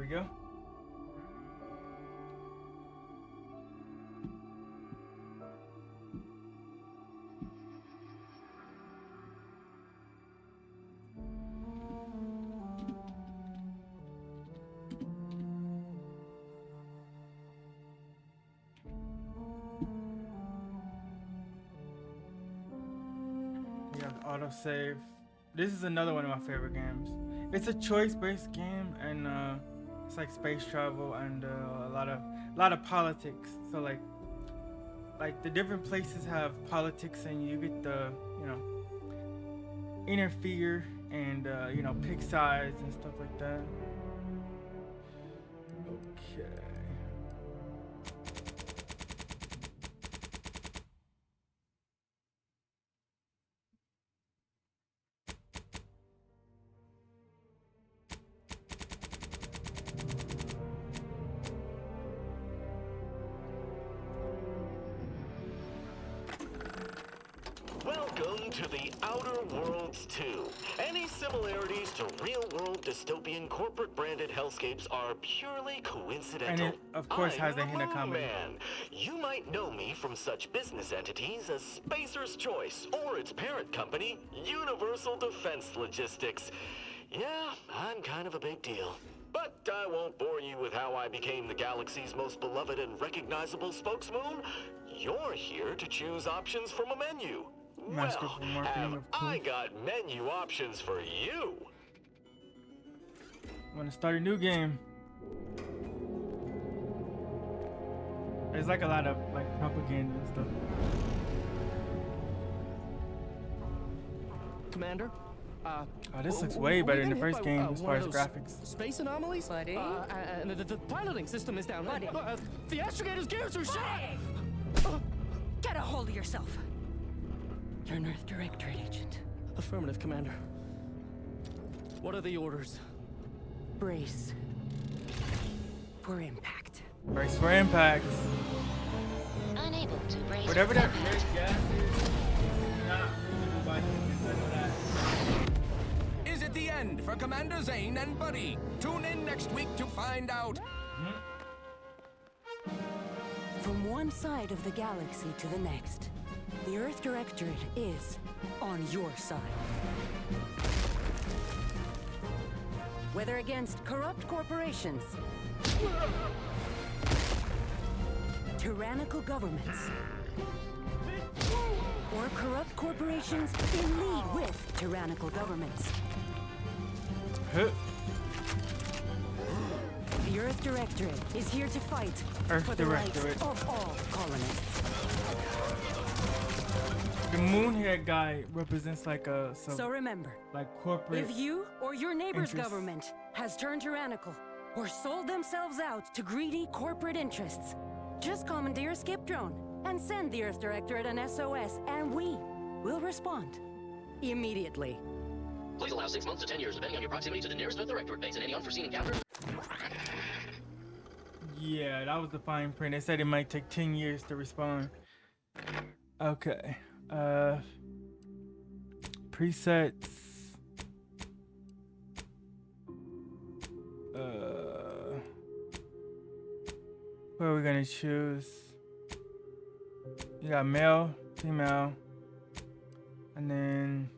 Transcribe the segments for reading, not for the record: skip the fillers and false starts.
we go. We have autosave. This is another one of my favorite games. It's a choice-based game, and it's like space travel and a lot of politics. So like the different places have politics, and you get to interfere and pick sides and stuff like that. Okay. Welcome to the Outer Worlds 2. Any similarities to real-world dystopian corporate-branded hellscapes are purely coincidental. And it, of course, has a hint of comedy. Man. You might know me from such business entities as Spacer's Choice or its parent company, Universal Defense Logistics. Yeah, I'm kind of a big deal. But I won't bore you with how I became the galaxy's most beloved and recognizable spokesmoon. You're here to choose options from a menu. Master Well, for marketing, have of course. I got menu options for you? Want to start a new game? There's like a lot of like propaganda and stuff. Commander? Oh, this looks way better than the first game as far as graphics. Space anomalies? Buddy? And the piloting system is down. Buddy? The astrogator's gears are shot! Get a hold of yourself. You're an Earth Directorate agent. Affirmative, Commander. What are the orders? Brace for impact. Brace for impact. Unable to brace. Whatever that red gas is not visible by humans. I know that. Is it the end for Commander Zane and Buddy? Tune in next week to find out. From one side of the galaxy to the next, the Earth Directorate is on your side. Whether against corrupt corporations, tyrannical governments, or corrupt corporations in league with tyrannical governments. Huh. The Earth Directorate is here to fight Earth for the rights Directorate. of all colonists. The moon-haired guy represents like a So remember, like corporate. if you or your neighbor's interests. government has turned tyrannical or sold themselves out to greedy corporate interests, just commandeer a skip drone and send the Earth Directorate an SOS, and we will respond immediately. Please allow 6 months to 10 years, depending on your proximity to the nearest Earth Directorate base and any unforeseen encounters. Yeah, that was the fine print. They said it might take 10 years to respond. Okay. Presets. What are we gonna choose? You got male, female, and then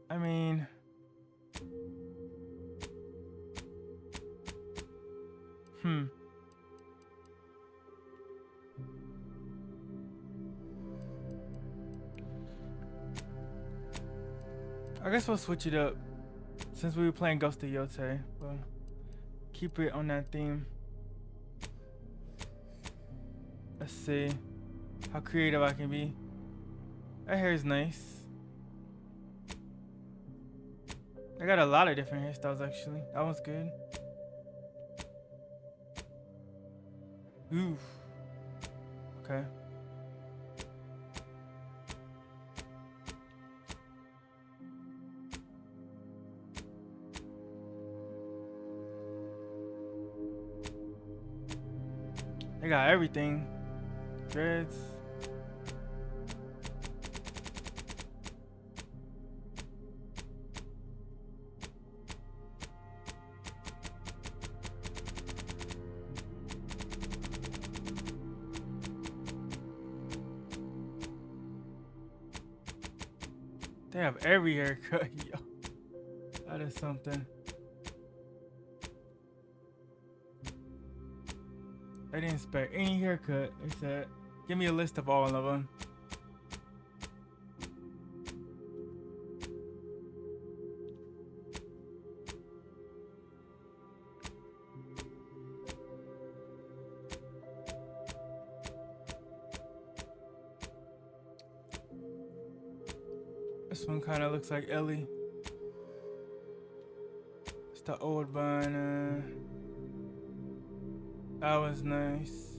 I mean I guess we'll switch it up. Since we were playing Ghost of Yote, we'll keep it on that theme. Let's see how creative I can be. That hair is nice. I got a lot of different hairstyles actually. That one's good. Oof. Okay. They got everything. Dreads. They have every haircut, yo. That is something. They didn't spare any haircut. They said, give me a list of all of them. This one kind of looks like Ellie. It's the old bun. That was nice.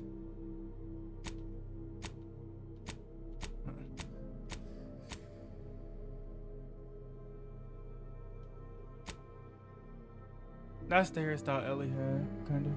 That's the hairstyle Ellie had, kind of.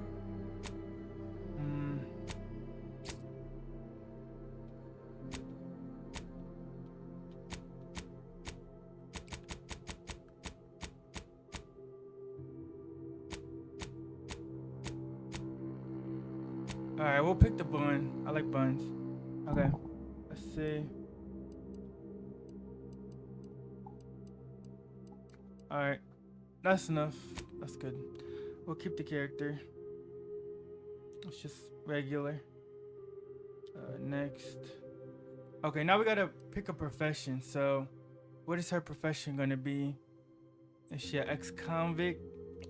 Alright, we'll pick the bun. I like buns. Okay, let's see. Alright, that's enough. That's good. We'll keep the character. It's just regular. Next. Okay, now we gotta pick a profession. So, what is her profession gonna be? Is she an ex-convict,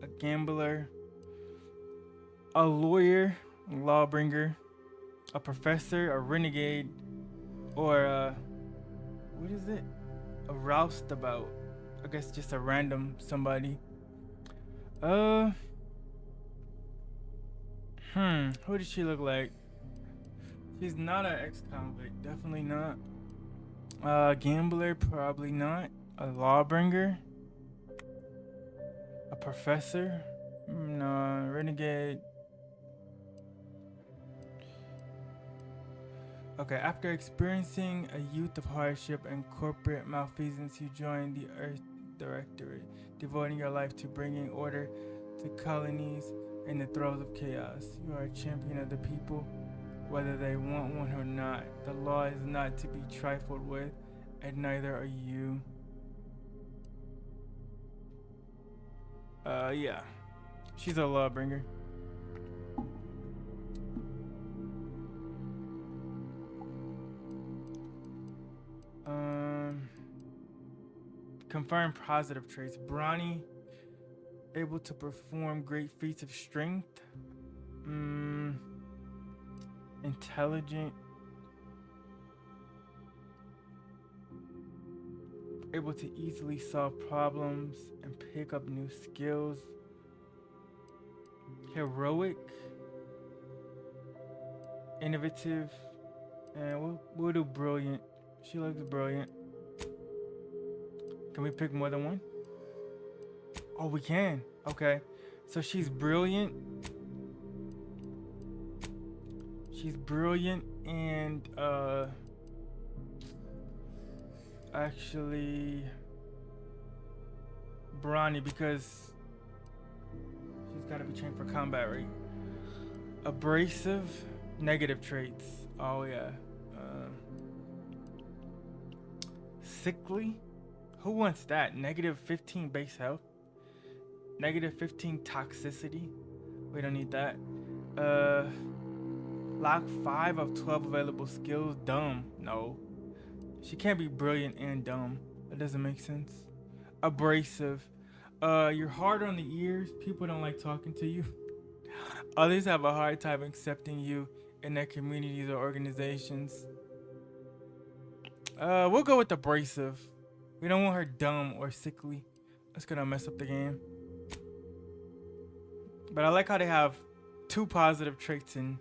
a gambler, a lawyer, a lawbringer, a professor, a renegade, or what is it? A roustabout. I guess just a random somebody. Who does she look like? She's not an ex-convict, definitely not. Gambler, probably not. A lawbringer, a professor, no, renegade. Okay, after experiencing a youth of hardship and corporate malfeasance, you joined the Earth Directorate, devoting your life to bringing order to colonies in the throes of chaos. You are a champion of the people, whether they want one or not. The law is not to be trifled with, and neither are you. Yeah. She's a lawbringer. Confirm positive traits. Brawny, able to perform great feats of strength. Intelligent. Able to easily solve problems and pick up new skills. Heroic. Innovative. And we'll do brilliant. She looks brilliant. Can we pick more than one? Oh, we can. Okay. So she's brilliant. She's brilliant and actually brawny because she's got to be trained for combat, right? Abrasive, negative traits. Oh yeah. Sickly. Who wants that? Negative 15 base health. Negative 15 toxicity. We don't need that. Lock 5 of 12 available skills. Dumb. No. She can't be brilliant and dumb. That doesn't make sense. Abrasive. You're hard on the ears. People don't like talking to you. Others have a hard time accepting you in their communities or organizations. We'll go with abrasive. We don't want her dumb or sickly. That's gonna mess up the game. But I like how they have 2 positive traits in.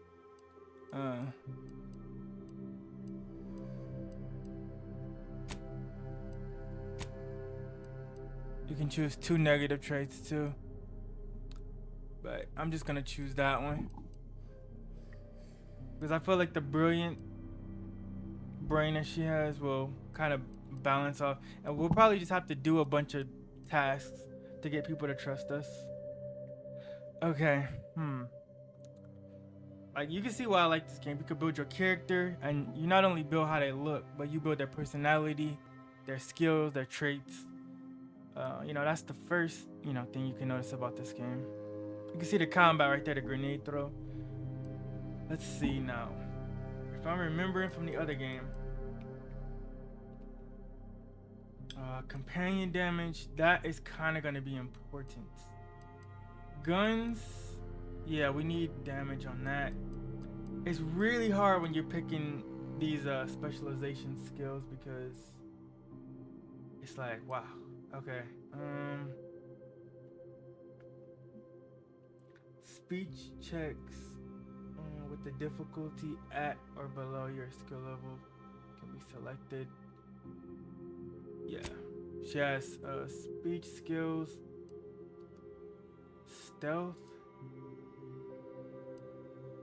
You can choose 2 negative traits too. But I'm just gonna choose that one. Because I feel like the brilliant brain that she has will kind of balance off. And we'll probably just have to do a bunch of tasks to get people to trust us. Okay. Like, you can see why I like this game. You can build your character, and you not only build how they look, but you build their personality, their skills, their traits. That's the first, thing you can notice about this game. You can see the combat right there, the grenade throw. Let's see now. If I'm remembering from the other game, companion damage, that is kind of going to be important. Guns, yeah, we need damage on that. It's really hard when you're picking these specialization skills because it's like, wow, okay. Speech checks with the difficulty at or below your skill level can be selected. Yeah, she has speech skills, stealth,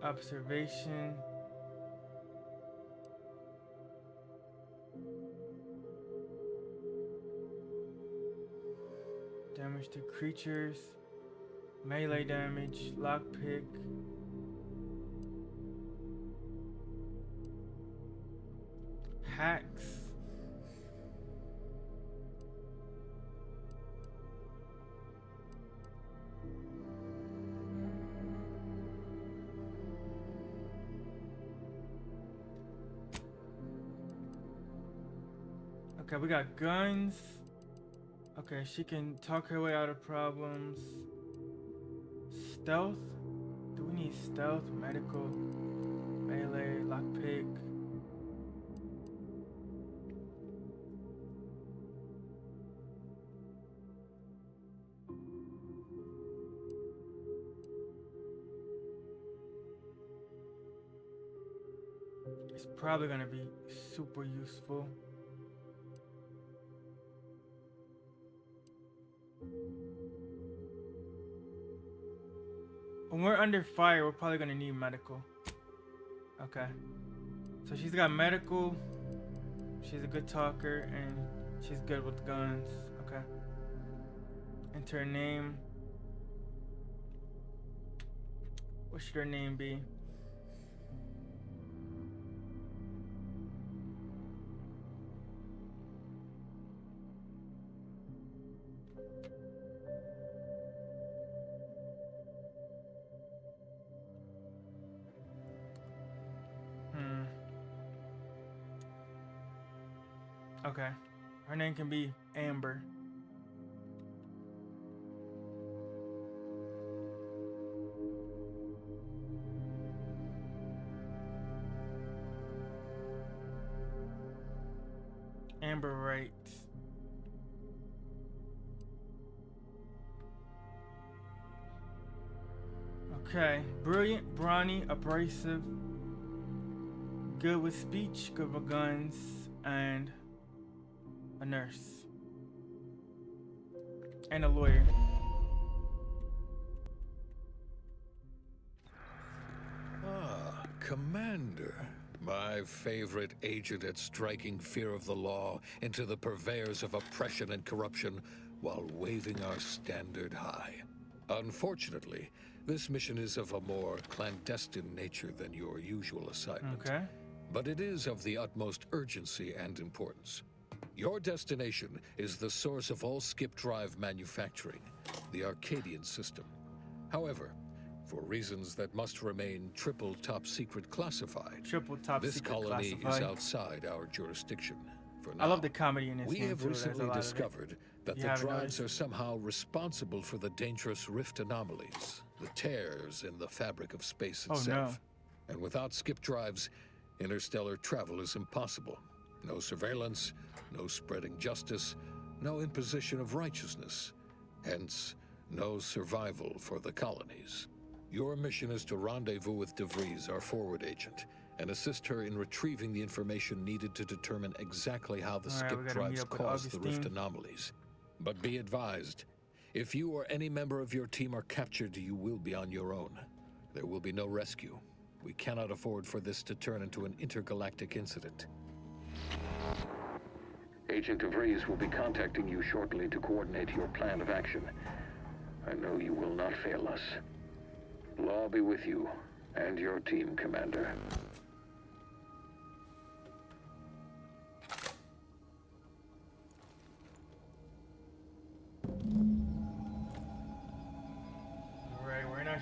observation, damage to creatures, melee damage, lockpick, hacks, okay, we got guns. Okay, she can talk her way out of problems. Stealth? Do we need stealth? Medical? Melee? Lockpick? It's probably gonna be super useful. When we're under fire, we're probably gonna need medical. Okay. So she's got medical. She's a good talker and she's good with guns. Okay. Enter her name. What should her name be? Okay. Her name can be Amber. Amber Wright. Okay. Brilliant, brawny, abrasive, good with speech, good with guns, and a nurse. And a lawyer. Ah, Commander. My favorite agent at striking fear of the law into the purveyors of oppression and corruption while waving our standard high. Unfortunately, this mission is of a more clandestine nature than your usual assignment. Okay. But it is of the utmost urgency and importance. Your destination is the source of all skip drive manufacturing, the Arcadian system. However, for reasons that must remain triple top secret classified, Triple top this secret colony classified. is outside our jurisdiction. For now, I love the comedy in this we game have too. There's a recently lot of it. discovered that You the haven't drives noticed? are somehow responsible for the dangerous rift anomalies, the tears in the fabric of space Oh, itself. no. And without skip drives, interstellar travel is impossible. No surveillance, no spreading justice, no imposition of righteousness. Hence, no survival for the colonies. Your mission is to rendezvous with DeVries, our forward agent, and assist her in retrieving the information needed to determine exactly how the All right, skip we gotta meet drives up with cause the rift Augustine. anomalies. But be advised, if you or any member of your team are captured, you will be on your own. There will be no rescue. We cannot afford for this to turn into an intergalactic incident. Agent DeVries will be contacting you shortly to coordinate your plan of action. I know you will not fail us. Law be with you and your team, Commander.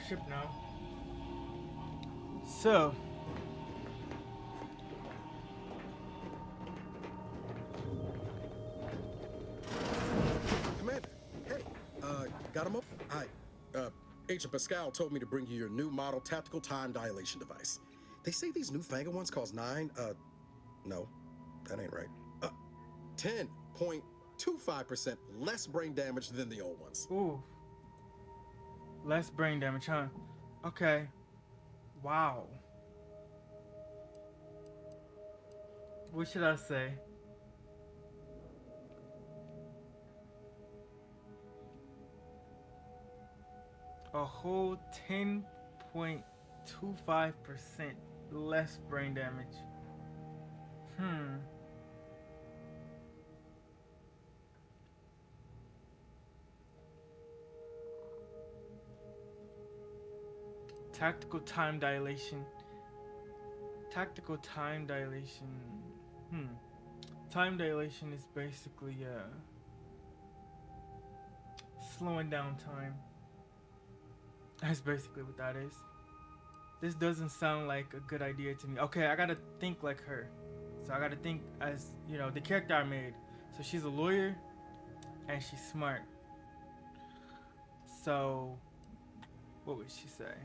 ship now. So. Commander, hey, got him up? Hi. Agent Pascal told me to bring you your new model tactical time dilation device. They say these newfangled ones cause no, that ain't right. 10.25% less brain damage than the old ones. Ooh. Less brain damage, huh? Okay. Wow. What should I say? A whole 10.25% less brain damage. Tactical time dilation. Tactical time dilation. Time dilation is basically slowing down time. That's basically what that is. This doesn't sound like a good idea to me. Okay, I gotta think like her. So I gotta think as, you know, the character I made. So she's a lawyer and she's smart. So what would she say?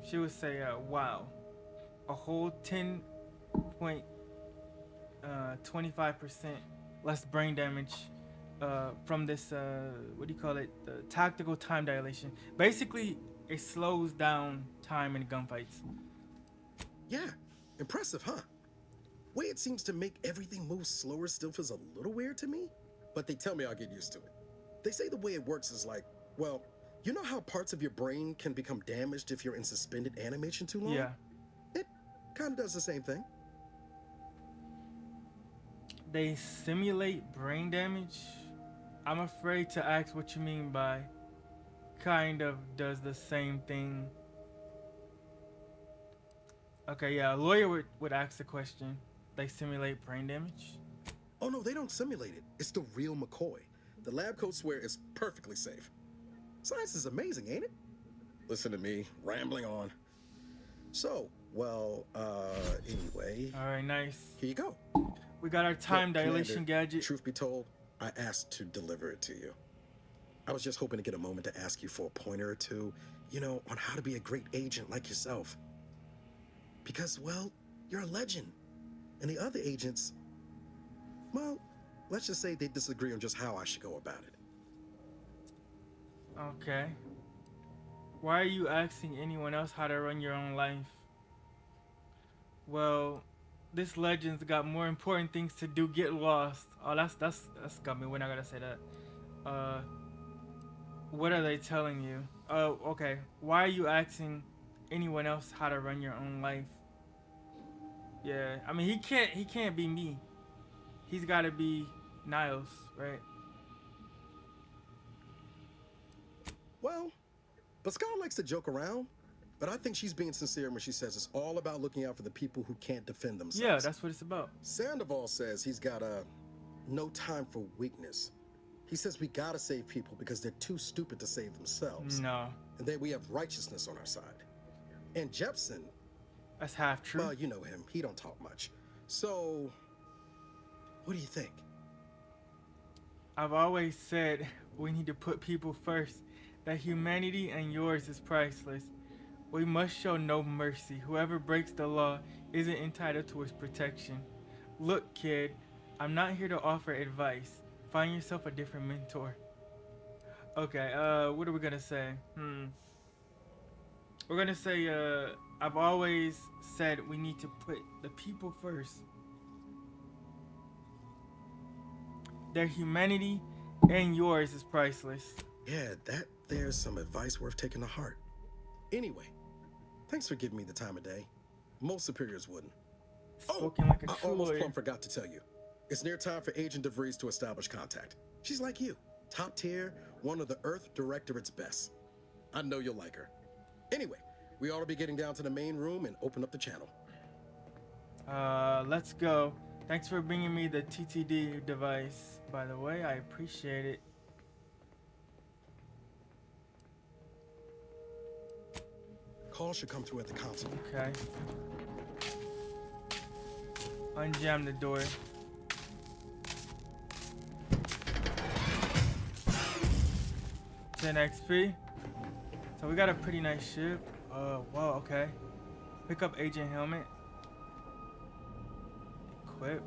She would say, wow, a whole 10.25% less brain damage from this, what do you call it? The tactical time dilation. Basically, it slows down time in gunfights. Yeah, impressive, huh? Way it seems to make everything move slower still feels a little weird to me, but they tell me I'll get used to it. They say the way it works is like, well, you know how parts of your brain can become damaged if you're in suspended animation too long? Yeah. It kind of does the same thing. They simulate brain damage? I'm afraid to ask what you mean by kind of does the same thing. Okay, yeah, a lawyer would ask the question. They simulate brain damage? Oh no, they don't simulate it. It's the real McCoy. The lab coats swear it's perfectly safe. Science is amazing, ain't it? Listen to me, rambling on. So, well, anyway. All right, nice. Here you go. We got our time Look, dilation Commander, gadget. Truth be told, I asked to deliver it to you. I was just hoping to get a moment to ask you for a pointer or two, you know, on how to be a great agent like yourself. Because, well, you're a legend. And the other agents, well, let's just say they disagree on just how I should go about it. Okay. Why are you asking anyone else how to run your own life? Well, this legend's got more important things to do. Get lost. Oh, that's got me. We're not gonna say that. What are they telling you? Oh, okay. Why are you asking anyone else how to run your own life? Yeah, I mean he can't be me. He's got to be Niles, right? Well, Pascal likes to joke around, but I think she's being sincere when she says it's all about looking out for the people who can't defend themselves. Yeah, that's what it's about. Sandoval says he's got no time for weakness. He says we gotta save people because they're too stupid to save themselves. No. And then we have righteousness on our side. And Jepson, that's half true. Well, you know him. He don't talk much. So, what do you think? I've always said we need to put people first. That humanity and yours is priceless. We must show no mercy. Whoever breaks the law isn't entitled to its protection. Look, kid, I'm not here to offer advice. Find yourself a different mentor. Okay, what are we gonna say? We're gonna say, I've always said we need to put the people first. Their humanity and yours is priceless. Yeah, there's some advice worth taking to heart. Anyway, thanks for giving me the time of day. Most superiors wouldn't. Spoken like a I true almost lawyer. plumb forgot to tell you. It's near time for Agent DeVries to establish contact. She's like you, top tier, one of the Earth Directorate's best. I know you'll like her. Anyway, we ought to be getting down to the main room and open up the channel. Let's go. Thanks for bringing me the TTD device, by the way. I appreciate it. Call should come through at the console. Okay. Unjam the door. XP. So we got a pretty nice ship. Wow, okay. Pick up agent helmet. Equip.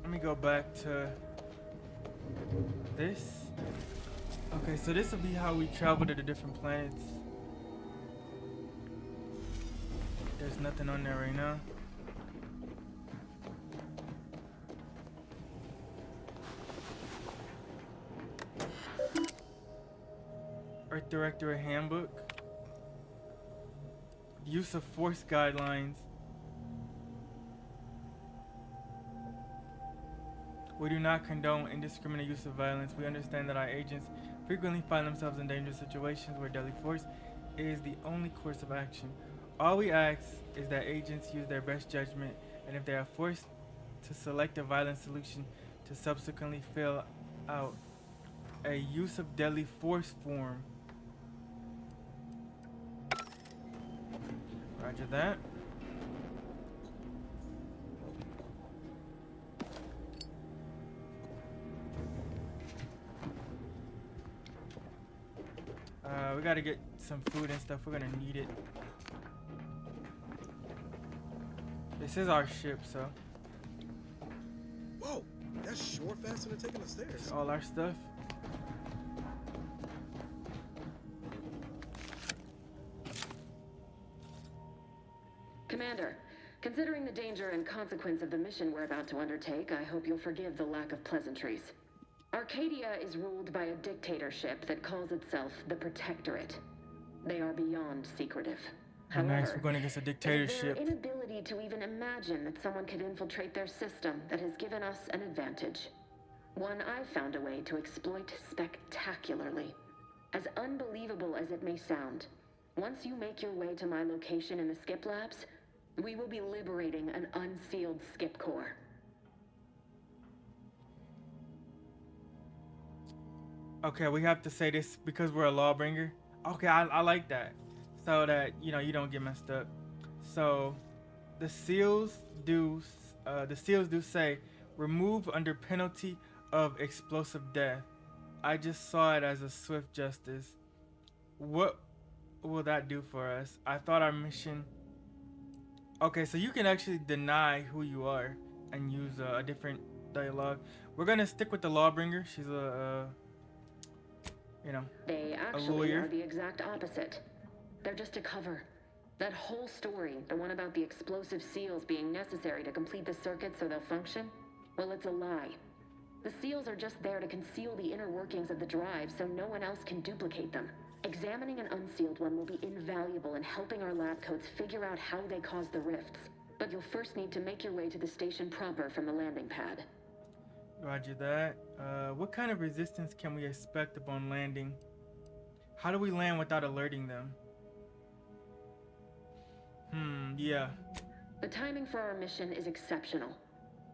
Let me go back to this. Okay, so this will be how we travel to the different planets. There's nothing on there right now. Earth Directorate Handbook. Use of Force Guidelines. We do not condone indiscriminate use of violence. We understand that our agents frequently find themselves in dangerous situations where deadly force is the only course of action. All we ask is that agents use their best judgment, and if they are forced to select a violent solution to subsequently fill out a use of deadly force form. Roger that. We gotta get some food and stuff. We're gonna need it. This is our ship, so. Whoa, that's sure faster than taking the stairs. All our stuff. Commander, considering the danger and consequence of the mission we're about to undertake, I hope you'll forgive the lack of pleasantries. Arcadia is ruled by a dictatorship that calls itself the Protectorate. They are beyond secretive. However, nice, we're going against a dictatorship. It's their inability to even imagine that someone could infiltrate their system that has given us an advantage. One I've found a way to exploit spectacularly. As unbelievable as it may sound, once you make your way to my location in the Skip Labs, we will be liberating an unsealed Skip core. Okay, we have to say this because we're a lawbringer. Okay, I like that. So that, you know, you don't get messed up. So the seals do say remove under penalty of explosive death. I just saw it as a swift justice. What will that do for us? I thought our mission. Okay, so you can actually deny who you are and use a different dialogue. We're gonna stick with the lawbringer. She's They actually are the exact opposite. They're just a cover. That whole story, the one about the explosive seals being necessary to complete the circuit so they'll function, well, it's a lie. The seals are just there to conceal the inner workings of the drive so no one else can duplicate them. Examining an unsealed one will be invaluable in helping our lab coats figure out how they cause the rifts. But you'll first need to make your way to the station proper from the landing pad. Roger that. What kind of resistance can we expect upon landing? How do we land without alerting them? Yeah. The timing for our mission is exceptional.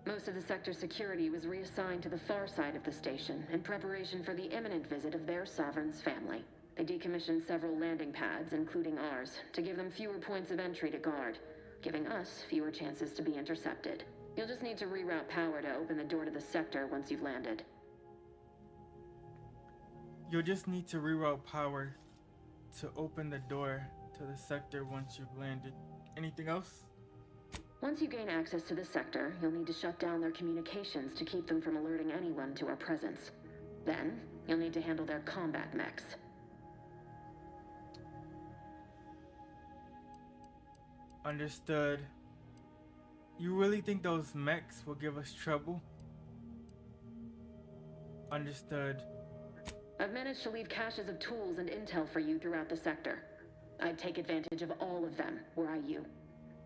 Most of the sector's security was reassigned to the far side of the station in preparation for the imminent visit of their sovereign's family. They decommissioned several landing pads, including ours, to give them fewer points of entry to guard, giving us fewer chances to be intercepted. You'll just need to reroute power to open the door to the sector once you've landed. You'll just need to reroute power to open the door to the sector once you've landed. Anything else? Once you gain access to the sector, you'll need to shut down their communications to keep them from alerting anyone to our presence. Then, you'll need to handle their combat mechs. Understood. You really think those mechs will give us trouble? Understood. I've managed to leave caches of tools and intel for you throughout the sector. I'd take advantage of all of them, were I you.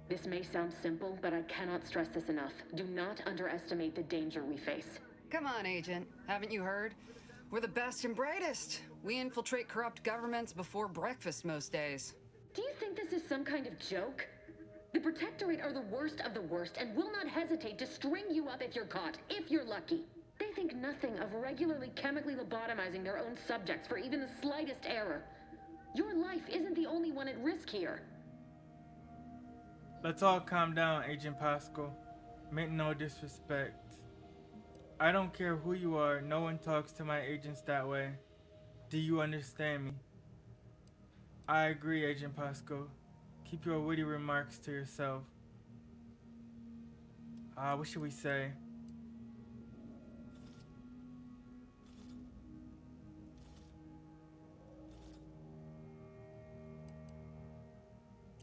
This may sound simple, but I cannot stress this enough. Do not underestimate the danger we face. Come on, Agent. Haven't you heard? We're the best and brightest. We infiltrate corrupt governments before breakfast most days. Do you think this is some kind of joke? The Protectorate are the worst of the worst and will not hesitate to string you up if you're caught, if you're lucky. They think nothing of regularly chemically lobotomizing their own subjects for even the slightest error. Your life isn't the only one at risk here. Let's all calm down, Agent Pascal. Meant no disrespect. I don't care who you are, no one talks to my agents that way. Do you understand me? I agree, Agent Pascal. Keep your witty remarks to yourself. What should we say?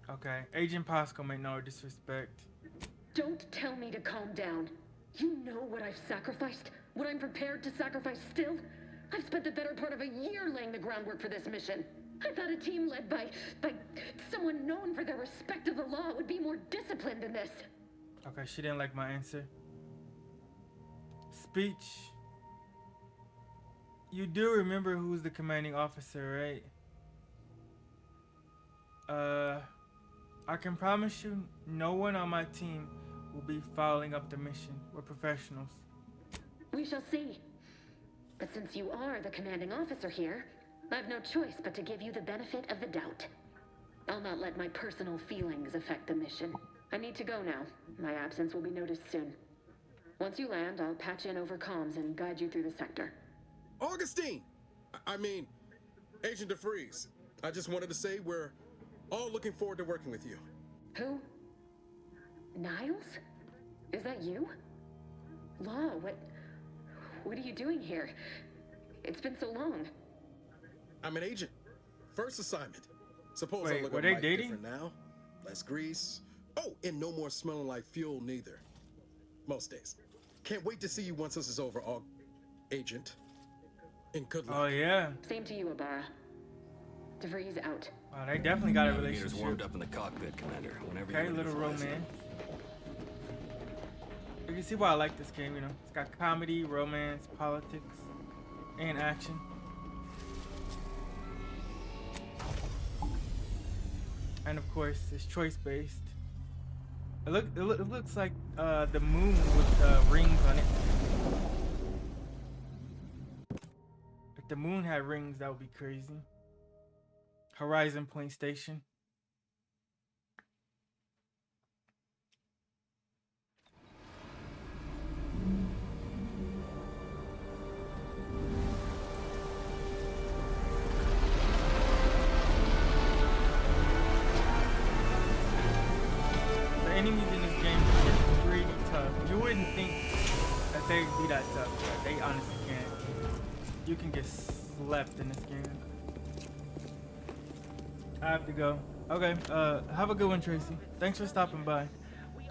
Okay, Agent Pascal meant no disrespect. Don't tell me to calm down. You know what I've sacrificed? What I'm prepared to sacrifice still? I've spent the better part of a year laying the groundwork for this mission. I thought a team led by someone known for their respect of the law would be more disciplined than this. Okay, she didn't like my answer. Speech. You do remember who's the commanding officer, right? I can promise you no one on my team will be following up the mission. We're professionals. We shall see. But since you are the commanding officer here, I've no choice but to give you the benefit of the doubt. I'll not let my personal feelings affect the mission. I need to go now. My absence will be noticed soon. Once you land, I'll patch in over comms and guide you through the sector. Augustine! I mean, Agent DeFreeze. I just wanted to say we're all looking forward to working with you. Who? Niles? Is that you? Law, what are you doing here? It's been so long. I'm an agent. First assignment. Suppose Wait, I look were a they mite dating? different now. Less grease. Oh, and no more smelling like fuel neither. Most days. Can't wait to see you once this is over, Agent. And good luck. Oh yeah. Same to you, Ibarra. DeVries out. Wow, they definitely got a Navigator's relationship. warmed up in the cockpit, Commander. Whenever Okay, you're ready little to fly, sir. romance. You can see why I like this game, you know. It's got comedy, romance, politics, and action. And of course, it's choice-based. It looks like the moon with rings on it. If the moon had rings, that would be crazy. Horizon Point Station. The enemies in this game are pretty tough. You wouldn't think that they'd be that tough, but they honestly can't. You can get slept in this game. I have to go. Okay, have a good one, Tracy. Thanks for stopping by.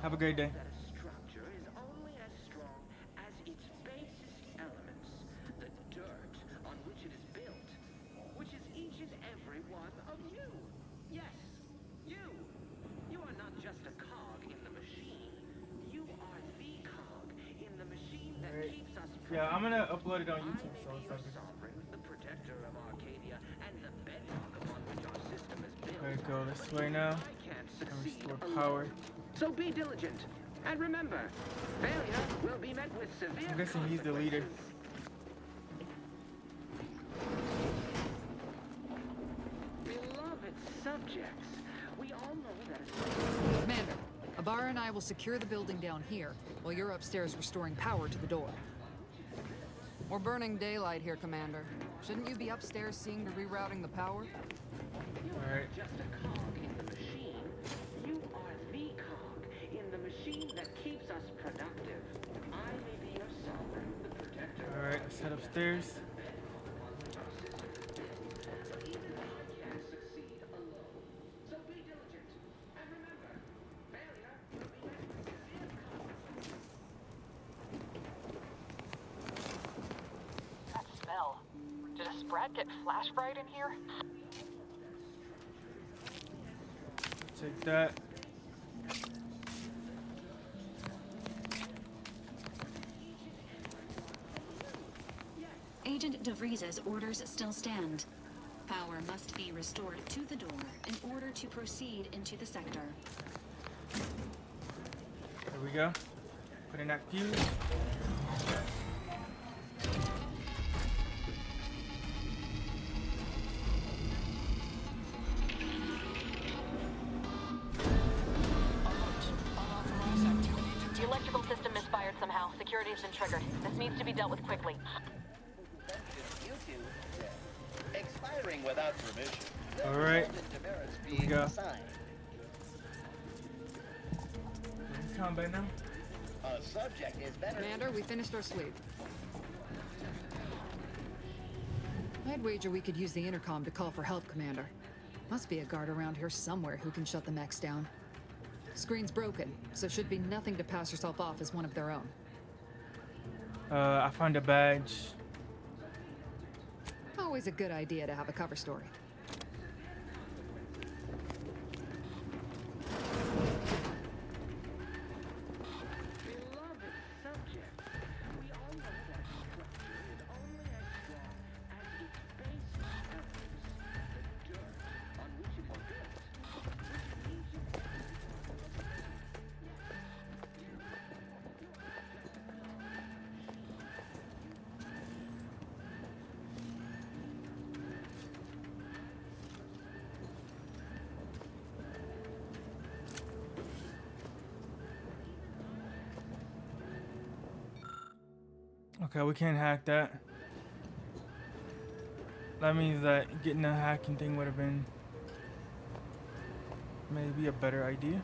Have a great day. Structure is only as strong as its basest elements, the dirt on which it is built, which is each and every one of you. Yes, you. You are not just a cog in the machine. You are the cog in the machine that keeps us. Yeah, I'm gonna upload it on YouTube, so it's like. Sovereign, the protector of Arcadia, and the bedrock upon which our system is built. There we go this way now. And restore power. So be diligent, and remember, failure will be met with severe. I'm guessing he's the leader. Beloved subjects, we all know that. Commander, Ibarra and I will secure the building down here, while you're upstairs restoring power to the door. We're burning daylight here, Commander. Shouldn't you be upstairs seeing to rerouting the power? Alright. Just a cog in the machine. You are the cog in the machine that keeps us productive. I may be your sovereign, the protector. Alright, let's head upstairs. But even I can't succeed alone. So be diligent, and remember, failure will be met with severe consequences. That smell. Did a Sprat get flash fried in here? Take that. Agent DeVries's orders still stand. Power must be restored to the door in order to proceed into the sector. There we go. Put in that fuse. The electrical system misfired somehow. Security has been triggered. This needs to be dealt with quickly. Expiring without permission. All right. Here we go. Combat now. A subject is better. Commander, we finished our sweep. I'd wager we could use the intercom to call for help, Commander. Must be a guard around here somewhere who can shut the mechs down. Screen's broken, so should be nothing to pass yourself off as one of their own. I found a badge. Always a good idea to have a cover story. Beloved subject, we all know that structure is only as strong as its basic elements, the dirt on which it is built, which is each Okay, we can't hack that. That means that getting a hacking thing would have been maybe a better idea.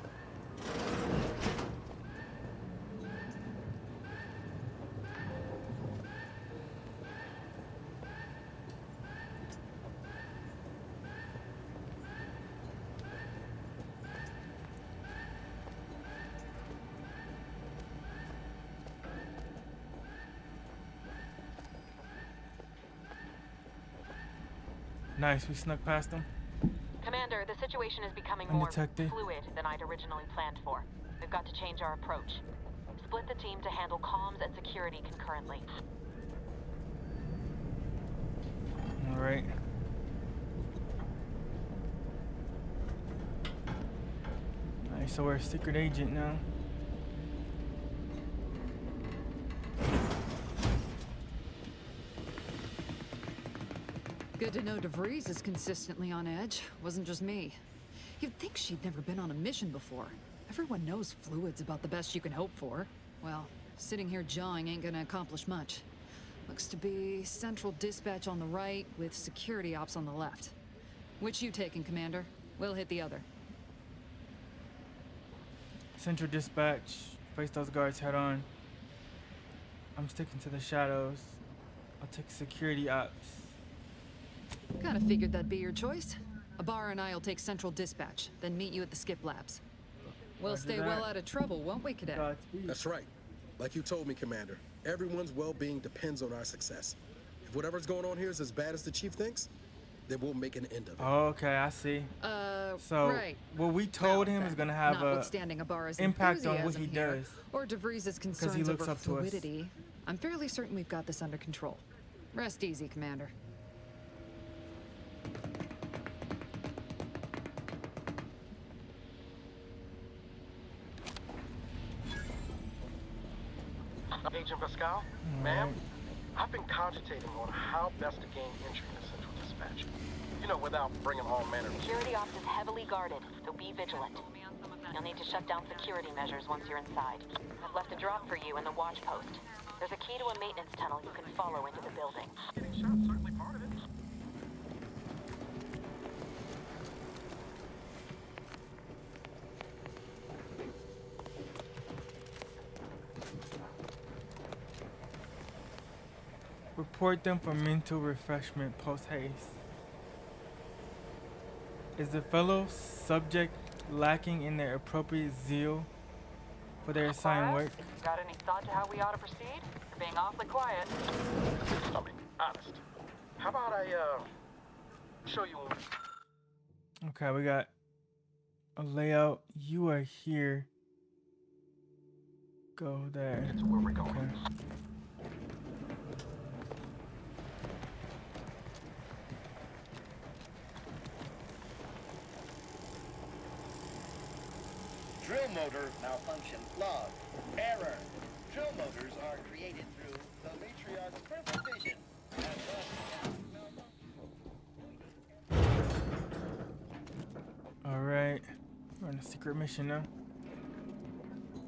Nice, we snuck past them. Commander, the situation is becoming Undetected. more fluid than I'd originally planned for. We've got to change our approach. Split the team to handle comms and security concurrently. All right. Nice, so we're a secret agent now. Good to know DeVries is consistently on edge. Wasn't just me. You'd think she'd never been on a mission before. Everyone knows fluid's about the best you can hope for. Well, sitting here jawing ain't gonna accomplish much. Looks to be central dispatch on the right with security ops on the left. Which you taking, Commander? We'll hit the other. Central dispatch. Face those guards head on. I'm sticking to the shadows. I'll take security ops. Kinda figured that'd be your choice. Abar and I'll take central dispatch, then meet you at the skip labs. We'll Roger stay that. well out of trouble, won't we, Cadet? That's right. Like you told me, Commander, everyone's well-being depends on our success. If whatever's going on here is as bad as the Chief thinks, then we'll make an end of it. Oh, okay, I see. So right. what we told him is gonna have a Notwithstanding Abar's impact on what enthusiasm he here, does. or DeVries' concerns he looks over up to us. fluidity, I'm fairly certain we've got this under control. Rest easy, Commander. Agent Pascal, ma'am, I've been cogitating on how best to gain entry into Central Dispatch. You know, without bringing all manner of... Security ops is heavily guarded, so be vigilant. You'll need to shut down security measures once you're inside. I've left a drop for you in the watch post. There's a key to a maintenance tunnel you can follow into the building. Getting shot, certainly part of it. Report them for mental refreshment post-haste. Is the fellow subject lacking in their appropriate zeal for their assigned work? Got any thought to how we ought to proceed? You're being awfully quiet. I'll be honest. How about I, show you... Okay, we got a layout. You are here. Go there. It's where we're going. Okay. Drill motor malfunction log. Error. Drill motors are created through the matriarch's perfect vision. And thus All right, we're on a secret mission now.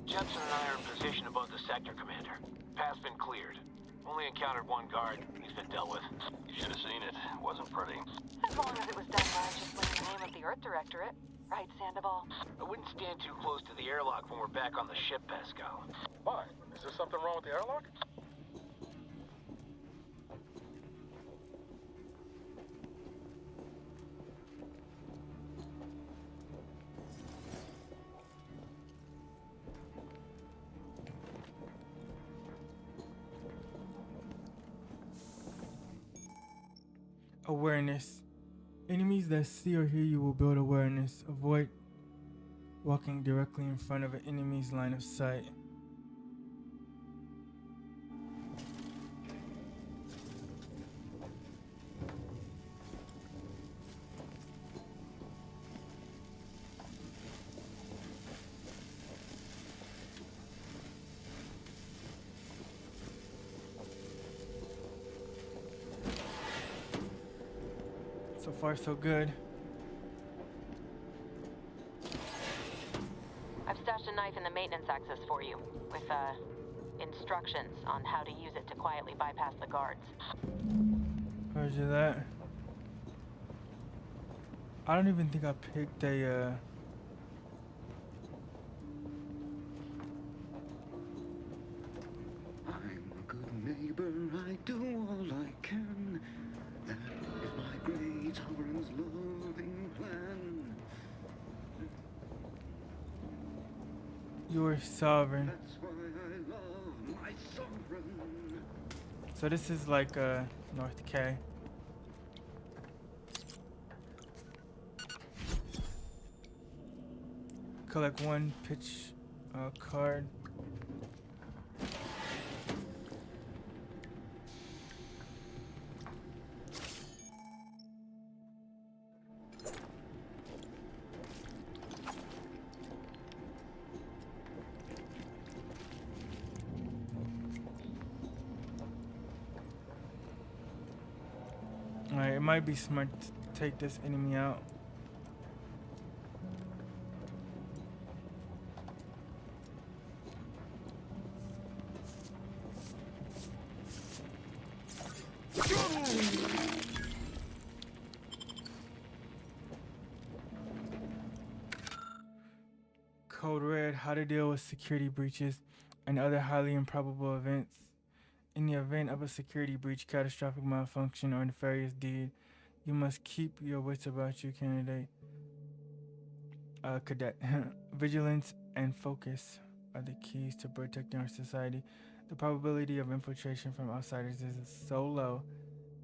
Jensen and I are in position above the sector, Commander. Path's been cleared. Only encountered one guard. He's been dealt with. You should have seen it. It wasn't pretty. As long as it was done righteously in the name of the Earth Directorate. Right, Sandoval? I wouldn't stand too close to the airlock when we're back on the ship, Pascal. Why? Is there something wrong with the airlock? Awareness. Enemies that see or hear you will build awareness. Avoid walking directly in front of an enemy's line of sight. So far, so good. I've stashed a knife in the maintenance access for you, with, instructions on how to use it to quietly bypass the guards. Roger that. I don't even think I picked a, I'm a good neighbor, I do all I can. That is my great sovereign's loving plan. You're sovereign. That's why I love my sovereign. So this is like North K. Collect one pitch card. Alright, it might be smart to take this enemy out. Code Red, how to deal with security breaches and other highly improbable events. In the event of a security breach, catastrophic malfunction, or nefarious deed, you must keep your wits about you, cadet. Vigilance and focus are the keys to protecting our society. The probability of infiltration from outsiders is so low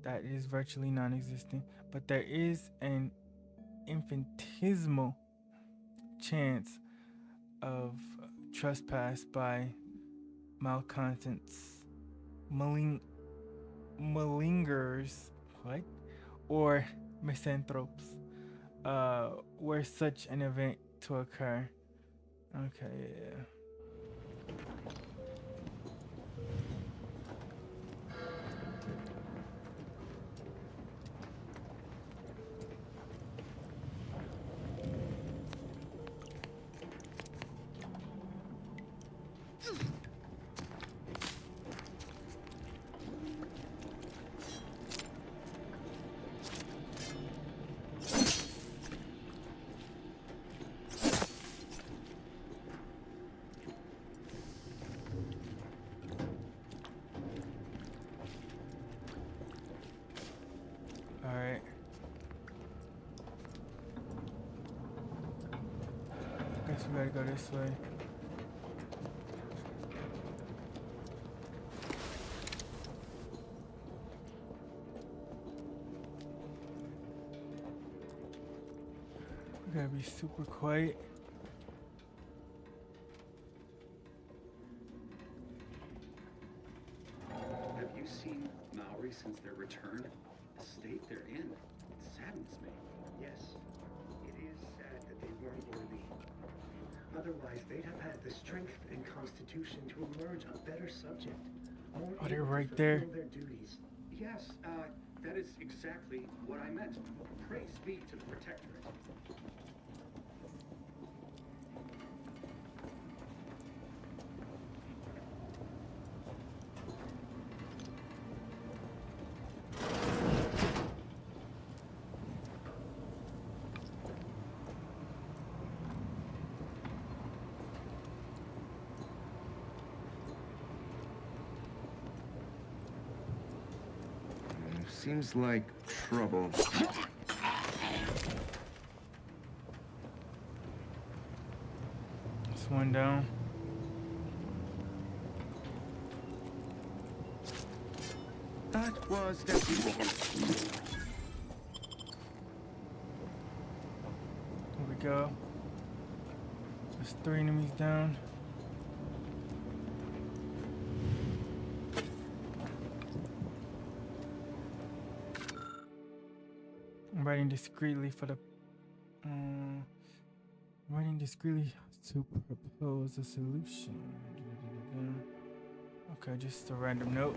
that it is virtually non-existent, but there is an infinitesimal chance of trespass by malcontents, malingers, what? Or misanthropes, were such an event to occur. Okay, yeah. Alright. Guess we gotta go this way. We gotta be super quiet. Have you seen Maori since their return? The state they're in, it saddens me. Yes, it is sad that they weren't worthy. Otherwise, they'd have had the strength and constitution to emerge a better subject. More Oh, they're able to right there. fulfill their duties. Yes, that is exactly what I meant. Praise be to the Protectorate. Seems like trouble. This one down. That was definitely. Here we go. There's 3 enemies down. I'm writing discreetly for the. Writing discreetly to propose a solution. Okay, just a random note.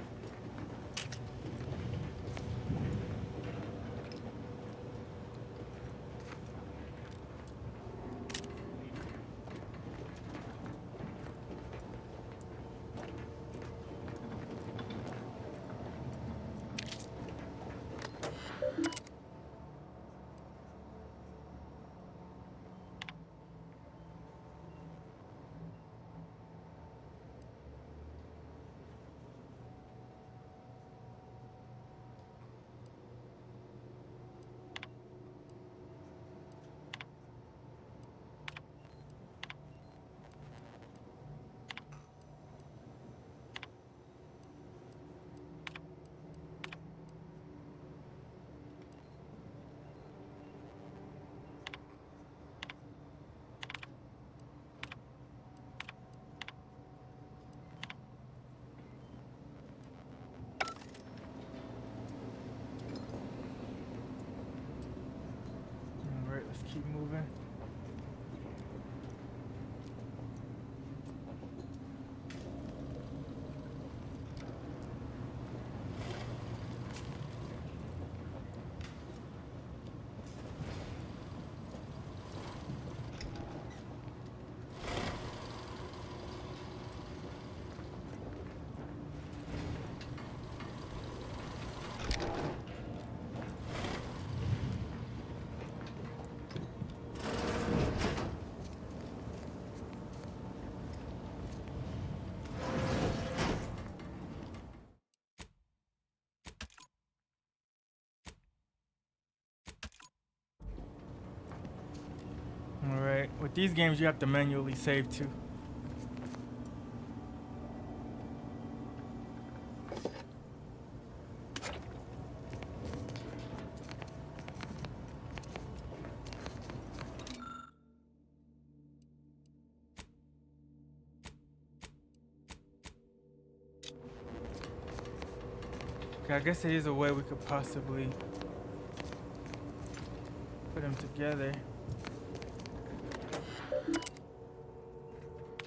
Alright, let's keep moving. Alright, with these games you have to manually save too. Okay, I guess there is a way we could possibly put them together.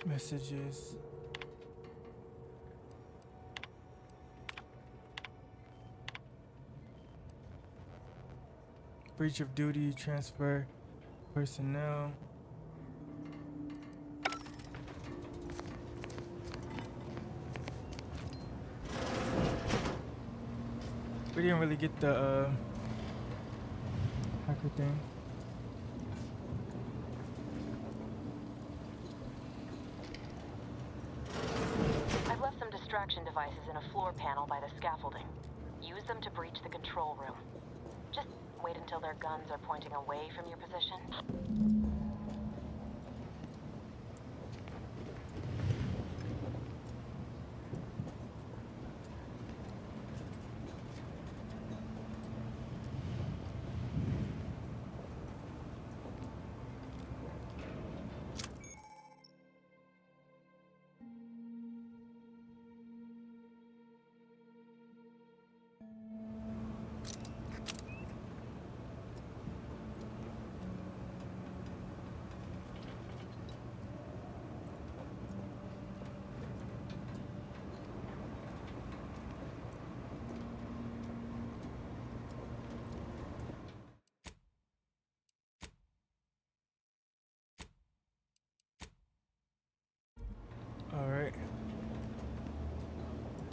Messages. Breach of duty, transfer personnel. We didn't really get the hacker thing. I've left some distraction devices in a floor panel by the scaffolding. Use them to breach the control room. Just wait until their guns are pointing away from your position.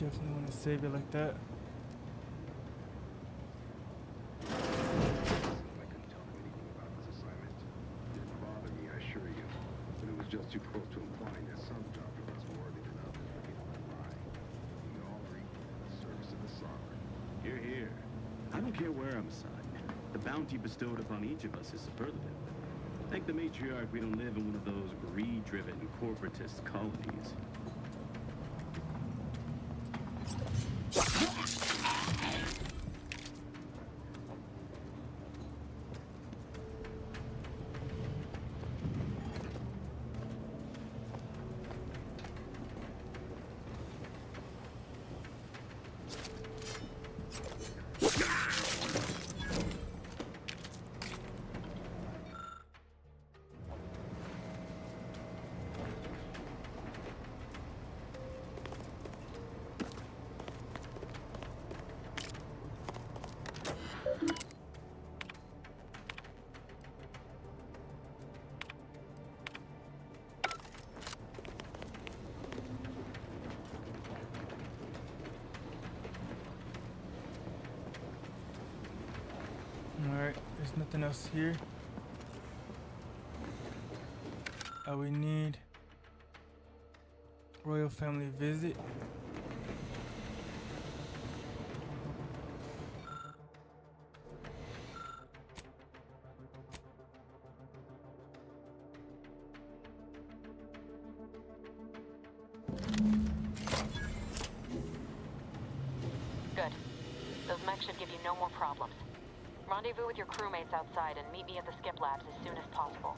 definitely want to save it like that. Just too close to implying that some job are less worthy than others for getting the lie. We all are equal in the service of the sovereign. Hear, hear. I don't care where I'm assigned. The bounty bestowed upon each of us is superlative. Thank the matriarch we don't live in one of those greed-driven corporatist colonies. Alright, there's nothing else here. We need royal family visit. Good. Those mechs should give you no more problems. Rendezvous with your crewmates outside and meet me at the skip labs as soon as possible.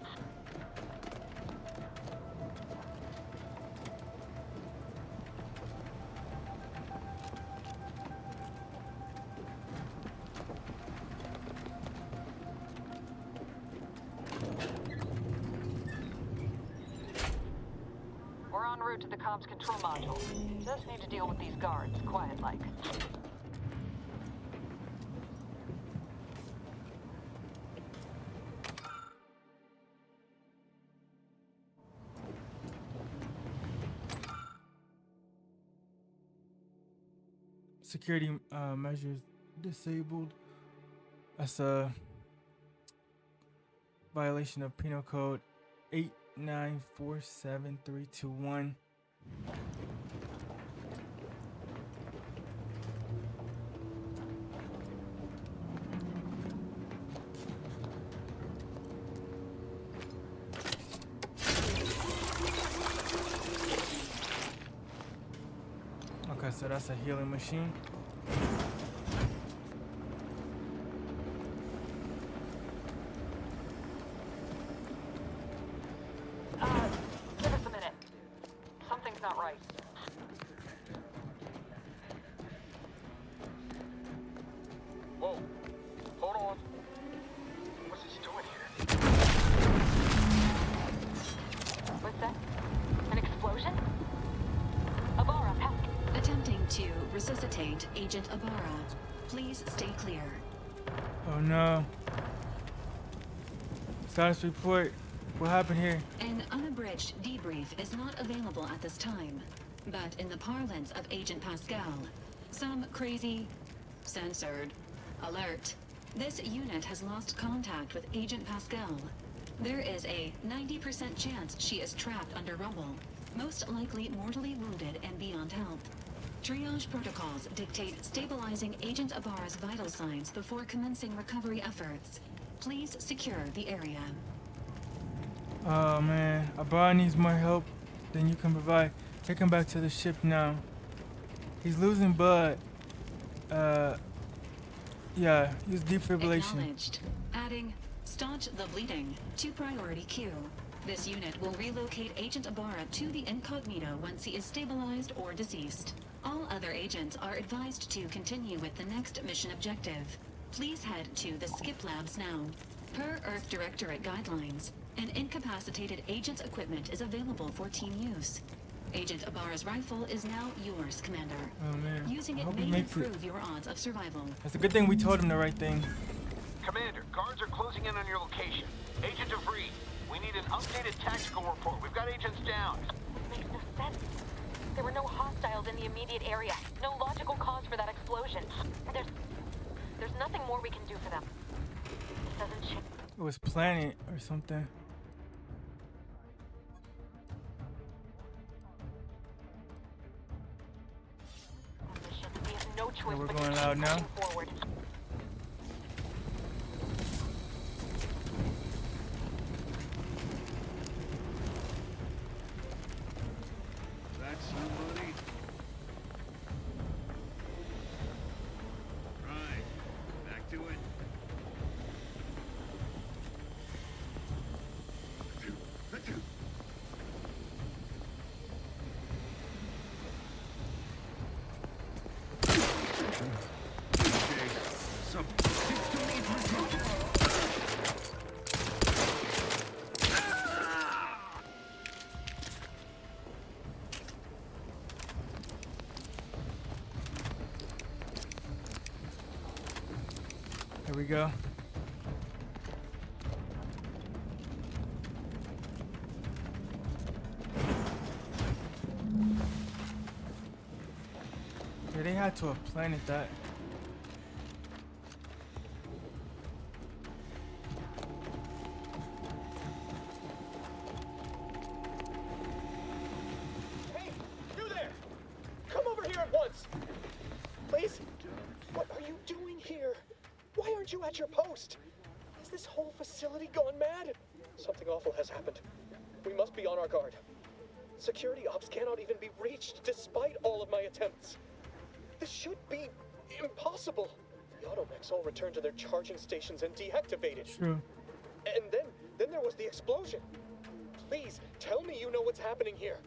We're en route to the comms control module. Just need to deal with these guards, quiet-like. Security measures disabled. That's a violation of Penal Code 8947321. Okay, so that's a healing machine. Give us a minute. Something's not right. Whoa. Hold on. What's this doing here? What's that? An explosion? Abara, pass. Attempting to resuscitate Agent Abara. Please stay clear. Oh no. Status report. What happened here? An unabridged debrief is not available at this time. But in the parlance of Agent Pascal, some crazy, censored, alert. This unit has lost contact with Agent Pascal. There is a 90% chance she is trapped under rubble, most likely mortally wounded and beyond help. Triage protocols dictate stabilizing Agent Abara's vital signs before commencing recovery efforts. Please secure the area. Oh man, Abara needs more help than you can provide. Take him back to the ship now. He's losing blood. Yeah, he's defibrillation. Acknowledged. Adding, staunch the bleeding to priority queue. This unit will relocate Agent Abara to the incognito once he is stabilized or deceased. All other agents are advised to continue with the next mission objective. Please head to the skip labs now. Per Earth Directorate guidelines, an incapacitated agent's equipment is available for team use. Agent Abara's rifle is now yours, Commander. Oh man, Using I it hope he may makes it. improve your odds of survival. It's a good thing we told him the right thing. Commander, guards are closing in on your location. Agent DeVries, we need an updated tactical report. We've got agents down. Makes no sense. There were no hostiles in the immediate area. No logical cause for that explosion. There's nothing more we can do for them. This doesn't change. It was Planet or something. We have no choice We're but going to loud keep now. pushing forward. That's somebody. Right. Back to it. Here we go. Yeah, they had to have planted that. Hey, you there! Come over here at once! Please? What are you doing here? Why aren't you at your post? Has this whole facility gone mad? Something awful has happened. We must be on our guard. Security ops cannot even be reached despite all of my attempts. This should be impossible. The automechs all returned to their charging stations and deactivated. True. And then there was the explosion. Please, tell me you know what's happening here.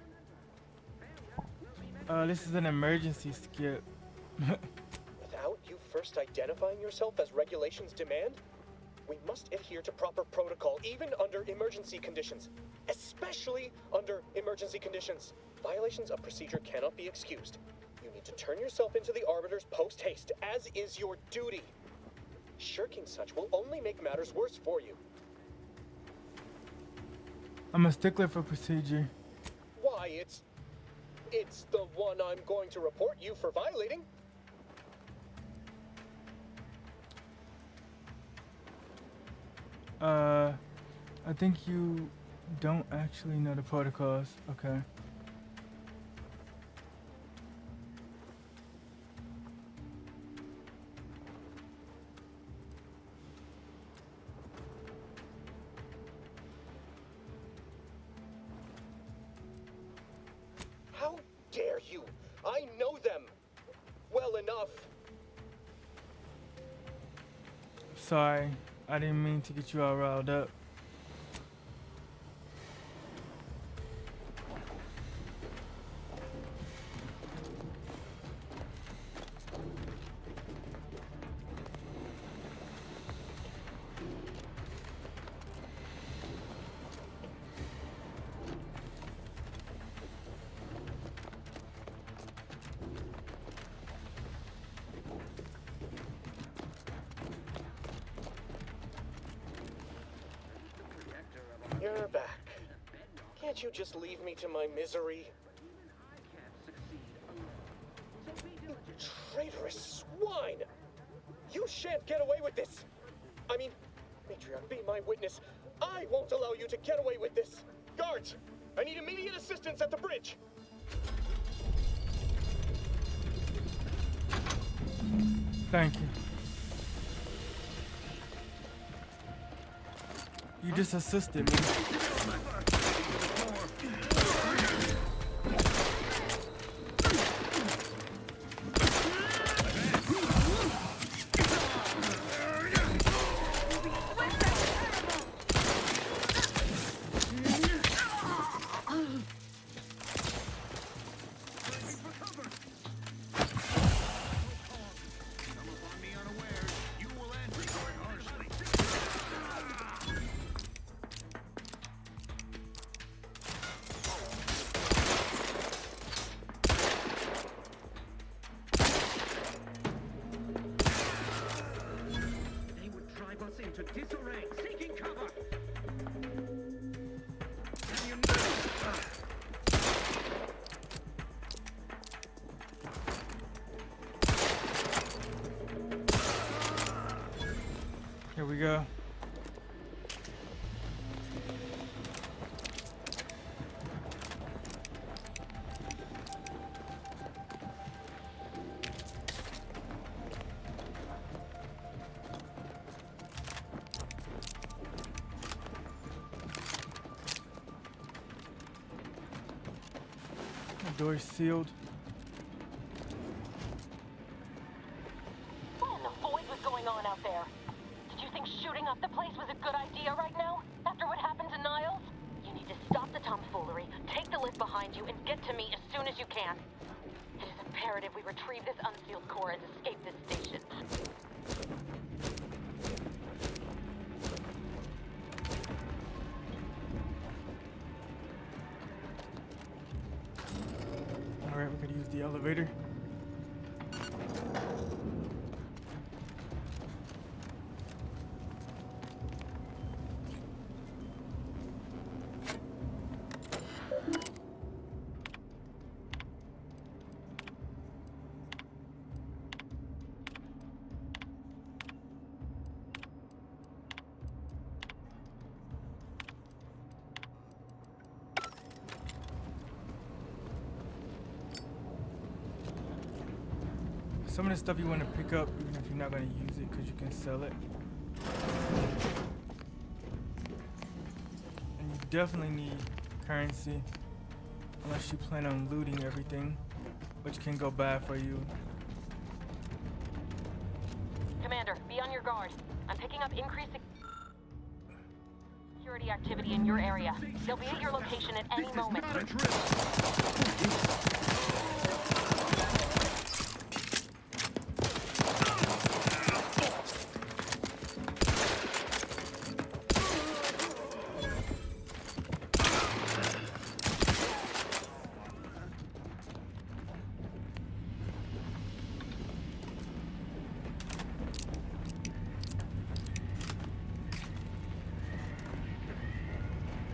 This is an emergency skip. Without you first identifying yourself as regulations demand, we must adhere to proper protocol, even under emergency conditions. Especially under emergency conditions. Violations of procedure cannot be excused. You need to turn yourself into the Arbiter's post-haste, as is your duty. Shirking such will only make matters worse for you. I'm a stickler for procedure. Why, it's the one I'm going to report you for violating. I think you don't actually know the protocols. Okay. How dare you? I know them well enough. Sorry, I didn't mean to get you all riled up. You're back. Can't you just leave me to my misery? You traitorous swine! You shan't get away with this! I mean, Matriarch, be my witness. I won't allow you to get away with this! Guards! I need immediate assistance at the bridge! Thank you. You just assisted me. we go. The door's sealed. What in the void was going on out there? Did you think shooting up the place was a good idea right now? After what happened to Niles? You need to stop the tomfoolery, take the lift behind you, and get to me as soon as you can. It is imperative we retrieve this unsealed core and escape this station. Alright, we could use the elevator. Some of the stuff you want to pick up, even if you're not going to use it, because you can sell it. And you definitely need currency, unless you plan on looting everything, which can go bad for you. Commander, be on your guard. I'm picking up increased security activity in your area. They'll be at your location at any moment.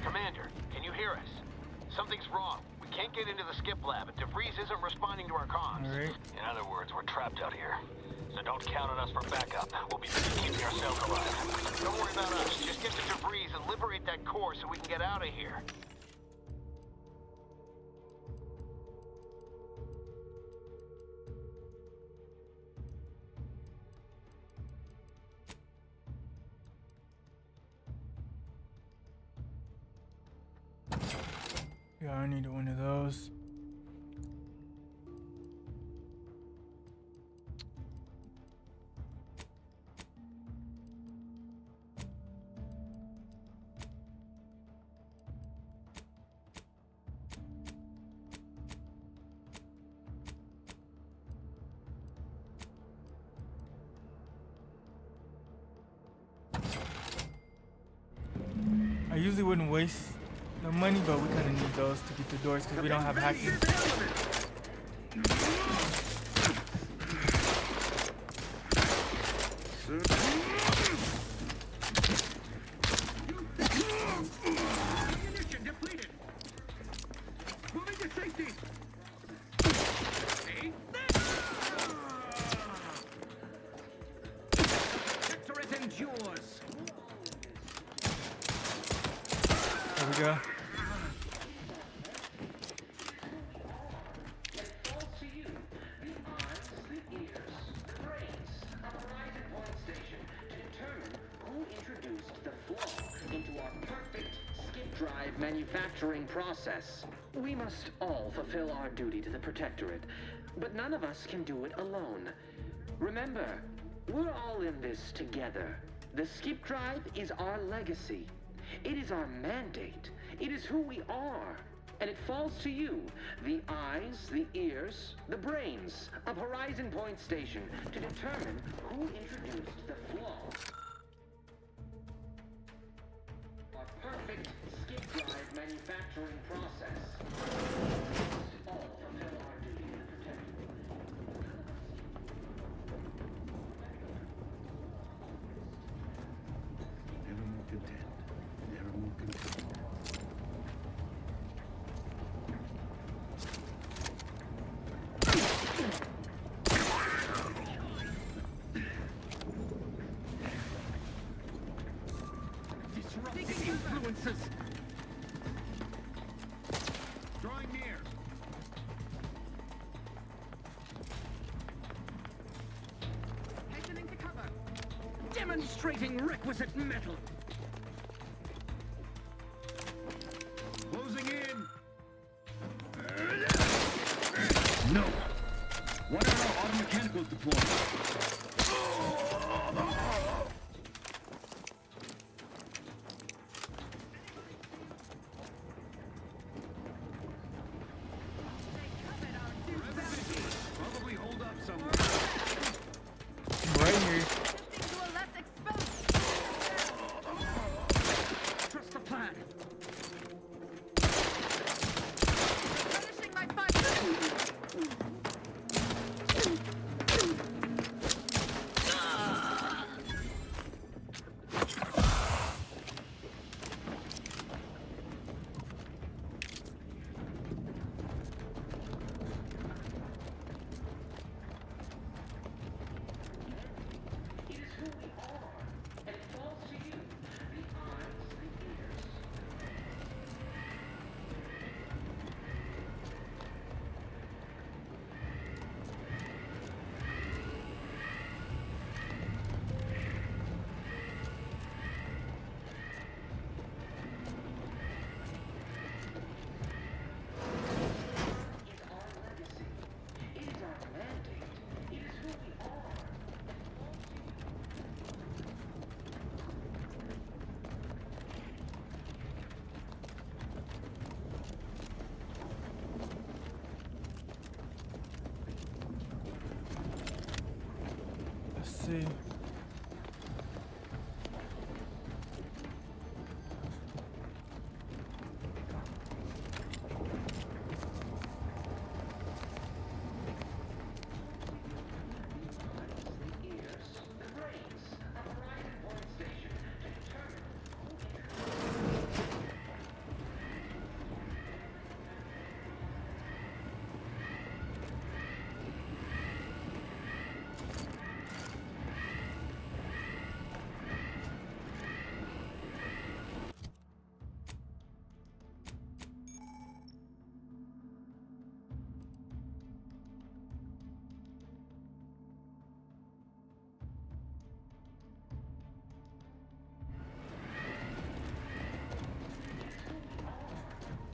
Commander, can you hear us? Something's wrong. We can't get into the skip lab, and DeVries isn't responding to our comms. All right. In other words, we're trapped out here. So don't count on us for backup. We'll be busy keeping ourselves alive. Don't worry about us. Just get to DeVries and liberate that core so we can get out of here. Yeah, I need one of those. I usually wouldn't waste the money, but we kind of need those to get the doors because we don't have hacking. Ammunition depleted. Moving to safety. See? Sector is endures. There we go. Manufacturing process. We must all fulfill our duty to the Protectorate, but none of us can do it alone. Remember, we're all in this together. The skip drive is our legacy. It is our mandate. It is who we are. And it falls to you, the eyes, the ears, the brains of Horizon Point Station, to determine who introduced the flaw. Our perfect skip drive manufacturing process. All fulfill our duty to the Protectorate. Never more content, never more content. defenses! Drawing near. Hastening to cover. Demonstrating requisite metal. Closing in. No. What are our automechanicals deployed? Probably hold up somewhere. Right here. Trust the plan. Let's see.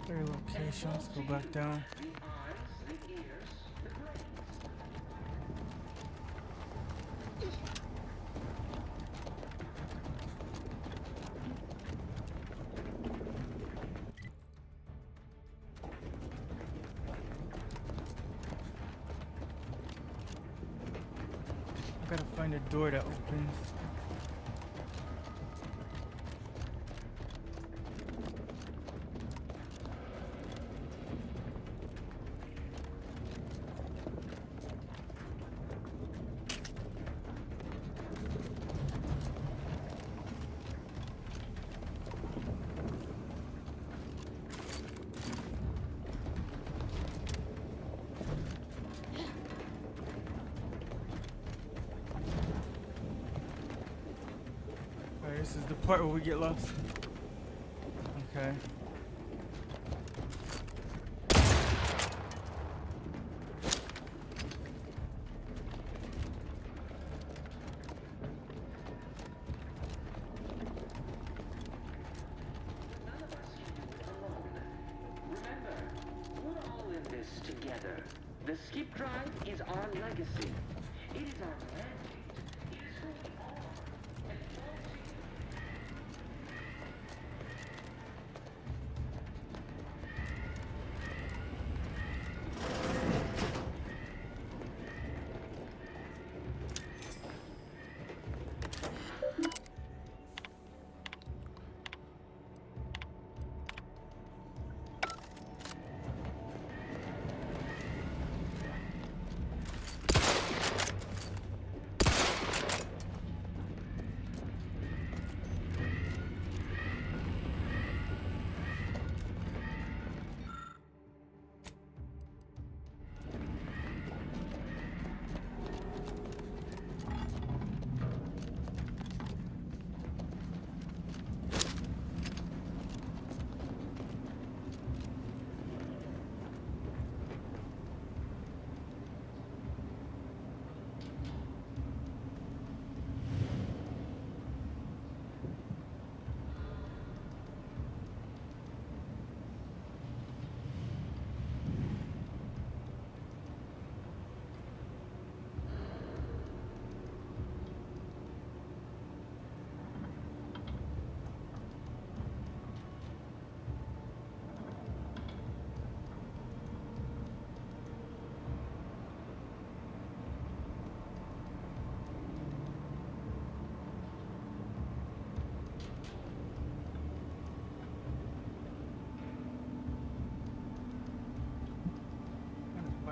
Three locations. Go back down. I gotta find a door that opens. Alright, this is the part where we get lost. Okay. Remember, we're all in this together. The skip drive is our legacy. It is our mandate. It is who we are. And it belongs to you.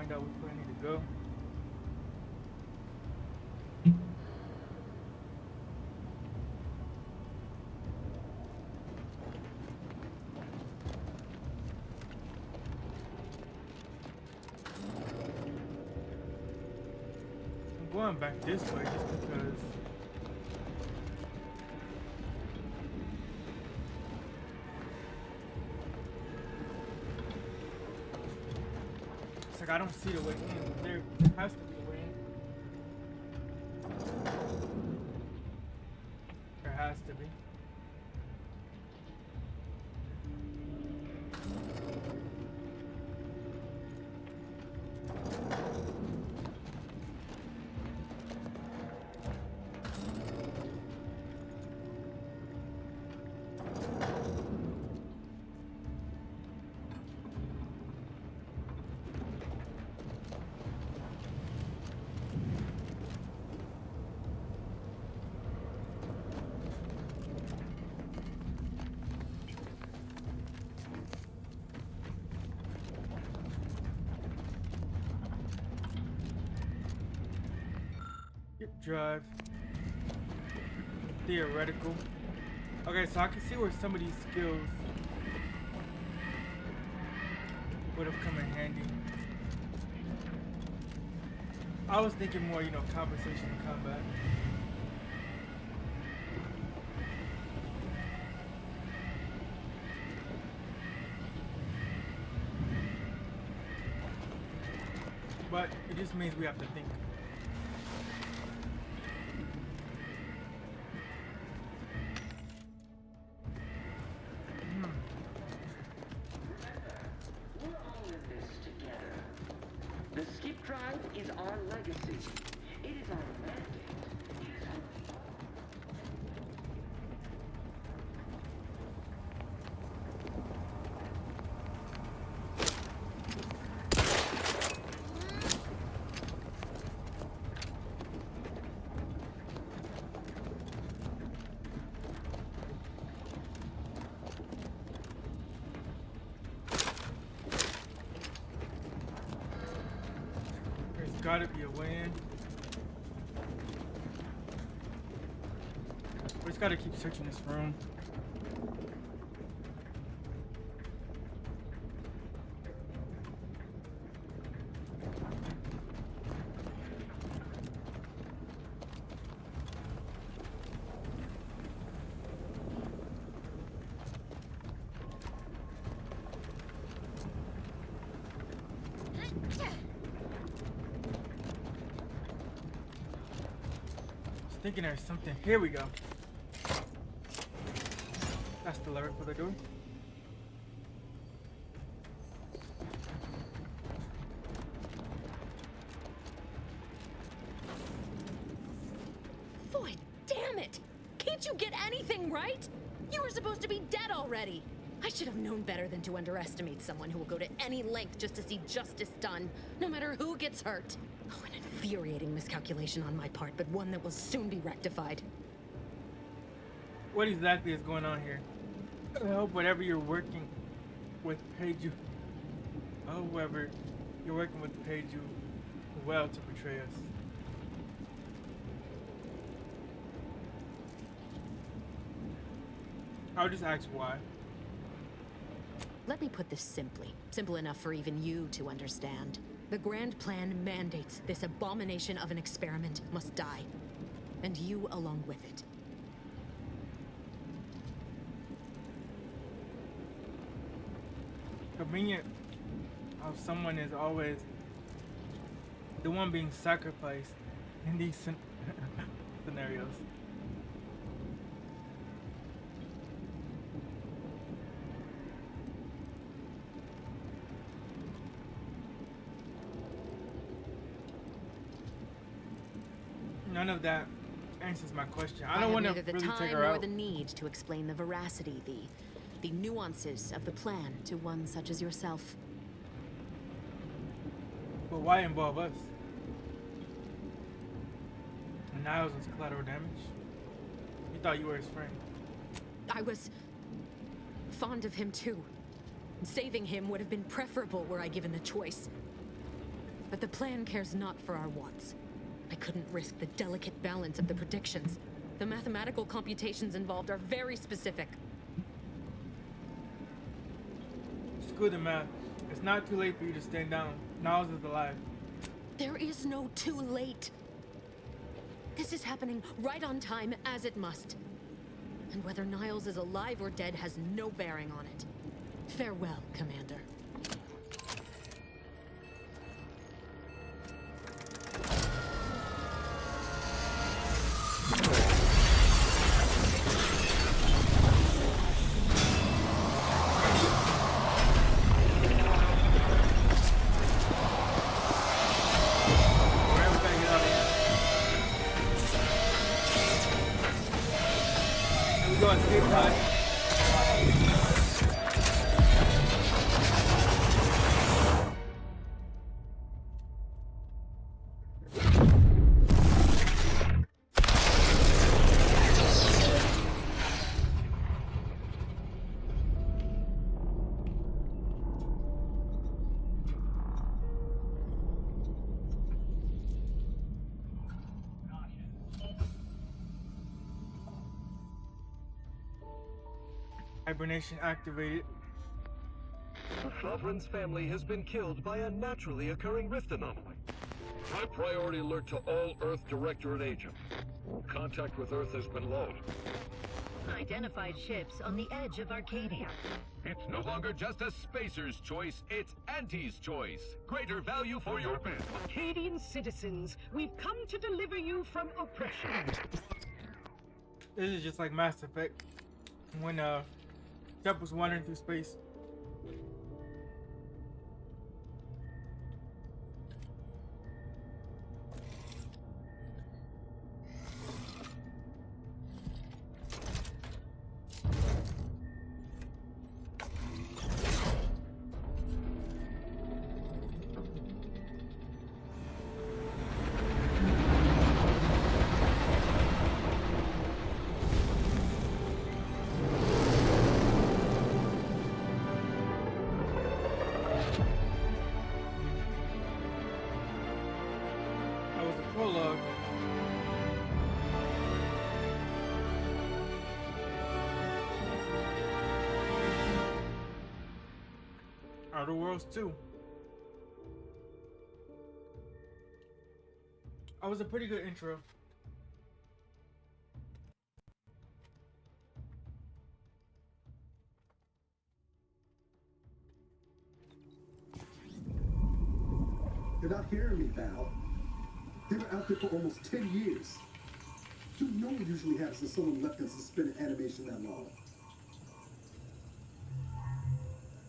find out which way I need to go. I'm going back this way just because. It's like I don't see the way in. There has to be a way in. There has to be. Drive. Theoretical. Okay, so I can see where some of these skills would have come in handy. I was thinking more, you know, conversation and combat. But it just means we have to think. The skip drive is our legacy. It is our mandate. It is our... Gotta be a way in. We just gotta keep searching this room. Thinking there's something. Here we go. That's the lever for the door. Boy, damn it! Can't you get anything right? You were supposed to be dead already. I should have known better than to underestimate someone who will go to any length just to see justice done, no matter who gets hurt. Oh, an infuriating miscalculation on my part, but one that will soon be rectified. What exactly is going on here? I hope whatever you're working with paid you. I hope whoever you're working with paid you well to betray us. I'll just ask why. Let me put this simply. Simple enough for even you to understand. The grand plan mandates this abomination of an experiment must die. And you along with it. Convenient how someone is always the one being sacrificed in these scenarios. None of that answers my question. I don't want to neither really the time take her nor out. the need to explain the veracity, the nuances of the plan to one such as yourself. But why involve us? Niles was collateral damage. You thought you were his friend. I was fond of him too. Saving him would have been preferable were I given the choice. but the plan cares not for our wants. I couldn't risk the delicate balance of the predictions. The mathematical computations involved are very specific. Screw the math. It's not too late for you to stand down. Niles is alive. There is no too late. This is happening right on time, as it must. And whether Niles is alive or dead has no bearing on it. Farewell, Commander. Hibernation activated. The Sovereign's family has been killed by a naturally occurring rift anomaly. High priority alert to all Earth Directorate agents. Contact with Earth has been low. Identified ships on the edge of Arcadia. It's no longer just a spacer's choice, it's Auntie's choice. Greater value for your men. Arcadian citizens, we've come to deliver you from oppression. This is just like Mass Effect. When Shep was wandering through space. Prologue. Outer Worlds 2. That was a pretty good intro. You're not hearing me, Val. They were out there for almost 10 years. You know what usually happens when someone left in suspended animation that long.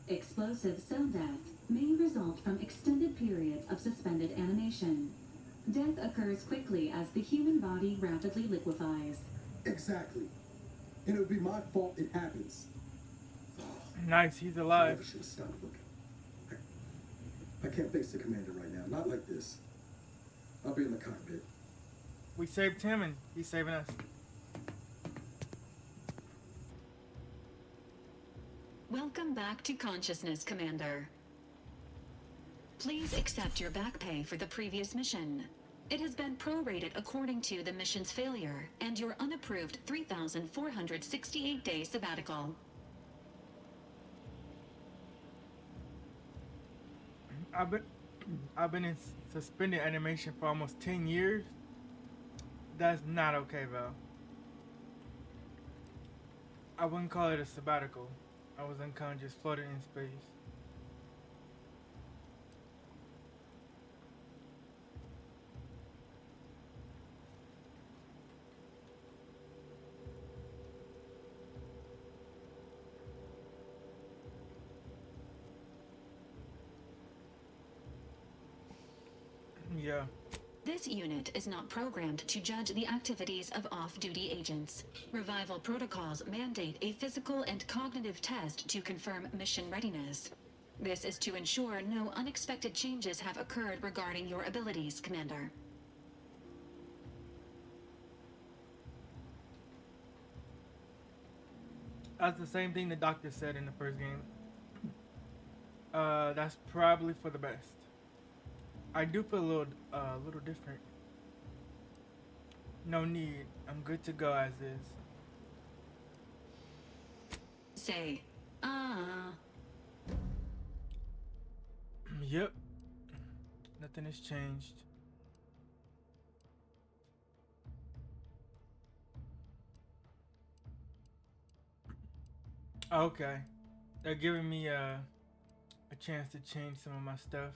Explosive cell death may result from extended periods of suspended animation. Death occurs quickly as the human body rapidly liquefies. Exactly. And it would be my fault it happens. Nice, he's alive. I never should have stopped looking. I can't face the commander right now. Not like this. I'll be in the cockpit. We saved him and he's saving us. Welcome back to consciousness, Commander. Please accept your back pay for the previous mission. It has been prorated according to the mission's failure and your unapproved 3,468-day sabbatical. I've been in suspended animation for almost 10 years. That's not okay, Val. I wouldn't call it a sabbatical. I was unconscious, floating in space. Yeah. This unit is not programmed to judge the activities of off-duty agents. Revival protocols mandate a physical and cognitive test to confirm mission readiness. This is to ensure no unexpected changes have occurred regarding your abilities, Commander. That's the same thing the doctor said in the first game. That's probably for the best. I do feel a little different. No need. I'm good to go as is. Say, Yep. Nothing has changed. Okay. They're giving me a chance to change some of my stuff.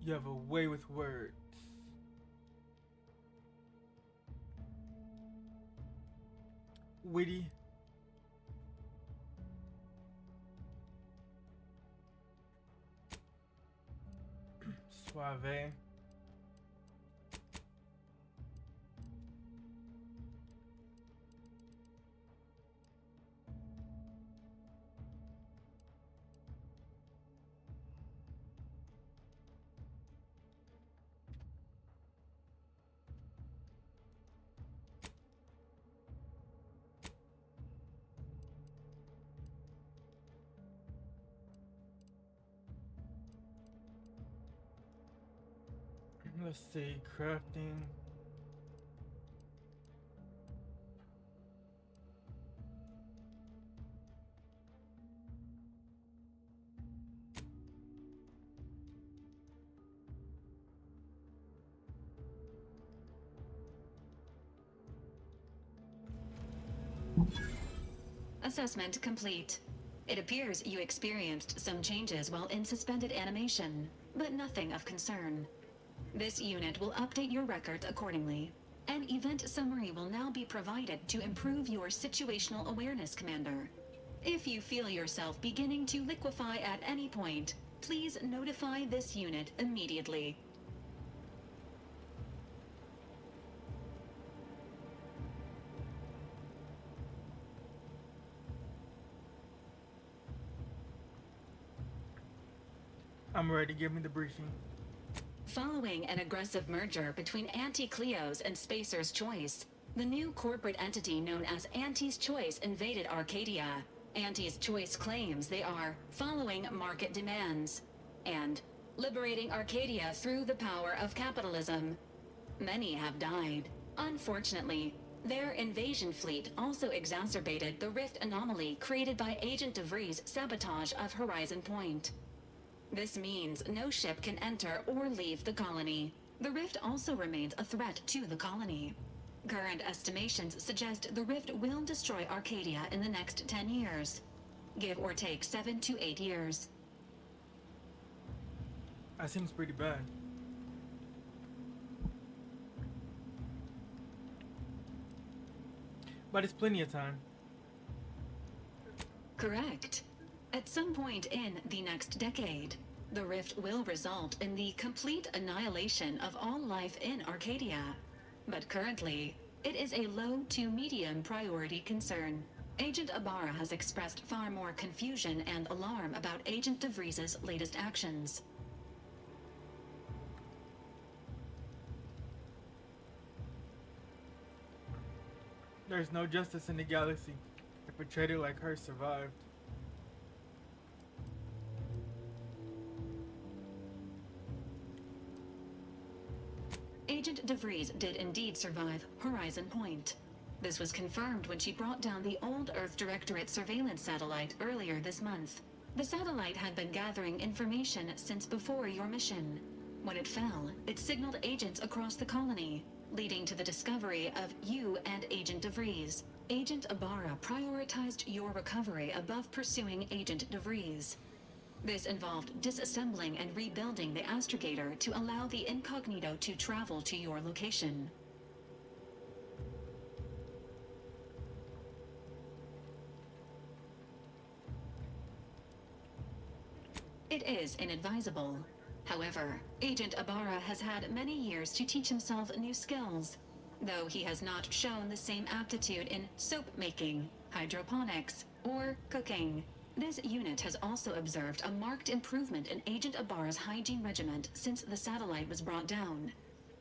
You have a way with words. Witty. Suave. Let's see, crafting. Assessment complete. It appears you experienced some changes while in suspended animation, but nothing of concern. This unit will update your records accordingly. An event summary will now be provided to improve your situational awareness, Commander. If you feel yourself beginning to liquefy at any point, please notify this unit immediately. I'm ready. Give me the briefing. Following an aggressive merger between Anti-Cleo's and Spacer's Choice, the new corporate entity known as Anti's Choice invaded Arcadia. Anti's Choice claims they are following market demands and liberating Arcadia through the power of capitalism. Many have died. Unfortunately, their invasion fleet also exacerbated the rift anomaly created by Agent DeVries' sabotage of Horizon Point. This means no ship can enter or leave the colony. The rift also remains a threat to the colony. Current estimations suggest the rift will destroy Arcadia in the next 10 years. Give or take 7 to 8 years. That seems pretty bad. But it's plenty of time. Correct. At some point in the next decade, the rift will result in the complete annihilation of all life in Arcadia. But currently, it is a low to medium priority concern. Agent Ibarra has expressed far more confusion and alarm about Agent DeVries' latest actions. There's no justice in the galaxy. A portrayal like her survived. Agent DeVries did indeed survive Horizon Point. This was confirmed when she brought down the old Earth Directorate surveillance satellite earlier this month. The satellite had been gathering information since before your mission. When it fell, it signaled agents across the colony, leading to the discovery of you and Agent DeVries. Agent Ibarra prioritized your recovery above pursuing Agent DeVries. This involved disassembling and rebuilding the astrogator to allow the incognito to travel to your location. It is inadvisable. However, Agent Ibarra has had many years to teach himself new skills, though he has not shown the same aptitude in soap making, hydroponics, or cooking. This unit has also observed a marked improvement in Agent Ibarra's hygiene regimen since the satellite was brought down.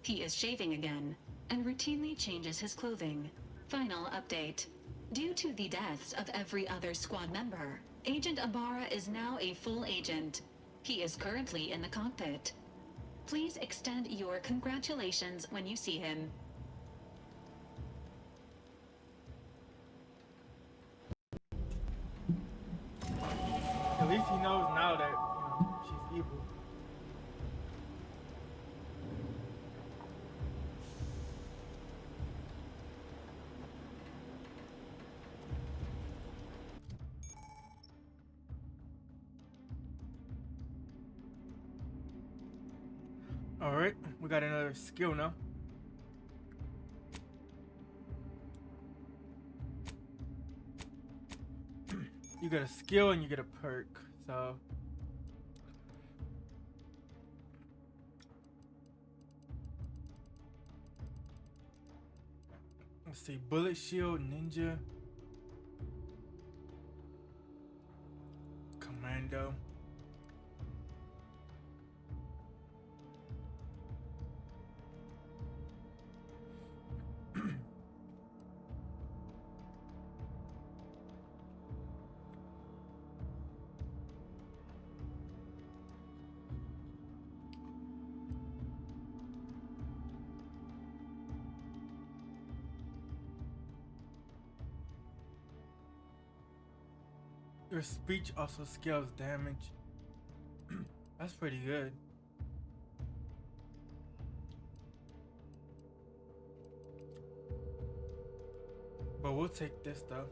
He is shaving again, and routinely changes his clothing. Final update. Due to the deaths of every other squad member, Agent Ibarra is now a full agent. He is currently in the cockpit. Please extend your congratulations when you see him. At least he knows now that, she's evil. Alright, we got another skill now. You get a skill and you get a perk, so let's see, bullet shield, ninja, commando. Your speech also scales damage. That's pretty good. But we'll take this though.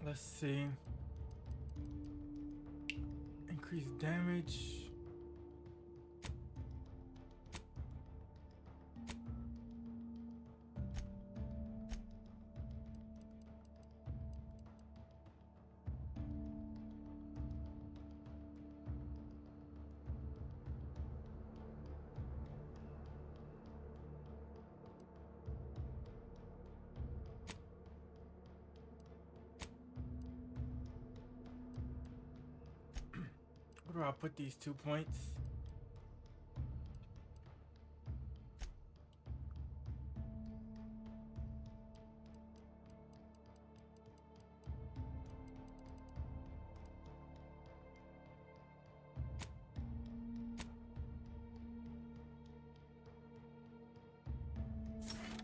Let's see. Increase damage. Where do I put these 2 points?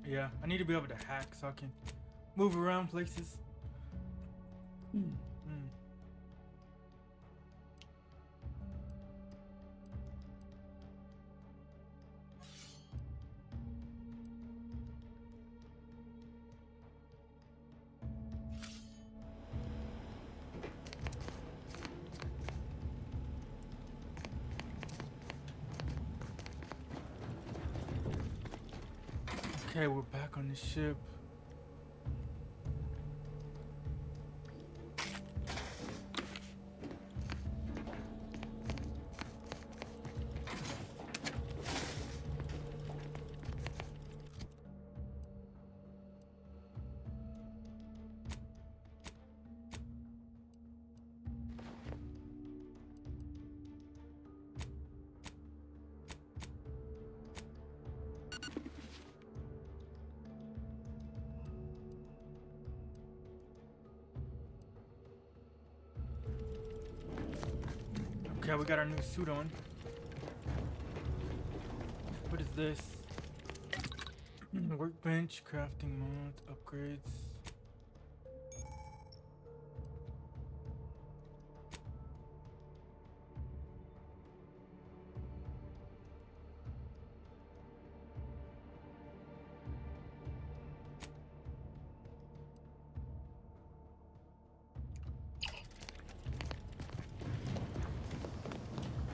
Yeah, I need to be able to hack so I can move around places. Okay, we're back on the ship. Okay, we got our new suit on. What is this? Workbench, crafting mods, upgrades.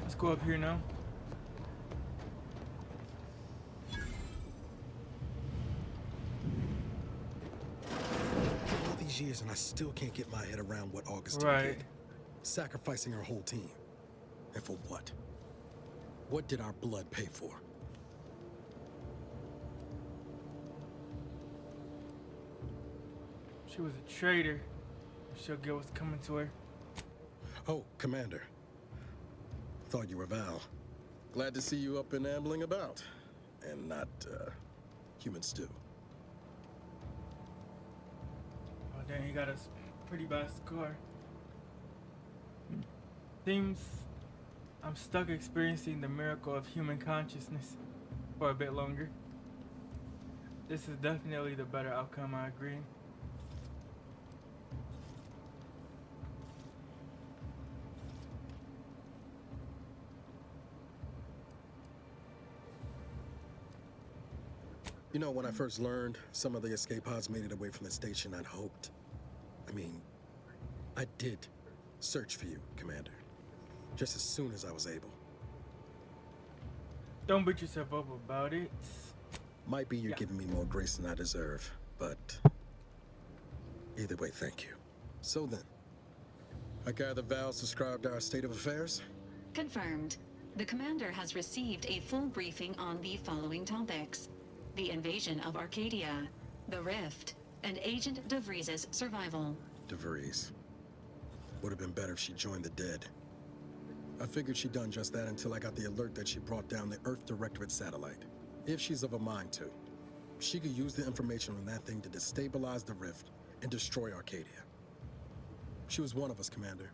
Let's go up here now. All these years and I still can't get my head around what Augustine did. Sacrificing her whole team. And for what? What did our blood pay for? She was a traitor. She'll get what's coming to her. Oh, Commander. Thought you were Val. Glad to see you up and ambling about. And not, human stew. Oh, dang, he got a pretty bad score. Seems I'm stuck experiencing the miracle of human consciousness for a bit longer. This is definitely the better outcome, I agree. You know, when I first learned some of the escape pods made it away from the station, I'd hoped. I did search for you, Commander. Just as soon as I was able. Don't beat yourself up about it. Might be you're giving me more grace than I deserve, but either way, thank you. So then, I gather Val's described our state of affairs? Confirmed. The commander has received a full briefing on the following topics: the invasion of Arcadia, the Rift, and Agent DeVries' survival. DeVries. Would have been better if she joined the dead. I figured she'd done just that until I got the alert that she brought down the Earth Directorate satellite. If she's of a mind to, she could use the information on that thing to destabilize the Rift and destroy Arcadia. She was one of us, Commander.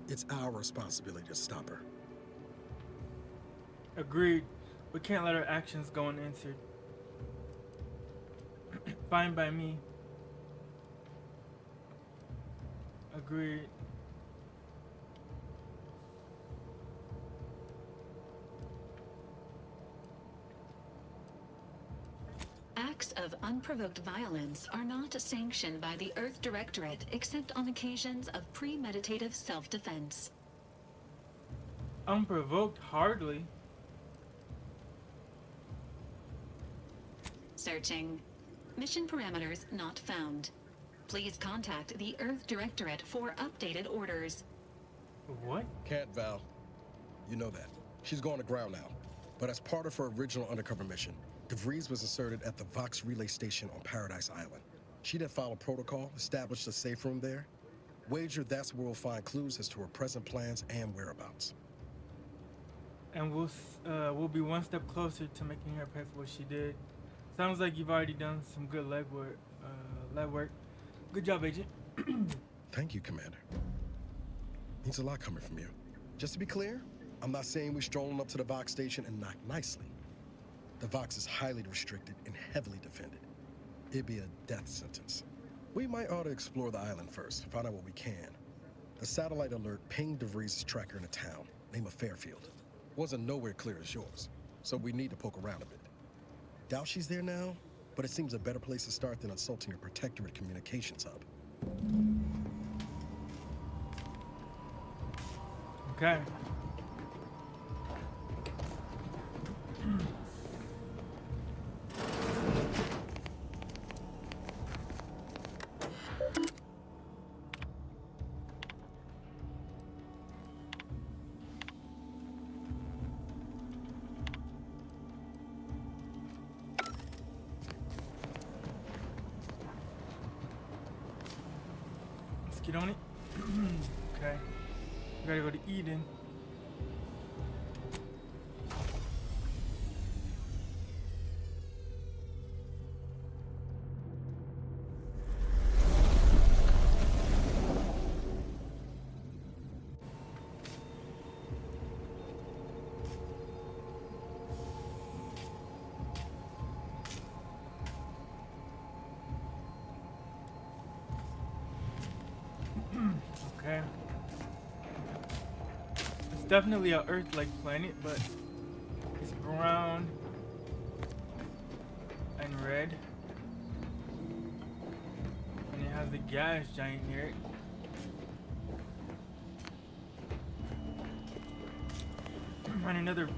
It's our responsibility to stop her. Agreed. We can't let her actions go unanswered. Fine by me. Agreed. Acts of unprovoked violence are not sanctioned by the Earth Directorate except on occasions of premeditative self-defense. Unprovoked? Hardly. Searching. Mission parameters not found. Please contact the Earth Directorate for updated orders. What? Can't, Val. You know that. She's going to ground now. But as part of her original undercover mission, DeVries was inserted at the Vox relay station on Paradise Island. She'd have followed protocol, established a safe room there. Wager that's where we'll find clues as to her present plans and whereabouts. And we'll be one step closer to making her pay for what she did. Sounds like you've already done some good legwork. Good job, Agent. Thank you, Commander. Means a lot coming from you. Just to be clear, I'm not saying we're strolling up to the Vox station and knock nicely. The Vox is highly restricted and heavily defended. It'd be a death sentence. We might ought to explore the island first, find out what we can. The satellite alert pinged DeVries' tracker in a town, name of Fairfield. Wasn't nowhere clear as yours, so we need to poke around a bit. Doubt she's there now, but it seems a better place to start than assaulting a protectorate communications hub. Okay. Let's get on it. Okay. We gotta go to Eden. Okay. It's definitely a Earth-like planet, but it's brown and red. And it has the gas giant near it. And another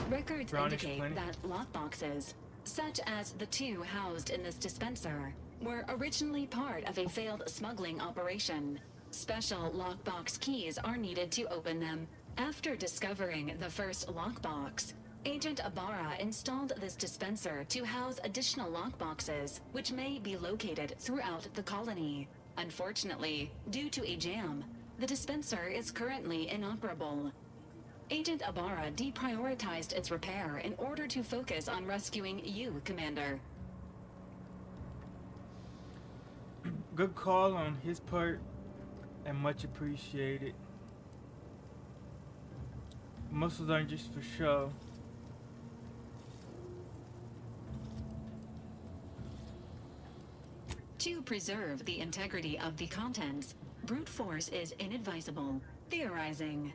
Records brownish indicate planet. that lockboxes, such as the two housed in this dispenser, were originally part of a failed smuggling operation. Special lockbox keys are needed to open them. After discovering the first lockbox, Agent Ibarra installed this dispenser to house additional lockboxes, which may be located throughout the colony. Unfortunately, due to a jam, the dispenser is currently inoperable. Agent Ibarra deprioritized its repair in order to focus on rescuing you, Commander. Good call on his part, and much appreciated. Muscles aren't just for show. To preserve the integrity of the contents, brute force is inadvisable. Theorizing.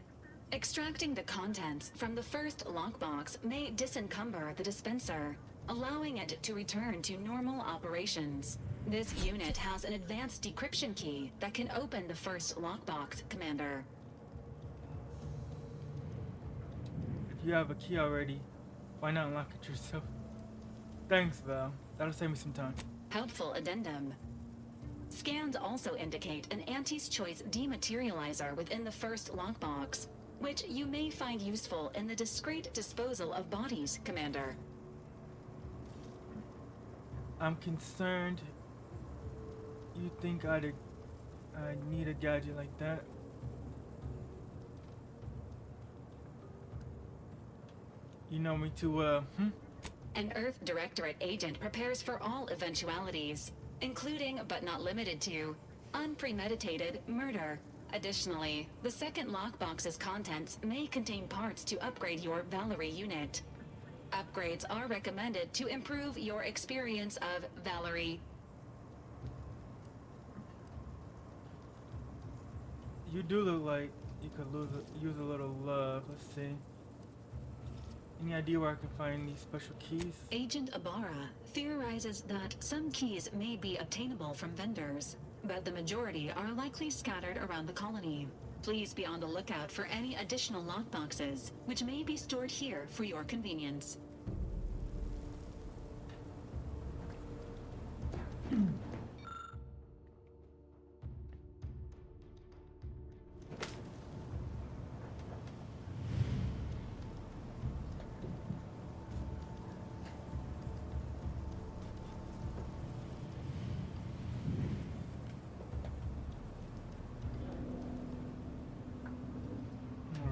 Extracting the contents from the first lockbox may disencumber the dispenser, allowing it to return to normal operations. This unit has an advanced decryption key that can open the first lockbox, Commander. If you have a key already, why not unlock it yourself? Thanks, Val. That'll save me some time. Helpful addendum. Scans also indicate an Auntie's Choice dematerializer within the first lockbox, which you may find useful in the discreet disposal of bodies, Commander. I'm concerned. You think I'd need a gadget like that? You know me too well, An Earth Directorate agent prepares for all eventualities, including but not limited to unpremeditated murder. Additionally, the second lockbox's contents may contain parts to upgrade your Valerie unit. Upgrades are recommended to improve your experience of Valerie. You do look like you could use a little love. Let's see. Any idea where I can find these special keys? Agent Ibarra theorizes that some keys may be obtainable from vendors, but the majority are likely scattered around the colony. Please be on the lookout for any additional lockboxes, which may be stored here for your convenience.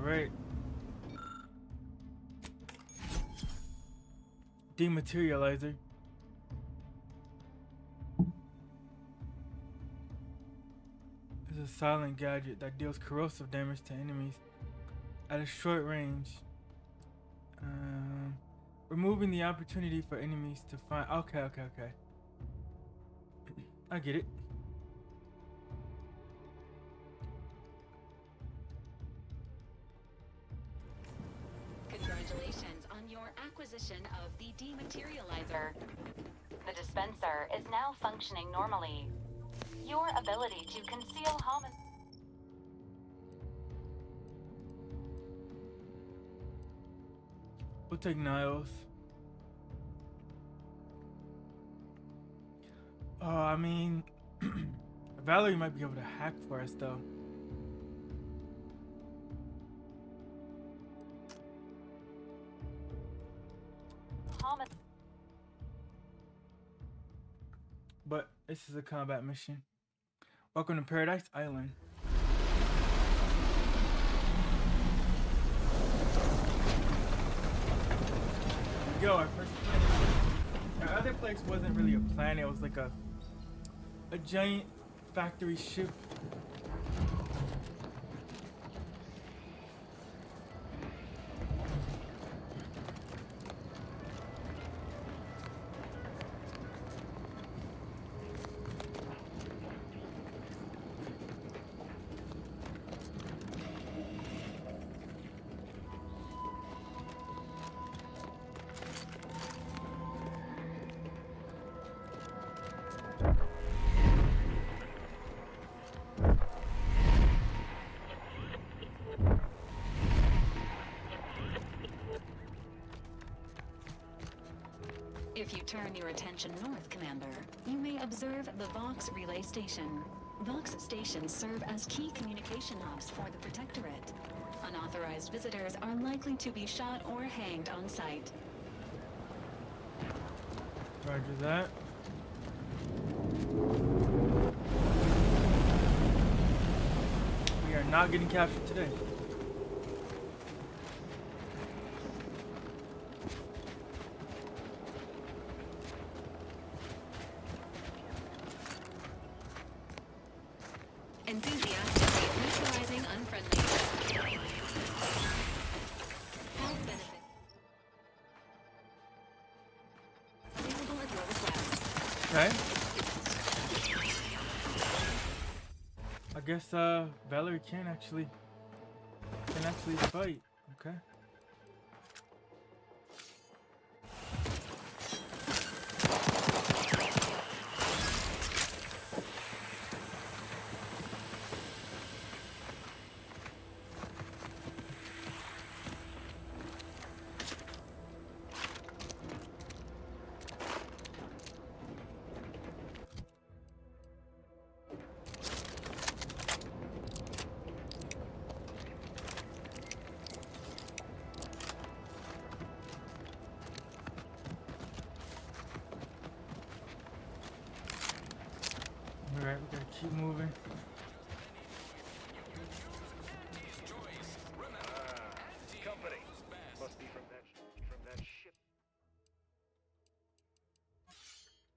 Alright. Dematerializer. Is a silent gadget that deals corrosive damage to enemies at a short range. Removing the opportunity for enemies to find. Okay. I get it. Congratulations on your acquisition of the dematerializer. The dispenser is now functioning normally. Your ability to conceal homicide. We'll take Niles. I mean, Valerie might be able to hack for us though. But this is a combat mission. Welcome to Paradise Island. Yo, our first planet. Our other place wasn't really a planet. It was like a giant factory ship. If you turn your attention north, Commander, you may observe the Vox Relay Station. Vox stations serve as key communication hubs for the Protectorate. Unauthorized visitors are likely to be shot or hanged on sight. Roger that. We are not getting captured today. Enthusiastically neutralizing unfriendlies. Health benefit. Available at your request. Okay. I guess Valerie can actually fight. Okay. Alright, we gotta keep moving. Company. Must be from that ship.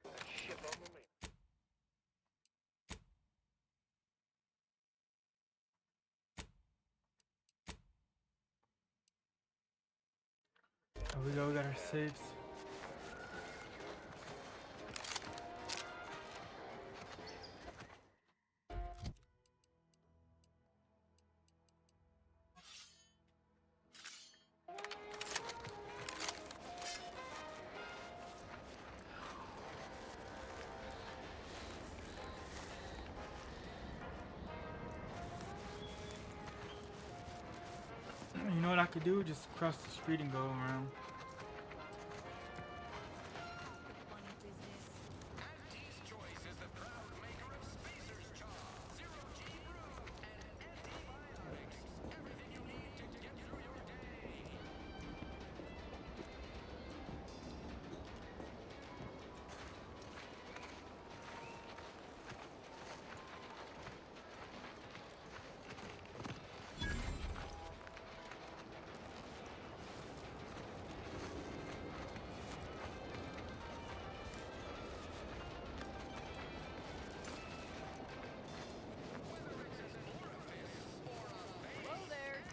That ship on the lake. Here we go, we got our safes. You know what I could do? Just cross the street and go around.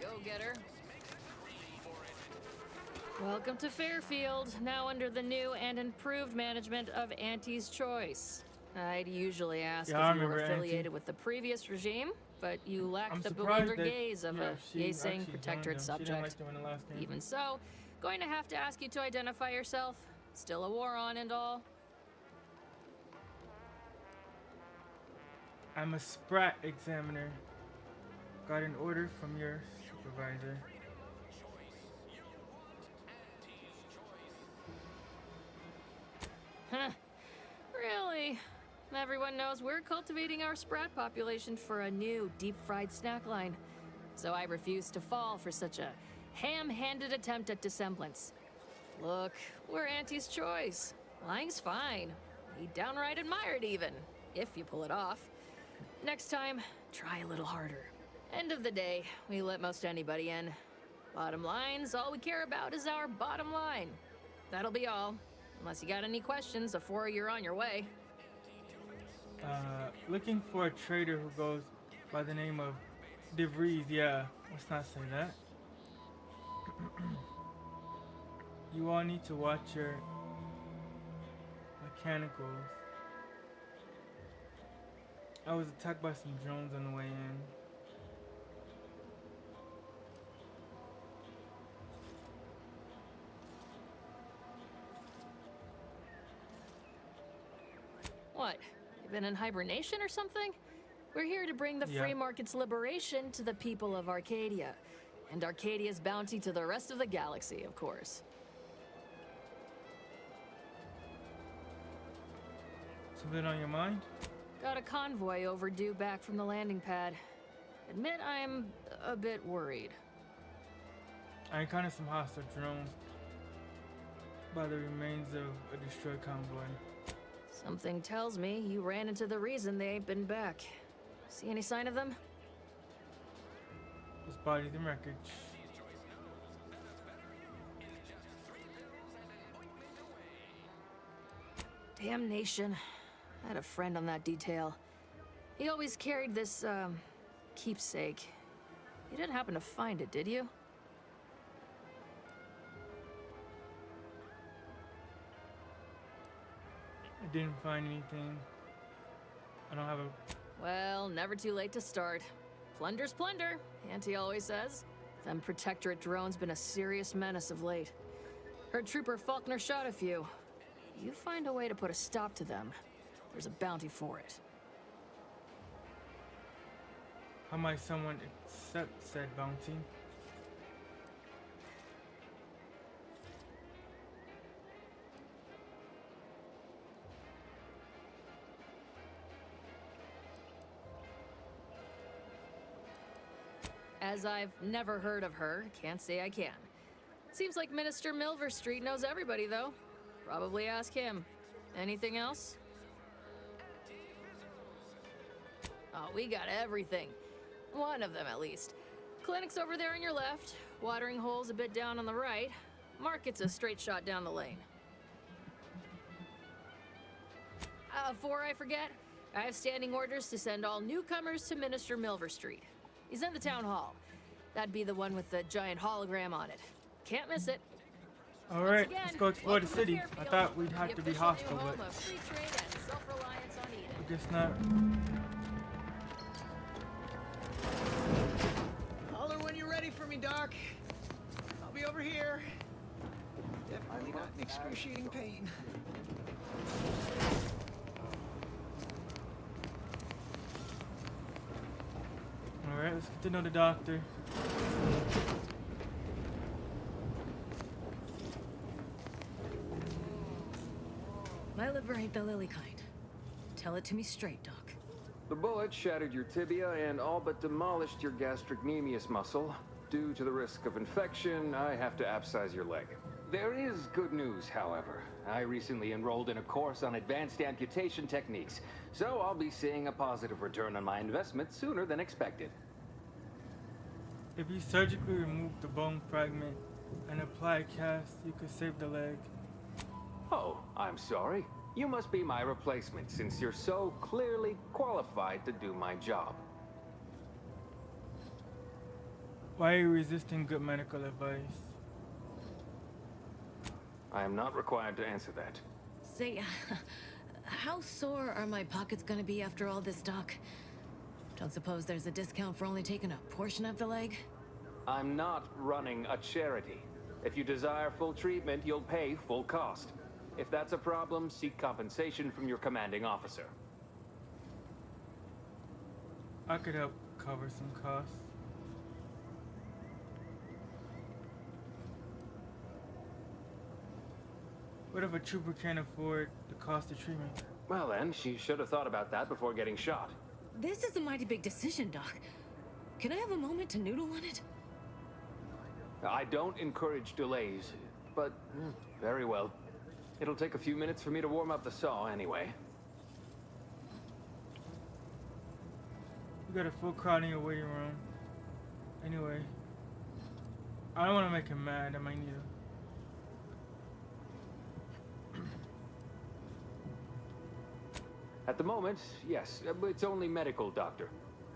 Go-getter. Welcome to Fairfield, now under the new and improved management of Auntie's Choice. I'd usually ask if you were affiliated with the previous regime, but you lacked the bewildered gaze of a yay-saying protectorate subject. Even so, going to have to ask you to identify yourself. Still a war on and all. I'm a Sprat examiner. Got an order from your supervisor. Huh. Really? Everyone knows we're cultivating our Sprat population for a new deep-fried snack line. So I refuse to fall for such a ham-handed attempt at dissemblance. Look, we're Auntie's Choice. Lying's fine. We downright admire it even, if you pull it off. Next time, try a little harder. End of the day, we let most anybody in. Bottom line's all we care about is our bottom line. That'll be all. Unless you got any questions before you're on your way. Looking for a trader who goes by the name of DeVries. Yeah, let's not say that. You all need to watch your mechanicals. I was attacked by some drones on the way in. What? You been in hibernation or something? We're here to bring the free market's liberation to the people of Arcadia. And Arcadia's bounty to the rest of the galaxy, of course. Something on your mind? Got a convoy overdue back from the landing pad. Admit I'm a bit worried. I encountered some hostile drones by the remains of a destroyed convoy. Something tells me you ran into the reason they ain't been back. See any sign of them? There's bodies and wreckage. Damnation. I had a friend on that detail. He always carried this, keepsake. You didn't happen to find it, did you? I didn't find anything. I don't have a... Well, never too late to start. Plunder's plunder, Auntie always says. Them Protectorate drones been a serious menace of late. Heard Trooper Faulkner shot a few. You find a way to put a stop to them, there's a bounty for it. How might someone accept said bounty? As I've never heard of her, can't say I can. Seems like Minister Milverstreet knows everybody, though. Probably ask him. Anything else? Oh, we got everything. One of them, at least. Clinic's over there on your left. Watering hole's a bit down on the right. Market's a straight shot down the lane. Before I forget, I have standing orders to send all newcomers to Minister Milverstreet. He's in the town hall. That'd be the one with the giant hologram on it. Can't miss it. Alright, let's go explore the city. I thought we'd have to be hostile, but I guess not. Holler when you're ready for me, Doc. I'll be over here. Definitely not in excruciating pain. Alright, let's get to know the doctor. My liver ain't the lily kind. Tell it to me straight, Doc. The bullet shattered your tibia and all but demolished your gastrocnemius muscle. Due to the risk of infection, I have to abscise your leg. There is good news, however. I recently enrolled in a course on advanced amputation techniques, so I'll be seeing a positive return on my investment sooner than expected. If you surgically remove the bone fragment and apply a cast, you could save the leg. Oh, I'm sorry. You must be my replacement since you're so clearly qualified to do my job. Why are you resisting good medical advice? I am not required to answer that. Say, how sore are my pockets gonna be after all this, Doc? Don't suppose there's a discount for only taking a portion of the leg? I'm not running a charity. If you desire full treatment, you'll pay full cost. If that's a problem, seek compensation from your commanding officer. I could help cover some costs. What if a trooper can't afford the cost of treatment? Well then, she should have thought about that before getting shot. This is a mighty big decision, Doc. Can I have a moment to noodle on it? I don't encourage delays, but very well. It'll take a few minutes for me to warm up the saw anyway. You got a full crowd in your waiting room. Anyway, I don't want to make him mad. I might need to. At the moment, yes, it's only medical, Doctor.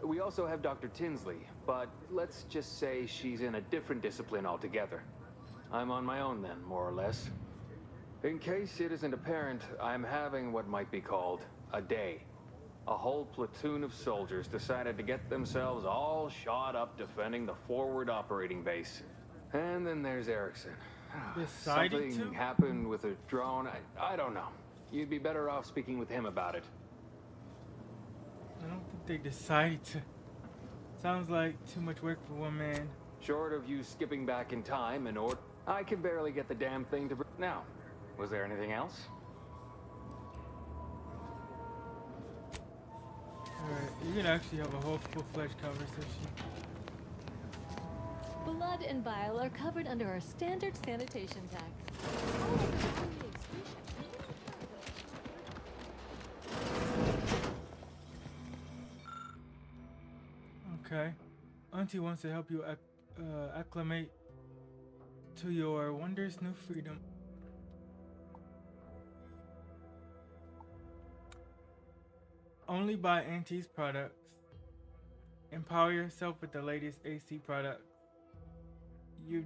We also have Dr. Tinsley, but let's just say she's in a different discipline altogether. I'm on my own then, more or less. In case it isn't apparent, I'm having what might be called a day. A whole platoon of soldiers decided to get themselves all shot up defending the forward operating base. And then there's Erickson. Something happened with a drone. I don't know. You'd be better off speaking with him about it. I don't think they decided to. Sounds like too much work for one man. Short of you skipping back in time in order, I can barely get the damn thing to... Now, was there anything else? Alright, you can actually have a whole full-fledged conversation. blood and bile are covered under our standard sanitation tax. All of the bodily excretion. Okay. Auntie wants to help you acclimate to your wondrous new freedom. Only buy Auntie's products. Empower yourself with the latest AC products. You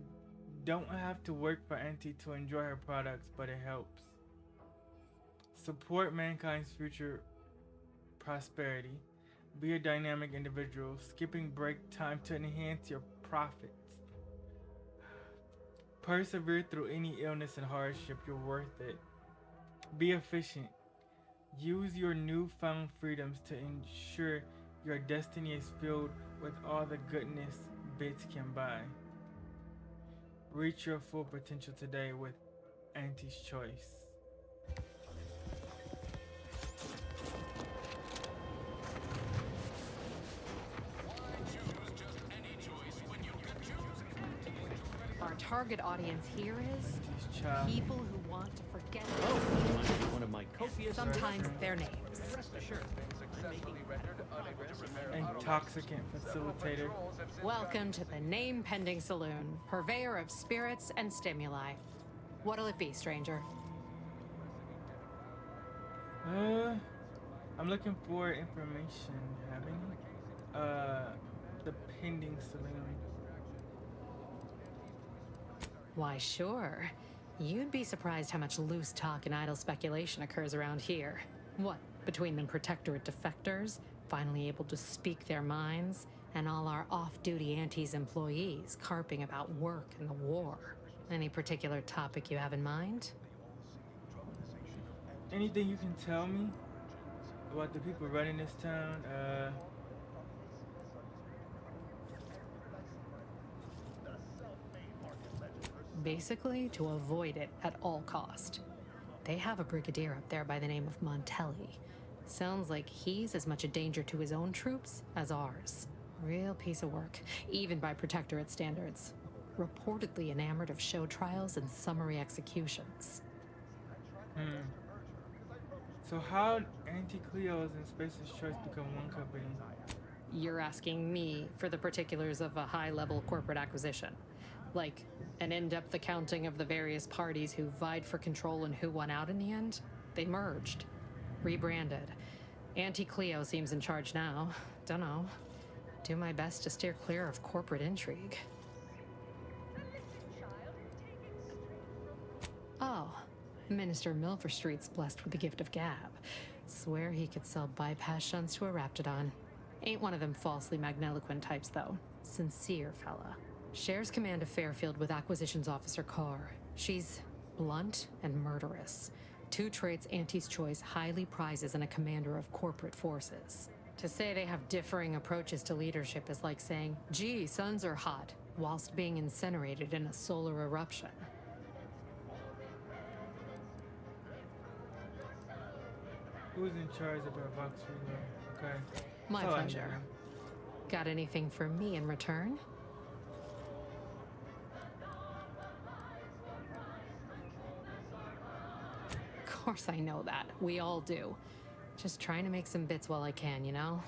don't have to work for Auntie to enjoy her products, but it helps. Support mankind's future prosperity. Be a dynamic individual, skipping break time to enhance your profits. Persevere through any illness and hardship, you're worth it. Be efficient. Use your newfound freedoms to ensure your destiny is filled with all the goodness bits can buy. Reach your full potential today with Auntie's Choice. Our target audience here is people who want to forget One of my copious sometimes their names. Rest assured, successfully rendered unable to Intoxicant facilitator. Welcome to the Name Pending Saloon, purveyor of spirits and stimuli. What'll it be, stranger? I'm looking for information. Have any? The pending saloon. Why, sure. You'd be surprised how much loose talk and idle speculation occurs around here. What, between the Protectorate defectors, finally able to speak their minds, and all our off-duty Auntie's employees carping about work and the war. Any particular topic you have in mind? Anything you can tell me about the people running this town? Basically, to avoid it at all cost. They have a brigadier up there by the name of Montelli. Sounds like he's as much a danger to his own troops as ours. Real piece of work, even by Protectorate standards. Reportedly enamored of show trials and summary executions. So how'd Auntie Cleo's and Space's Choice become one company? You're asking me for the particulars of a high-level corporate acquisition. Like, an in-depth accounting of the various parties who vied for control and who won out in the end? They merged. Rebranded. Auntie Cleo seems in charge now. Dunno. Do my best to steer clear of corporate intrigue. Oh, Minister Milverstreet's blessed with the gift of gab. Swear he could sell bypass shunts to a Raptidon. Ain't one of them falsely magniloquent types, though. Sincere fella. Shares command of Fairfield with Acquisitions Officer Carr. She's blunt and murderous. Two traits Auntie's Choice highly prizes in a commander of corporate forces. To say they have differing approaches to leadership is like saying, gee, suns are hot, whilst being incinerated in a solar eruption. Who's in charge of our Vox Reload? Okay. My That's all I pleasure. know. Got anything for me in return? Of course I know that. We all do. Just trying to make some bits while I can, you know?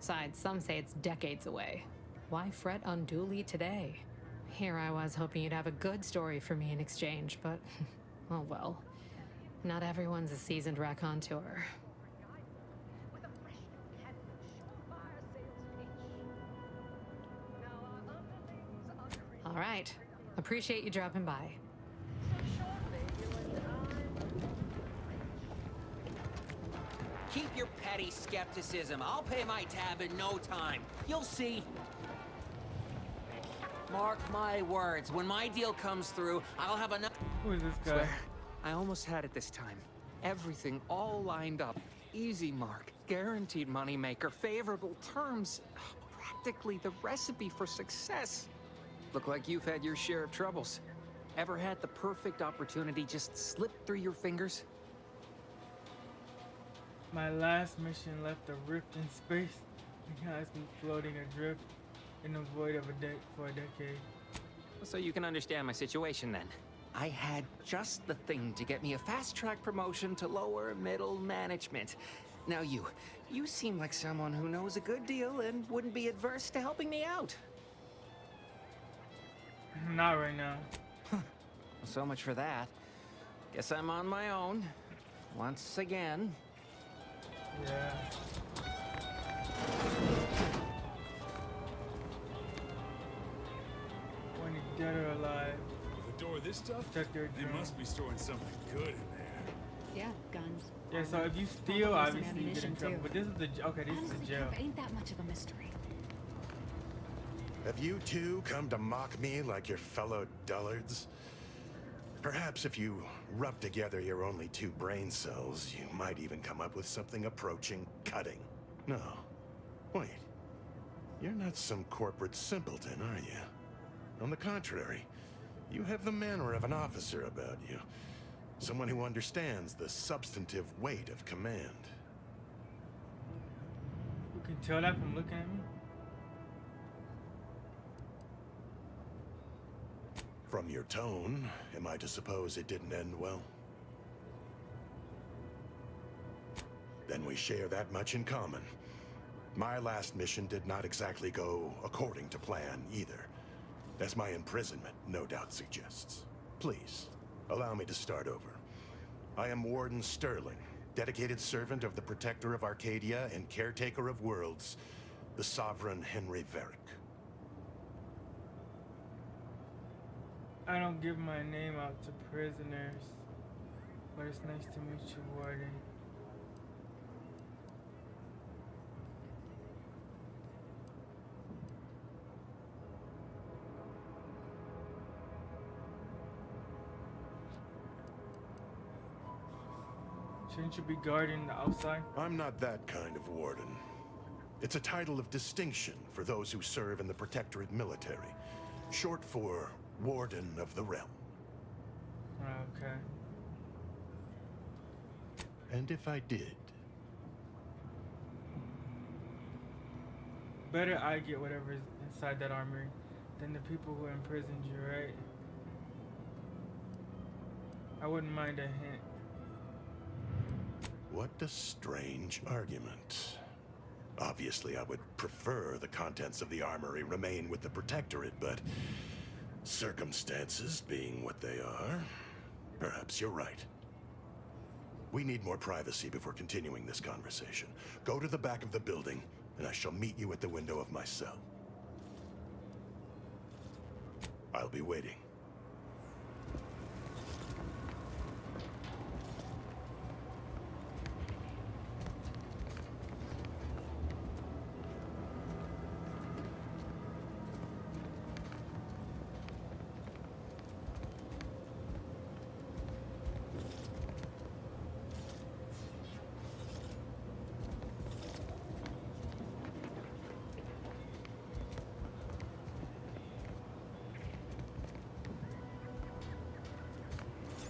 Besides, some say it's decades away. Why fret unduly today? Here I was hoping you'd have a good story for me in exchange, but oh well. Not everyone's a seasoned raconteur. All right. Appreciate you dropping by. Keep your petty skepticism. I'll pay my tab in no time. You'll see. Mark my words. When my deal comes through, I'll have enough. Who is this guy? Swear, I almost had it this time. Everything all lined up. Easy mark. Guaranteed moneymaker. Favorable terms. Practically the recipe for success. Look like you've had your share of troubles. Ever had the perfect opportunity just slip through your fingers? My last mission left a rift in space and has me floating adrift in the void of for a decade. So you can understand my situation then. I had just the thing to get me a fast-track promotion to lower middle management. Now you seem like someone who knows a good deal and wouldn't be adverse to helping me out. Not right now. So much for that. Guess I'm on my own. Once again. Yeah. When he's dead or alive. With a door this tough, Check their they must be storing something good in there. Yeah, guns. Yeah, so if you steal, obviously you get in trouble. But this is the this is the jail. Ain't that much of a mystery. Have you two come to mock me like your fellow dullards? Perhaps if you rub together your only 2 brain cells, you might even come up with something approaching cutting. No. Wait. You're not some corporate simpleton, are you? On the contrary, you have the manner of an officer about you. Someone who understands the substantive weight of command. You can tell that from looking at me. From your tone, am I to suppose it didn't end well? Then we share that much in common. My last mission did not exactly go according to plan either, as my imprisonment no doubt suggests. Please, allow me to start over. I am Warden Sterling, dedicated servant of the Protector of Arcadia and caretaker of worlds, the Sovereign Henry Varick. I don't give my name out to prisoners, but it's nice to meet you, Warden. Shouldn't you be guarding the outside? I'm not that kind of warden. It's a title of distinction for those who serve in the Protectorate military, short for Warden of the Realm. Okay. And if I did? Better I get whatever's inside that armory than the people who imprisoned you, right? I wouldn't mind a hint. What a strange argument. Obviously, I would prefer the contents of the armory remain with the Protectorate, but circumstances being what they are, perhaps you're right. We need more privacy before continuing this conversation. Go to the back of the building, and I shall meet you at the window of my cell. I'll be waiting.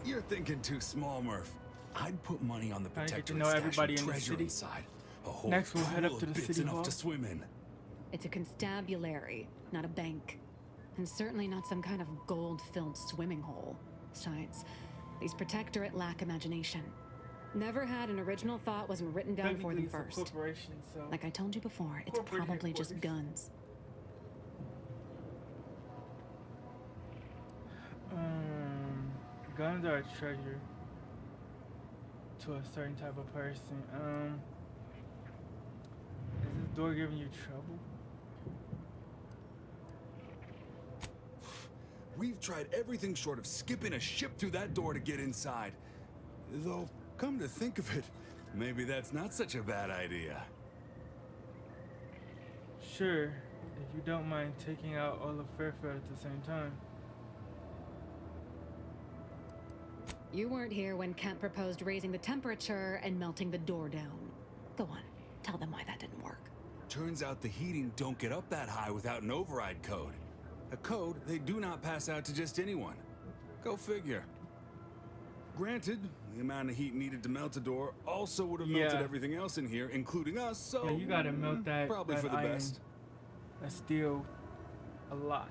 You're thinking too small, Murph. I'd put money on the I get to Protectorate know everybody in the treasure city. inside. A whole Next, we'll head pool up to of the bits city enough hall. to swim in. It's a constabulary, not a bank. And certainly not some kind of gold-filled swimming hole. Besides, these Protectorate lack imagination. Never had an original thought wasn't written down for them Technically, it's a first. corporation, so Like I told you before, it's Corporate probably just headquarters. guns. Guns are a treasure to a certain type of person. Is this door giving you trouble? We've tried everything short of skipping a ship through that door to get inside. Though, come to think of it, maybe that's not such a bad idea. Sure, if you don't mind taking out all of Fairfield at the same time. You weren't here when Kent proposed raising the temperature and melting the door down. Go on, tell them why that didn't work. Turns out the heating don't get up that high without an override code. A code they do not pass out to just anyone. Go figure. Granted, the amount of heat needed to melt a door also would have melted Yeah. everything else in here, including us, so Yeah, you gotta melt that, probably that for the iron. best. That's still a lot.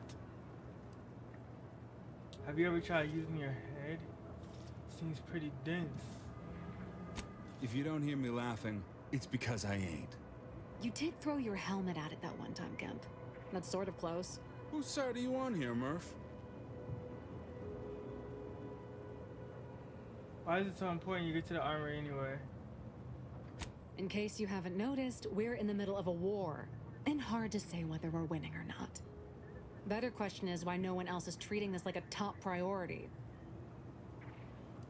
Have you ever tried using your head? Seems pretty dense. If you don't hear me laughing, it's because I ain't. You did throw your helmet at it that one time, Kemp. That's sort of close. Whose side are you on here, Murph? Why is it so important you get to the armory anyway? In case you haven't noticed, we're in the middle of a war, and hard to say whether we're winning or not. Better question is why no one else is treating this like a top priority.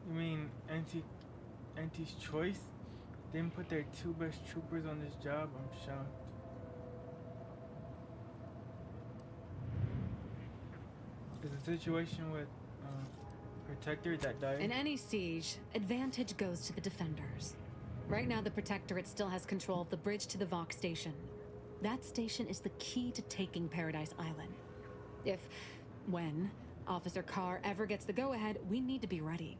You mean Auntie's choice? Didn't put their 2 best troopers on this job? I'm shocked. Is the situation with Protector that died? In any siege, advantage goes to the defenders. Right now, the Protectorate still has control of the bridge to the Vox station. That station is the key to taking Paradise Island. When Officer Carr ever gets the go-ahead, we need to be ready.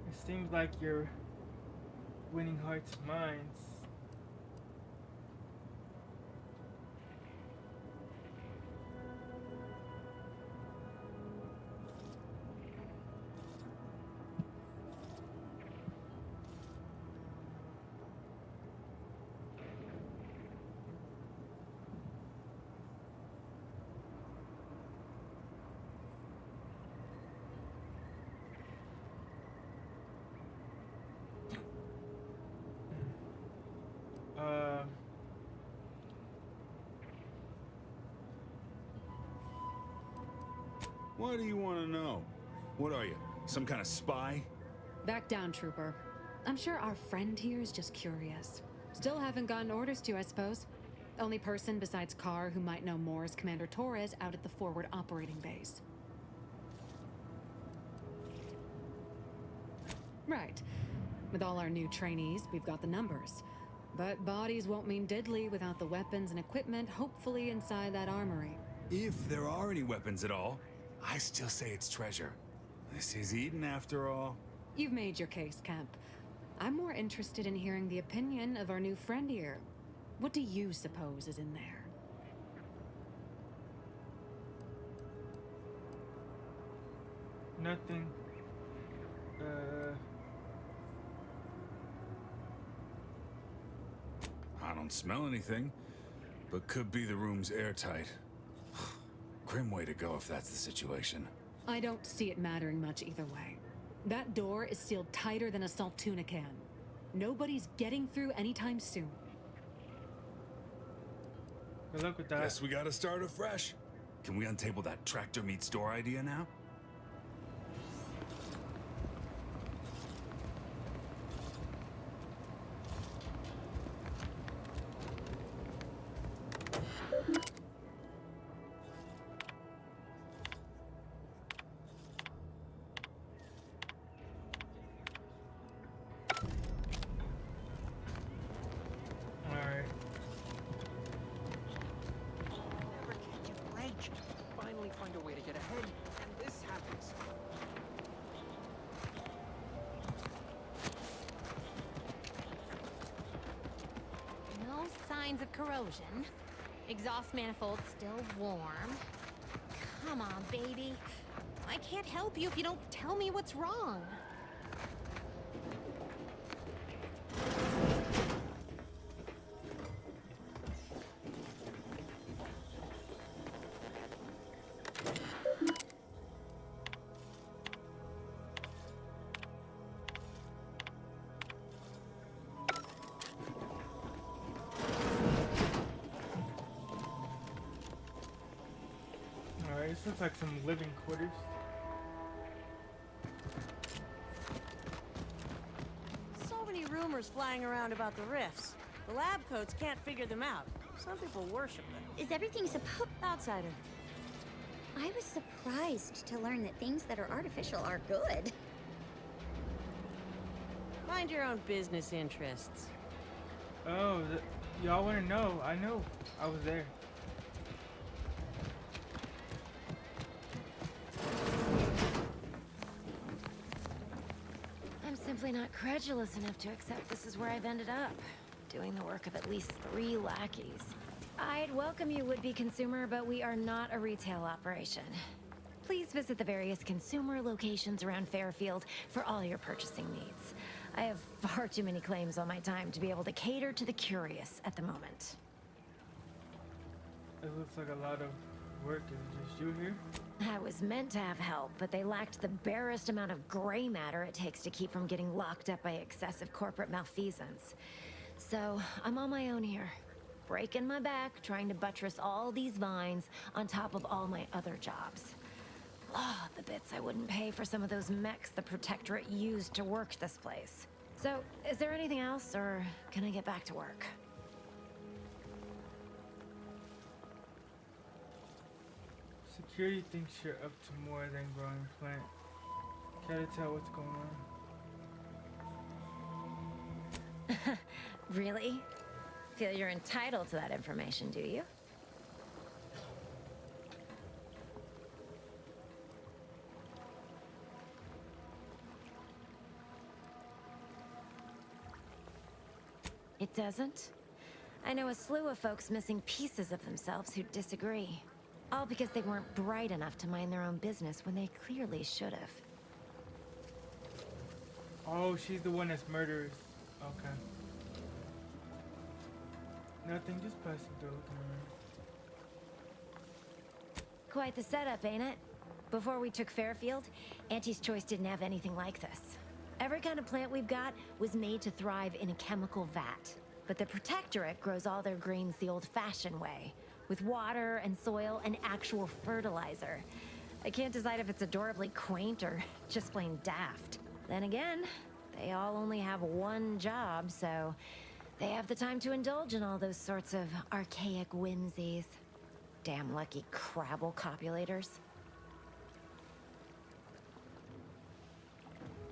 It seems like you're winning hearts and minds. What do you want to know? What are you, some kind of spy? Back down, Trooper. I'm sure our friend here is just curious. Still haven't gotten orders to, I suppose. Only person besides Carr who might know more is Commander Torres out at the forward operating base. Right. With all our new trainees, we've got the numbers. But bodies won't mean diddly without the weapons and equipment hopefully inside that armory. If there are any weapons at all, I still say it's treasure. This is Eden after all. You've made your case, Kemp. I'm more interested in hearing the opinion of our new friend here. What do you suppose is in there? Nothing. I don't smell anything, but could be the room's airtight. Grim way to go if that's the situation. I don't see it mattering much either way. That door is sealed tighter than a salt tuna can. Nobody's getting through anytime soon. Good luck with that. Guess we gotta start afresh. Can we untable that tractor meet store idea now? Finally find a way to get ahead, and this happens. No signs of corrosion. Exhaust manifold still warm. Come on, baby. I can't help you if you don't tell me what's wrong. This looks like some living quarters. So many rumors flying around about the rifts. The lab coats can't figure them out. Some people worship them. Is everything supposed... Outsider. I was surprised to learn that things that are artificial are good. Mind your own business interests. Oh, y'all want to know? I know. I was there. obviously not credulous enough to accept this is where I've ended up, doing the work of at least 3 lackeys. I'd welcome you, would-be consumer, but we are not a retail operation. Please visit the various consumer locations around Fairfield for all your purchasing needs. I have far too many claims on my time to be able to cater to the curious at the moment. It looks like a lot of work. Is it just you here? I was meant to have help, but they lacked the barest amount of gray matter it takes to keep from getting locked up by excessive corporate malfeasance. So, I'm on my own here, breaking my back, trying to buttress all these vines on top of all my other jobs. Oh, the bits I wouldn't pay for some of those mechs the Protectorate used to work this place. So, is there anything else, or can I get back to work? Security thinks you're up to more than growing plant. Can't tell what's going on. Really? Feel you're entitled to that information, do you? It doesn't? I know a slew of folks missing pieces of themselves who disagree. All because they weren't bright enough to mind their own business when they clearly should have. Oh, she's the one that's murderous. Okay. Nothing, just passing through, looking around. Quite the setup, ain't it? Before we took Fairfield, Auntie's Choice didn't have anything like this. Every kind of plant we've got was made to thrive in a chemical vat. But the Protectorate grows all their greens the old-fashioned way, with water and soil and actual fertilizer. I can't decide if it's adorably quaint or just plain daft. Then again, they all only have one job, so they have the time to indulge in all those sorts of archaic whimsies. Damn lucky Crabble copulators.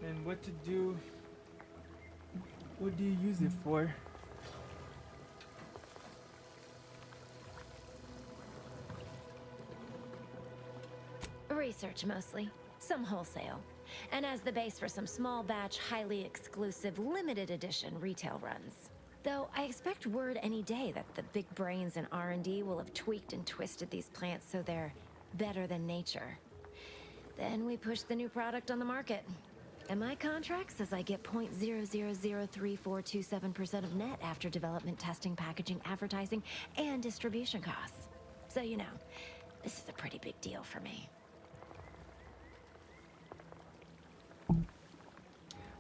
And what to do? What do you use it for? Research mostly, some wholesale, and as the base for some small batch, highly exclusive, limited edition retail runs. Though I expect word any day that the big brains in R&D will have tweaked and twisted these plants so they're better than nature. Then we push the new product on the market. And my contract says I get 0.003427% of net after development, testing, packaging, advertising, and distribution costs. So you know, this is a pretty big deal for me.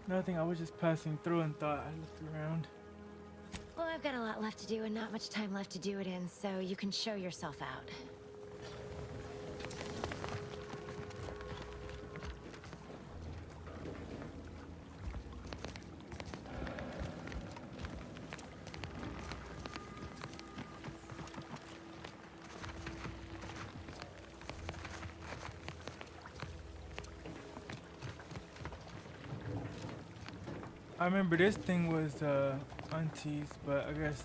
Nothing, I was just passing through and thought I looked around. Well, I've got a lot left to do and not much time left to do it in, so you can show yourself out. I remember this thing was Auntie's, but I guess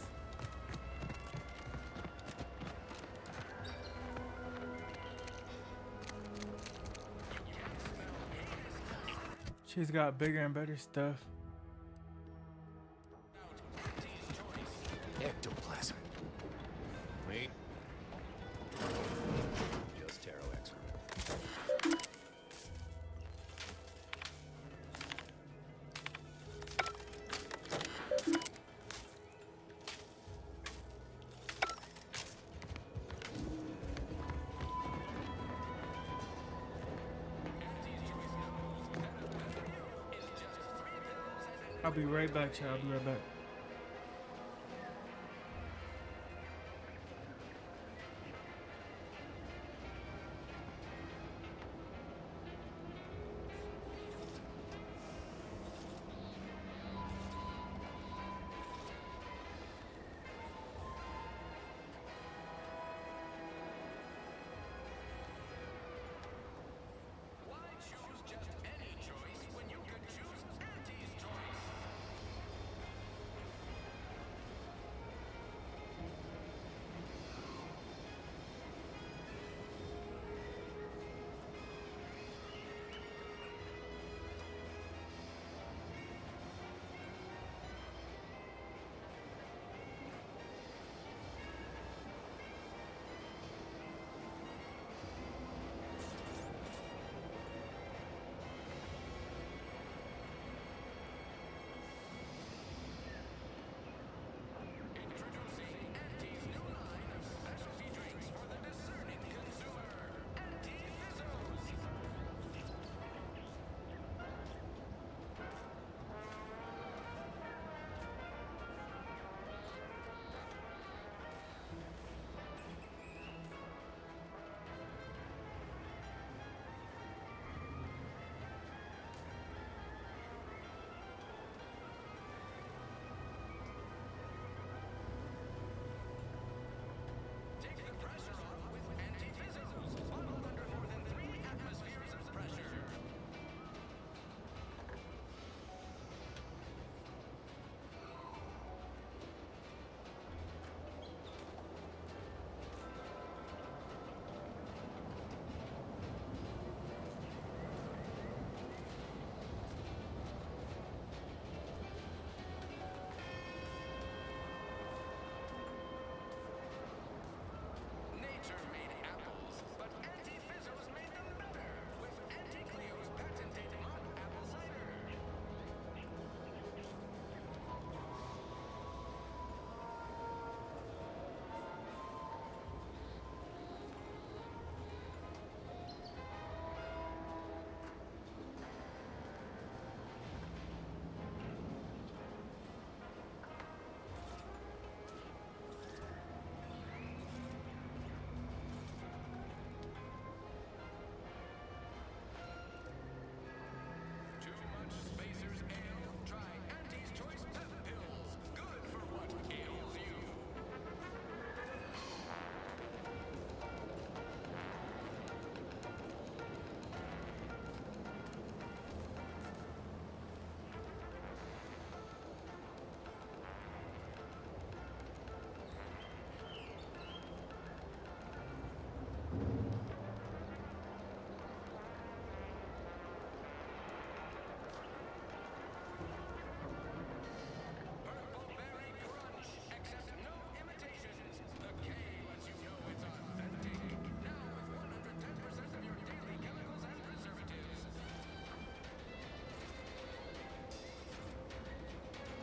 she's got bigger and better stuff. Ectoplasm. Wait. Just Taro X. I'll be right back, child. I'll be right back.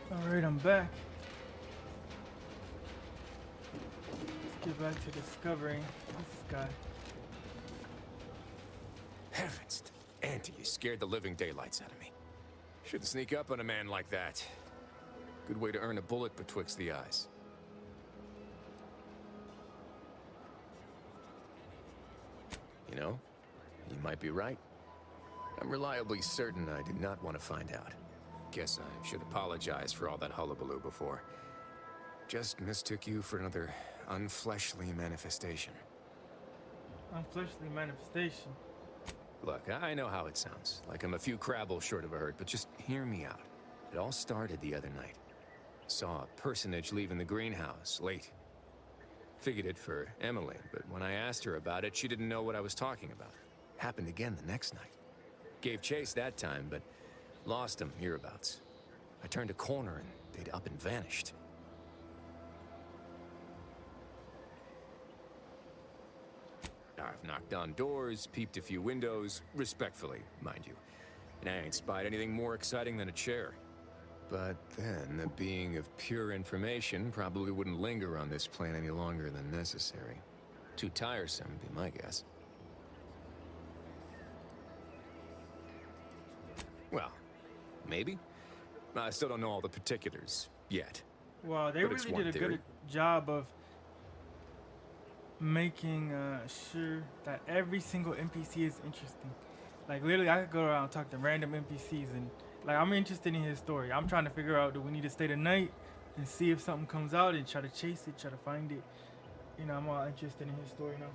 Alright, I'm back. Let's get back to discovering this guy. Heavens, Auntie, you scared the living daylights out of me. Shouldn't sneak up on a man like that. Good way to earn a bullet betwixt the eyes. You know, you might be right. I'm reliably certain I did not want to find out. Guess I should apologize for all that hullabaloo before. Just mistook you for another unfleshly manifestation. Unfleshly manifestation. Look, I know how it sounds, like I'm a few crabbles short of a hurt, but just hear me out. It all started the other night. Saw a personage leaving the greenhouse, late. Figured it for Emily, but when I asked her about it, she didn't know what I was talking about. Happened again the next night. Gave chase that time, but lost him hereabouts. I turned a corner and they'd up and vanished. I've knocked on doors, peeped a few windows, respectfully, mind you. And I ain't spied anything more exciting than a chair. But then, a being of pure information probably wouldn't linger on this plane any longer than necessary. Too tiresome, would be my guess. Well, maybe. I still don't know all the particulars yet. Wow, they But it's really one did a theory. good job of making sure that every single NPC is interesting. Like literally, I could go around and talk to random NPCs, and like I'm interested in his story. I'm trying to figure out, do we need to stay the night and see if something comes out and try to chase it, try to find it. You know, I'm all interested in his story now.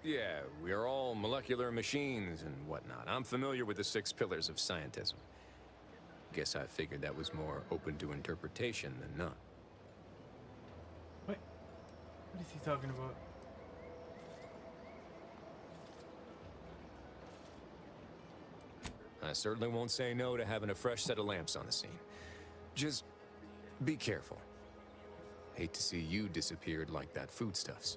Yeah, we are all molecular machines and whatnot. I'm familiar with the 6 pillars of scientism. Guess I figured that was more open to interpretation than not. What is he talking about? I certainly won't say no to having a fresh set of lamps on the scene. Just be careful. Hate to see you disappeared like that foodstuffs.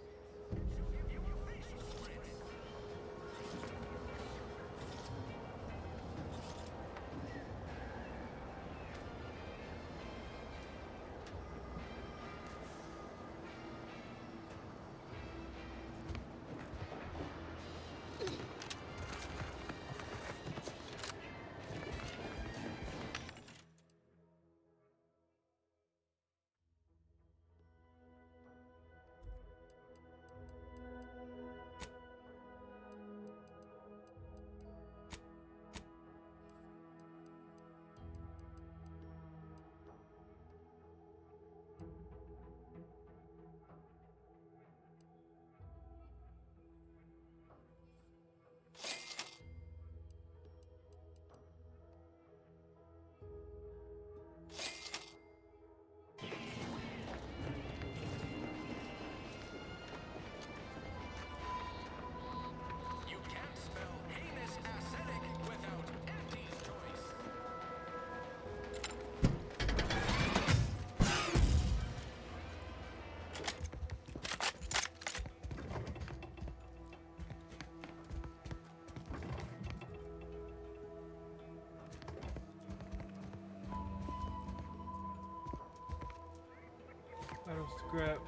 Metal scrap.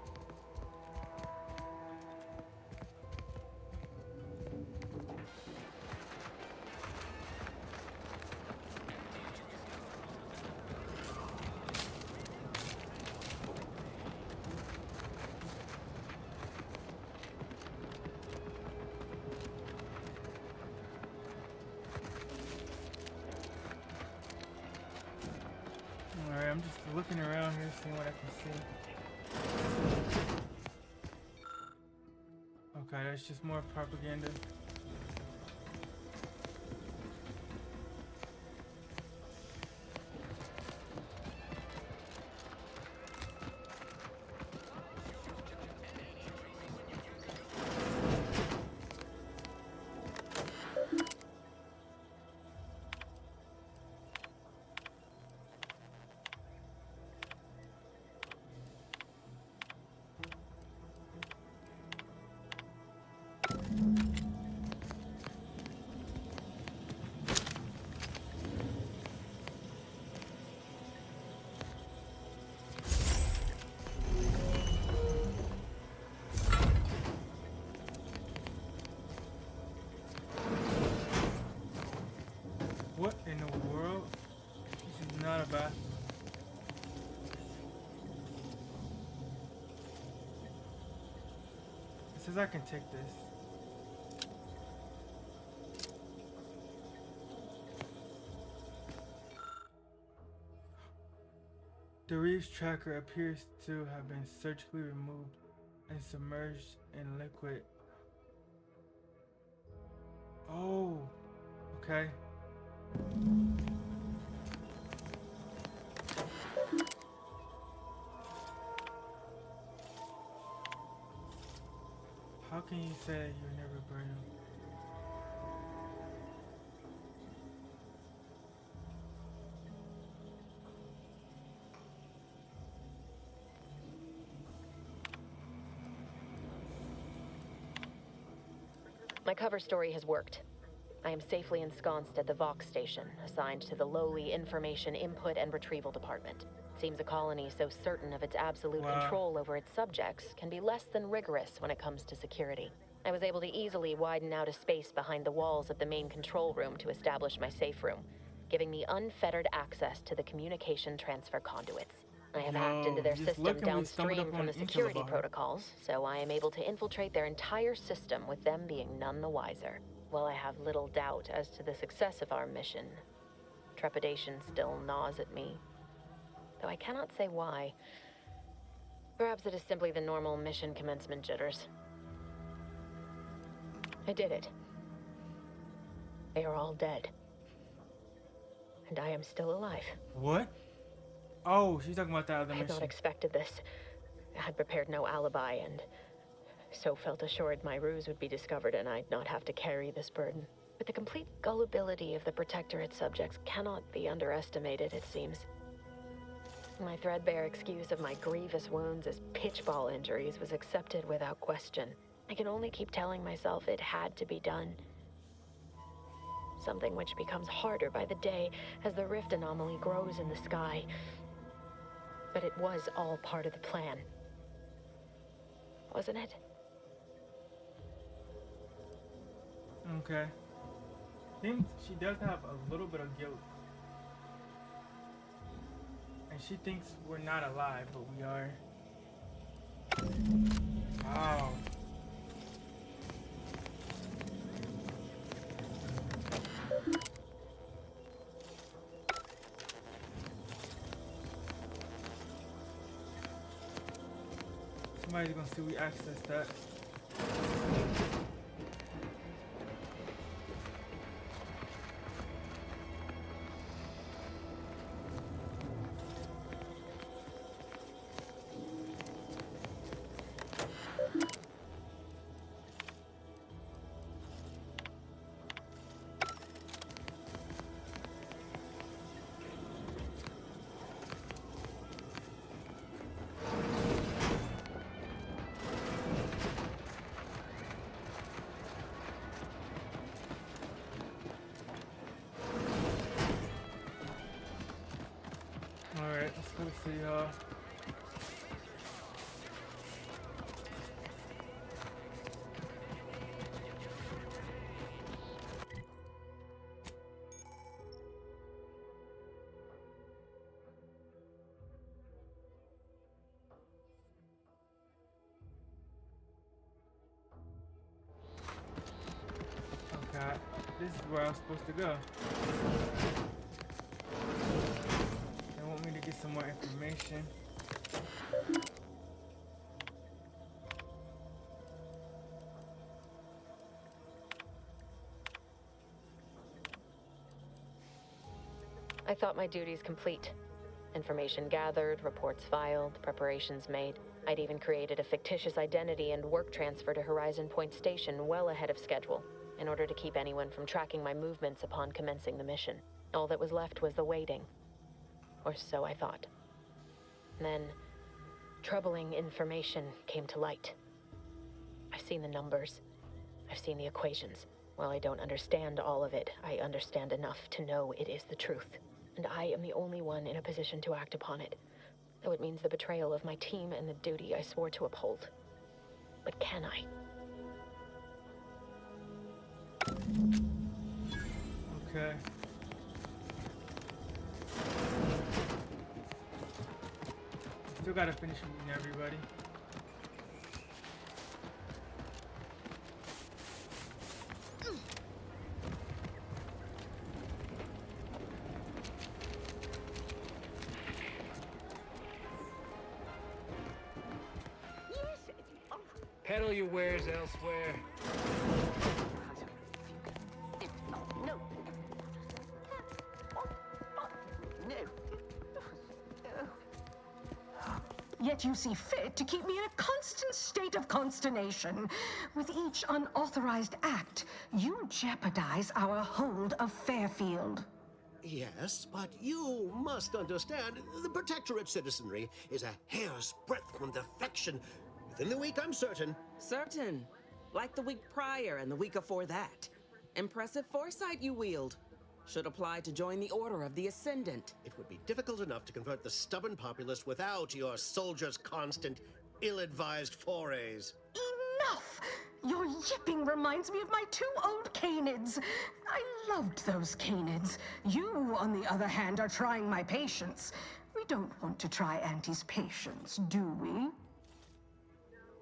Alright, I'm just looking around here, seeing what I can see. Okay, that's just more propaganda. says I can take this. The reef's tracker appears to have been surgically removed and submerged in liquid. Oh, okay. How can you say you'll never burn him? My cover story has worked. I am safely ensconced at the Vox station, assigned to the lowly Information Input and Retrieval Department. It seems a colony so certain of its absolute control over its subjects can be less than rigorous when it comes to security. I was able to easily widen out a space behind the walls of the main control room to establish my safe room, giving me unfettered access to the communication transfer conduits. I have hacked into their system downstream from the security protocols, so I am able to infiltrate their entire system with them being none the wiser. While I have little doubt as to the success of our mission, trepidation still gnaws at me, though I cannot say why. Perhaps it is simply the normal mission commencement jitters. I did it. They are all dead. And I am still alive. What? Oh, she's talking about that other I had mission. not expected this. I had prepared no alibi, and so felt assured my ruse would be discovered and I'd not have to carry this burden. But the complete gullibility of the Protectorate subjects cannot be underestimated, it seems. My threadbare excuse of my grievous wounds as pitchball injuries was accepted without question. I can only keep telling myself it had to be done. Something which becomes harder by the day as the rift anomaly grows in the sky. But it was all part of the plan. Wasn't it? Okay. I think she does have a little bit of guilt. And she thinks we're not alive, but we are. Wow. Somebody's gonna see we access that. Alright, let's go to City Hall. Okay, this is where I'm supposed to go. Get some more information. I thought my duties complete. Information gathered, reports filed, preparations made. I'd even created a fictitious identity and work transfer to Horizon Point Station well ahead of schedule, in order to keep anyone from tracking my movements upon commencing the mission. All that was left was the waiting. Or so I thought. Then, troubling information came to light. I've seen the numbers. I've seen the equations. While I don't understand all of it, I understand enough to know it is the truth. And I am the only one in a position to act upon it. Though it means the betrayal of my team and the duty I swore to uphold. But can I? Okay. Still gotta finish meeting everybody. Settle your wares elsewhere. No. No. Yet you see fit to keep me in a constant state of consternation. With each unauthorized act, you jeopardize our hold of Fairfield. Yes, but you must understand, the Protectorate citizenry is a hair's breadth from defection. Within the week, I'm certain. Certain. Like the week prior and the week before that. Impressive foresight you wield. Should apply to join the Order of the Ascendant. It would be difficult enough to convert the stubborn populace without your soldiers' constant, ill-advised forays. Enough! Your yipping reminds me of my 2 old canids. I loved those canids. You, on the other hand, are trying my patience. We don't want to try Auntie's patience, do we?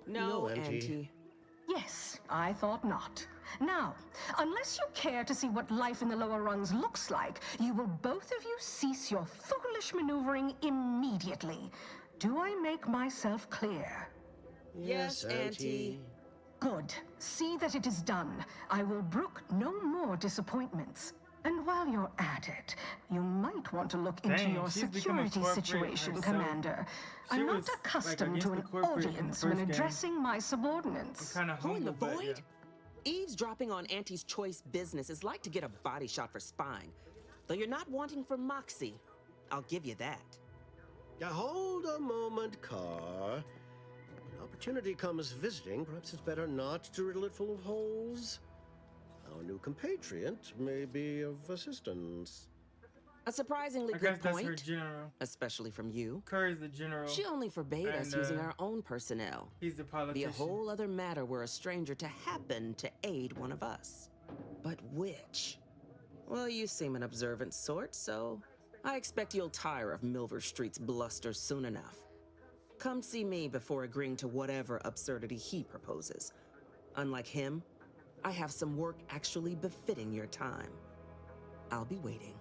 No, Auntie. Yes, I thought not. Now, unless you care to see what life in the lower rungs looks like, you will both of you cease your foolish maneuvering immediately. Do I make myself clear? Yes, Auntie. Good. See that it is done. I will brook no more disappointments. And while you're at it, you might want to look into your security situation, Commander. I'm not accustomed to an audience when addressing my subordinates. Who in the void? Eavesdropping on Auntie's choice business is like to get a body shot for spying. Though you're not wanting for moxie. I'll give you that. Now hold a moment, Carr. When opportunity comes visiting, perhaps it's better not to riddle it full of holes. Our new compatriot may be of assistance. A surprisingly I good guess that's point. her general. Especially from you. Curry's the general. She only forbade us using our own personnel. He's the politician. Be a whole other matter were a stranger to happen to aid one of us. But which? Well, you seem an observant sort, so I expect you'll tire of Milver Street's bluster soon enough. Come see me before agreeing to whatever absurdity he proposes. Unlike him, I have some work actually befitting your time. I'll be waiting.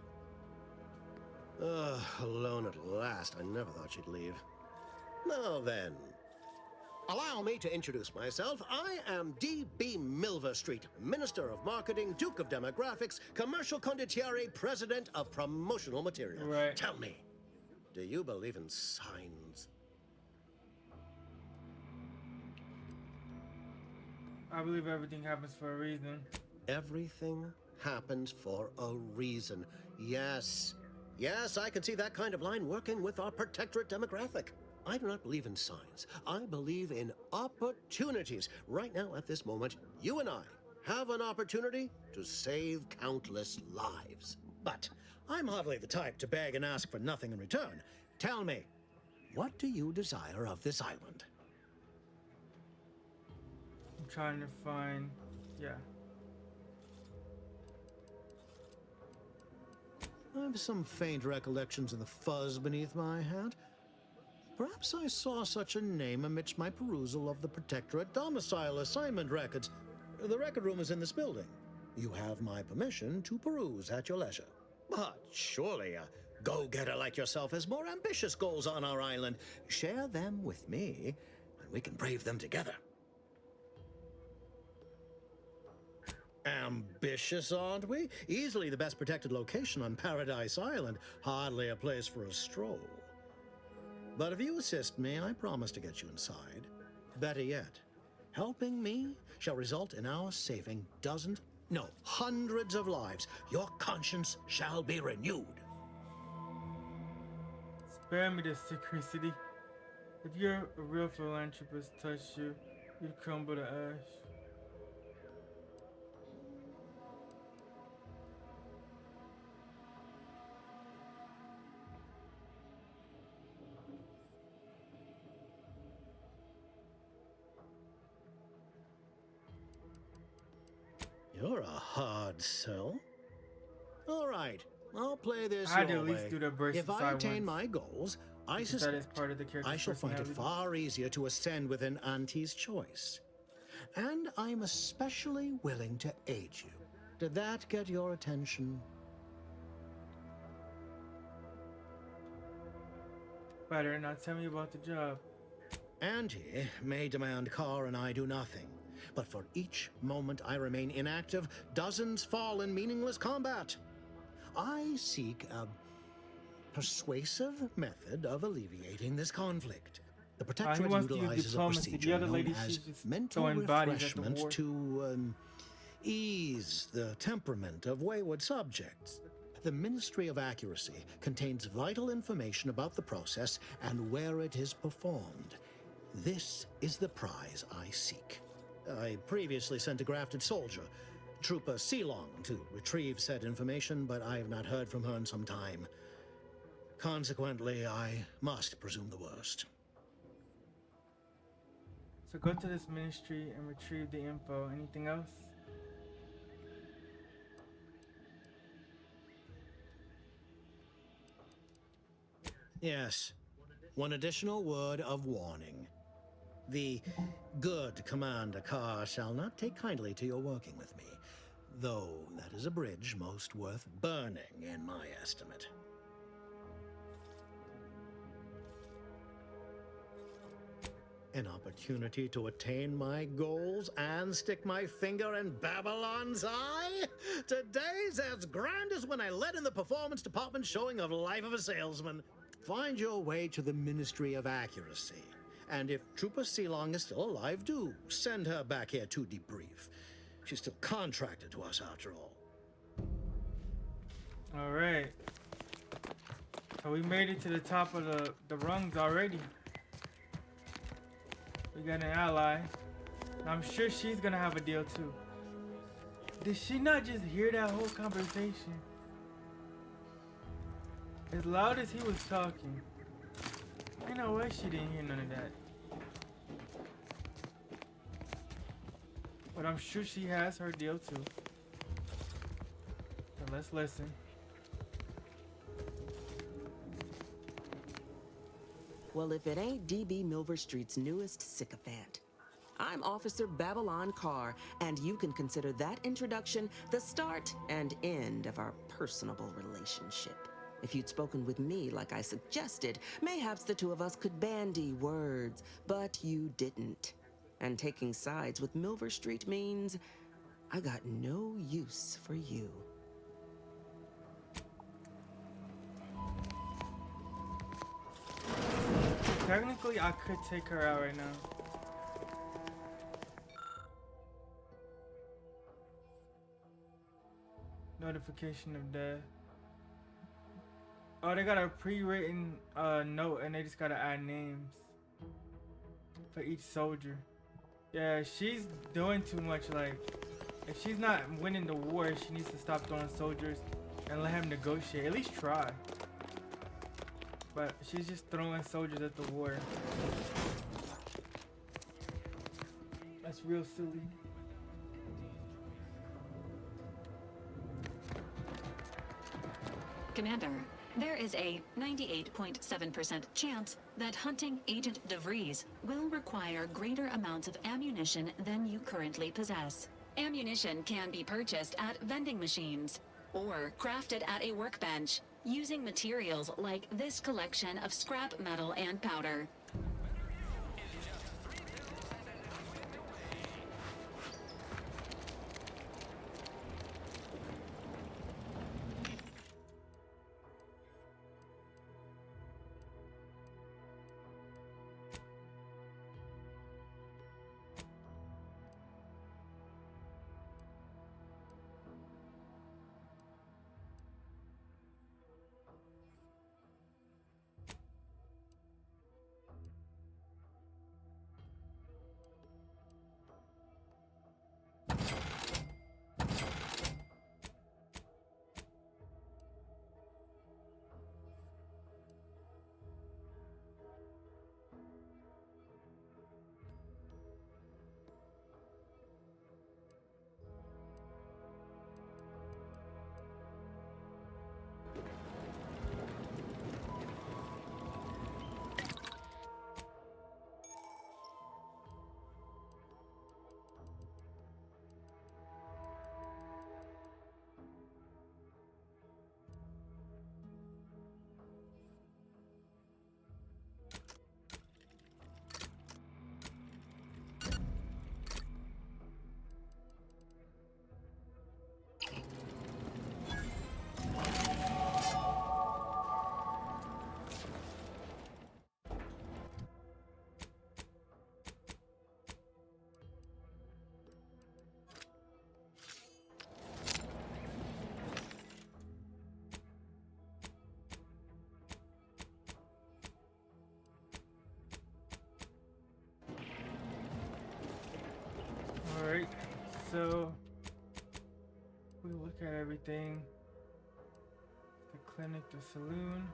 Alone at last. I never thought she'd leave. Now then, allow me to introduce myself. I am D.B. Milver Street, Minister of Marketing, Duke of Demographics, Commercial Condottiere, President of Promotional Material. Right. Tell me, do you believe in signs? I believe everything happens for a reason. Everything happens for a reason. Yes. Yes, I can see that kind of line working with our Protectorate demographic. I do not believe in signs. I believe in opportunities. Right now, at this moment, you and I have an opportunity to save countless lives. But I'm hardly the type to beg and ask for nothing in return. Tell me, what do you desire of this island? I'm trying to find... Yeah. I have some faint recollections of the fuzz beneath my hat. Perhaps I saw such a name amidst my perusal of the Protectorate domicile assignment records. The record room is in this building. You have my permission to peruse at your leisure. But surely a go-getter like yourself has more ambitious goals on our island. Share them with me, and we can brave them together. Ambitious, aren't we? Easily the best protected location on Paradise Island. Hardly a place for a stroll. But if you assist me, I promise to get you inside. Better yet, helping me shall result in our saving dozens, no, hundreds of lives. Your conscience shall be renewed. Spare me the secrecy. If you're a real philanthropist touched you, you'd crumble to ash. You're a hard sell. All right, I'll play this I had to your at least way. do the braces If I attain once. my goals, I Because that is suspect part of the character's I shall find it personality. far easier to ascend within Auntie's choice. And I'm especially willing to aid you. Did that get your attention? Better not tell me about the job. Auntie may demand Carr and I do nothing, but for each moment I remain inactive, dozens fall in meaningless combat. I seek a persuasive method of alleviating this conflict. The Protectorate wants to use utilizes a diplomacy. The procedure other known lady, as she's just mental throwing bodies at the refreshment war. to ease the temperament of wayward subjects. The Ministry of Accuracy contains vital information about the process and where it is performed. This is the prize I seek. I previously sent a grafted soldier, Trooper Sealong, to retrieve said information, but I have not heard from her in some time. Consequently, I must presume the worst. So go to this ministry and retrieve the info. Anything else? Yes. One additional word of warning. The good Commander Carr shall not take kindly to your working with me, though that is a bridge most worth burning in my estimate. An opportunity to attain my goals and stick my finger in Babylon's eye? Today's as grand as when I led in the performance department showing of Life of a Salesman. Find your way to the Ministry of Accuracy. And if Trooper Sealong is still alive, do send her back here to debrief. She's still contracted to us after all. All right. So we made it to the top of the rungs already. We got an ally. I'm sure she's gonna have a deal too. Did she not just hear that whole conversation? As loud as he was talking. Ain't no way she didn't hear none of that. But I'm sure she has her deal too. So let's listen. Well, if it ain't DB Milver Street's newest sycophant. I'm Officer Babylon Carr, and you can consider that introduction the start and end of our personable relationship. If you'd spoken with me like I suggested, mayhaps the two of us could bandy words, but you didn't. And taking sides with Milver Street means I got no use for you. Technically, I could take her out right now. Notification of death. Oh, they got a pre-written note and they just gotta add names for each soldier. Yeah, she's doing too much. Like, if she's not winning the war, she needs to stop throwing soldiers and let him negotiate. At least try. But she's just throwing soldiers at the war. That's real silly. Commander, there is a 98.7% chance that hunting Agent DeVries will require greater amounts of ammunition than you currently possess. Ammunition can be purchased at vending machines or crafted at a workbench using materials like this collection of scrap metal and powder. We look at everything. The clinic, the saloon.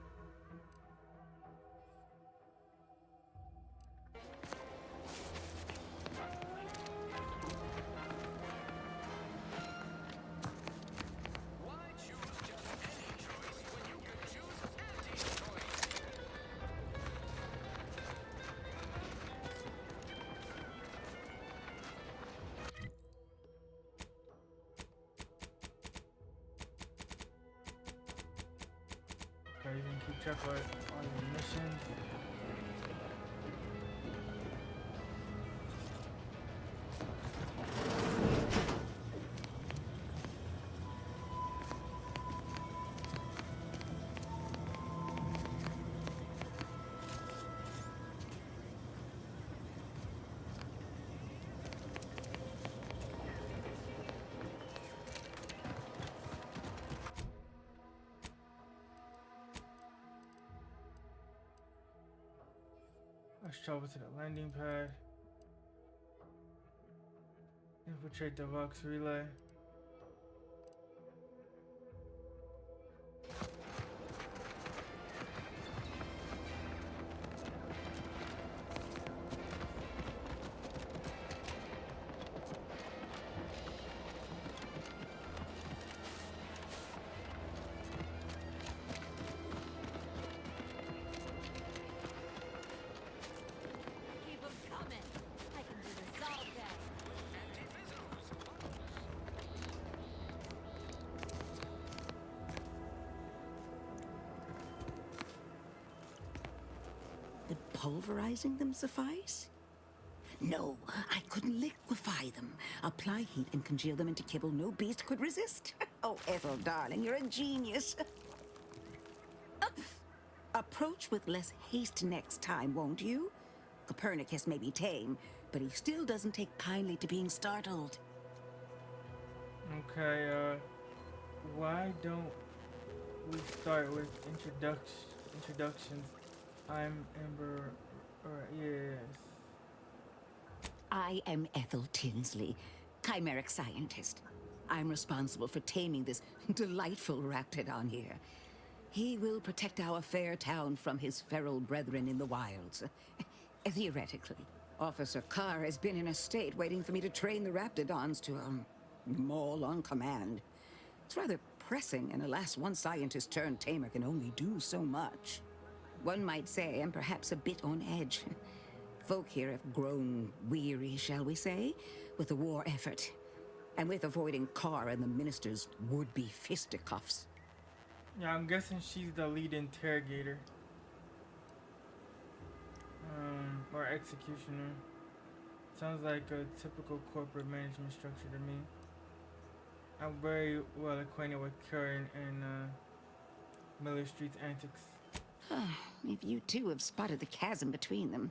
Okay, you can keep track of all your missions. Let's travel to the landing pad. Infiltrate the Vox relay. Keep them coming. I can do this all day. Did pulverizing them suffice? No, I couldn't liquefy them. Apply heat and congeal them into kibble no beast could resist. Oh, Ethel, darling, you're a genius. Approach with less haste next time, won't you? Copernicus may be tame, but he still doesn't take kindly to being startled. Okay, why don't we start with introductions? I'm Ember, or yes. I am Ethel Tinsley, chimeric scientist. I'm responsible for taming this delightful raptidon here. He will protect our fair town from his feral brethren in the wilds. Theoretically. Officer Carr has been in a state waiting for me to train the raptidons to, maul on command. It's rather pressing, and alas, one scientist-turned-tamer can only do so much. One might say I'm perhaps a bit on edge. Folk here have grown weary, shall we say, with the war effort, and with avoiding Carr and the minister's would-be fisticuffs. Yeah, I'm guessing she's the lead interrogator. Or executioner. Sounds like a typical corporate management structure to me. I'm very well acquainted with Curran and Miller Street's antics. If you two have spotted the chasm between them,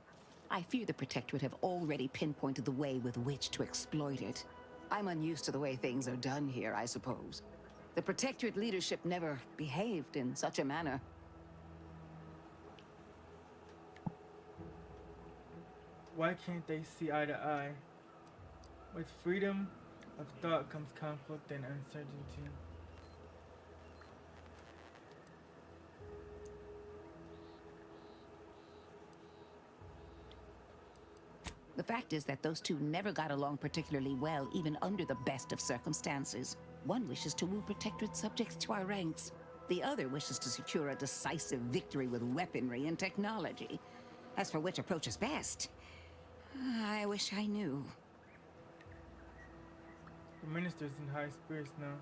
I fear the Protectorate have already pinpointed the way with which to exploit it. I'm unused to the way things are done here, I suppose. The Protectorate leadership never behaved in such a manner. Why can't they see eye to eye? With freedom of thought comes conflict and uncertainty. The fact is that those two never got along particularly well, even under the best of circumstances. One wishes to woo Protectorate subjects to our ranks. The other wishes to secure a decisive victory with weaponry and technology. As for which approach is best, I wish I knew. The minister's in high spirits now.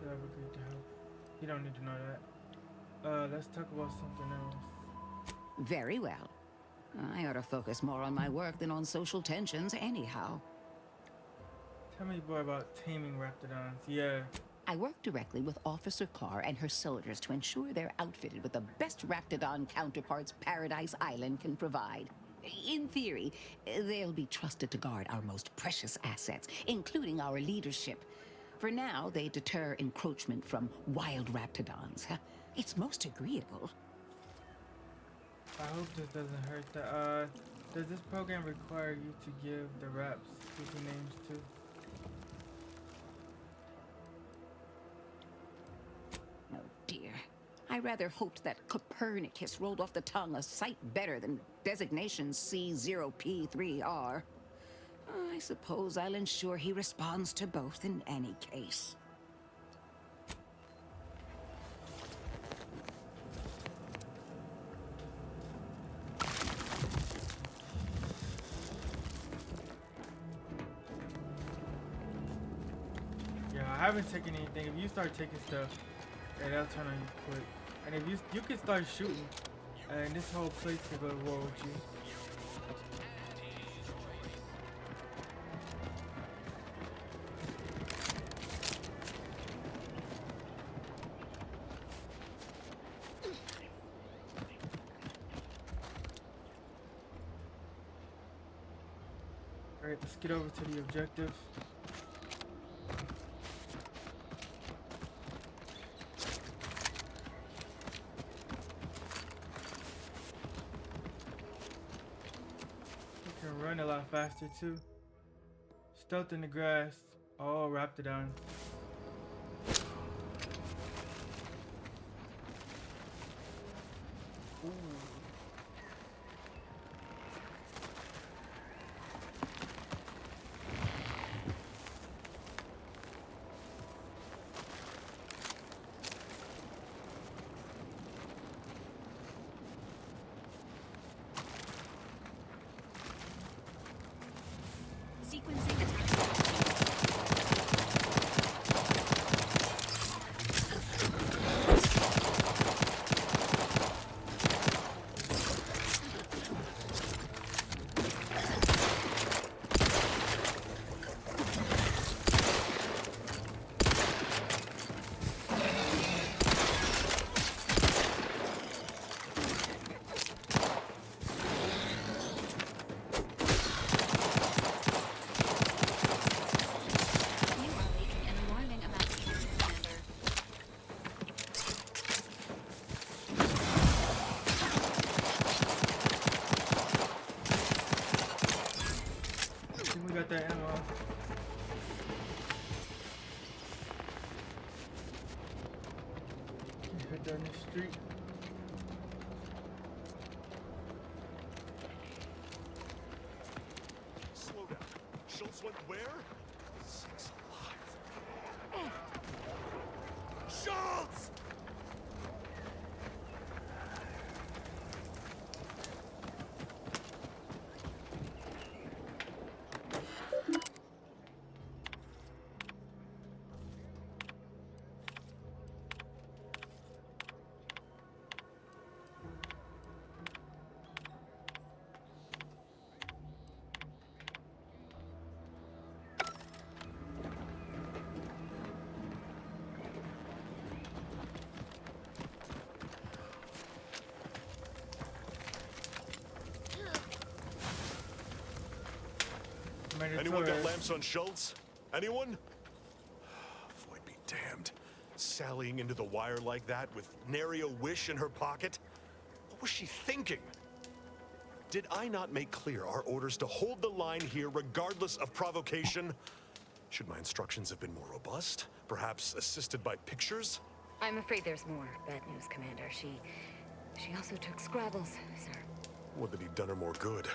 They'll have agreed to help. You don't need to know that. Let's talk about something else. Very well. I ought to focus more on my work than on social tensions anyhow. Tell me more about taming raptidons. Yeah. I work directly with Officer Carr and her soldiers to ensure they're outfitted with the best raptidon counterparts Paradise Island can provide. In theory, they'll be trusted to guard our most precious assets, including our leadership. For now, they deter encroachment from wild raptidons. It's most agreeable. I hope this doesn't hurt the, does this program require you to give the raps goofy names too? I rather hoped that Copernicus rolled off the tongue a sight better than designation C0P3R. I suppose I'll ensure he responds to both in any case. Yeah, I haven't taken anything. If you start taking stuff, yeah, that'll turn on you quick. And if you can start shooting, and this whole place can go to war with you. Alright, let's get over to the objective. You can run a lot faster too. Stealth in the grass. Oh, Raptidon. Ooh. Sequencing attack. We got that ammo. Head down the street. Slow down. Schultz went where? Sakes alive. Schultz! Anyone got lamps on Schultz? Anyone? Void be damned. Sallying into the wire like that with nary a wish in her pocket? What was she thinking? Did I not make clear our orders to hold the line here regardless of provocation? Should my instructions have been more robust? Perhaps assisted by pictures? I'm afraid there's more bad news, Commander. She also took Scrabbles, sir. Would that he'd done her more good.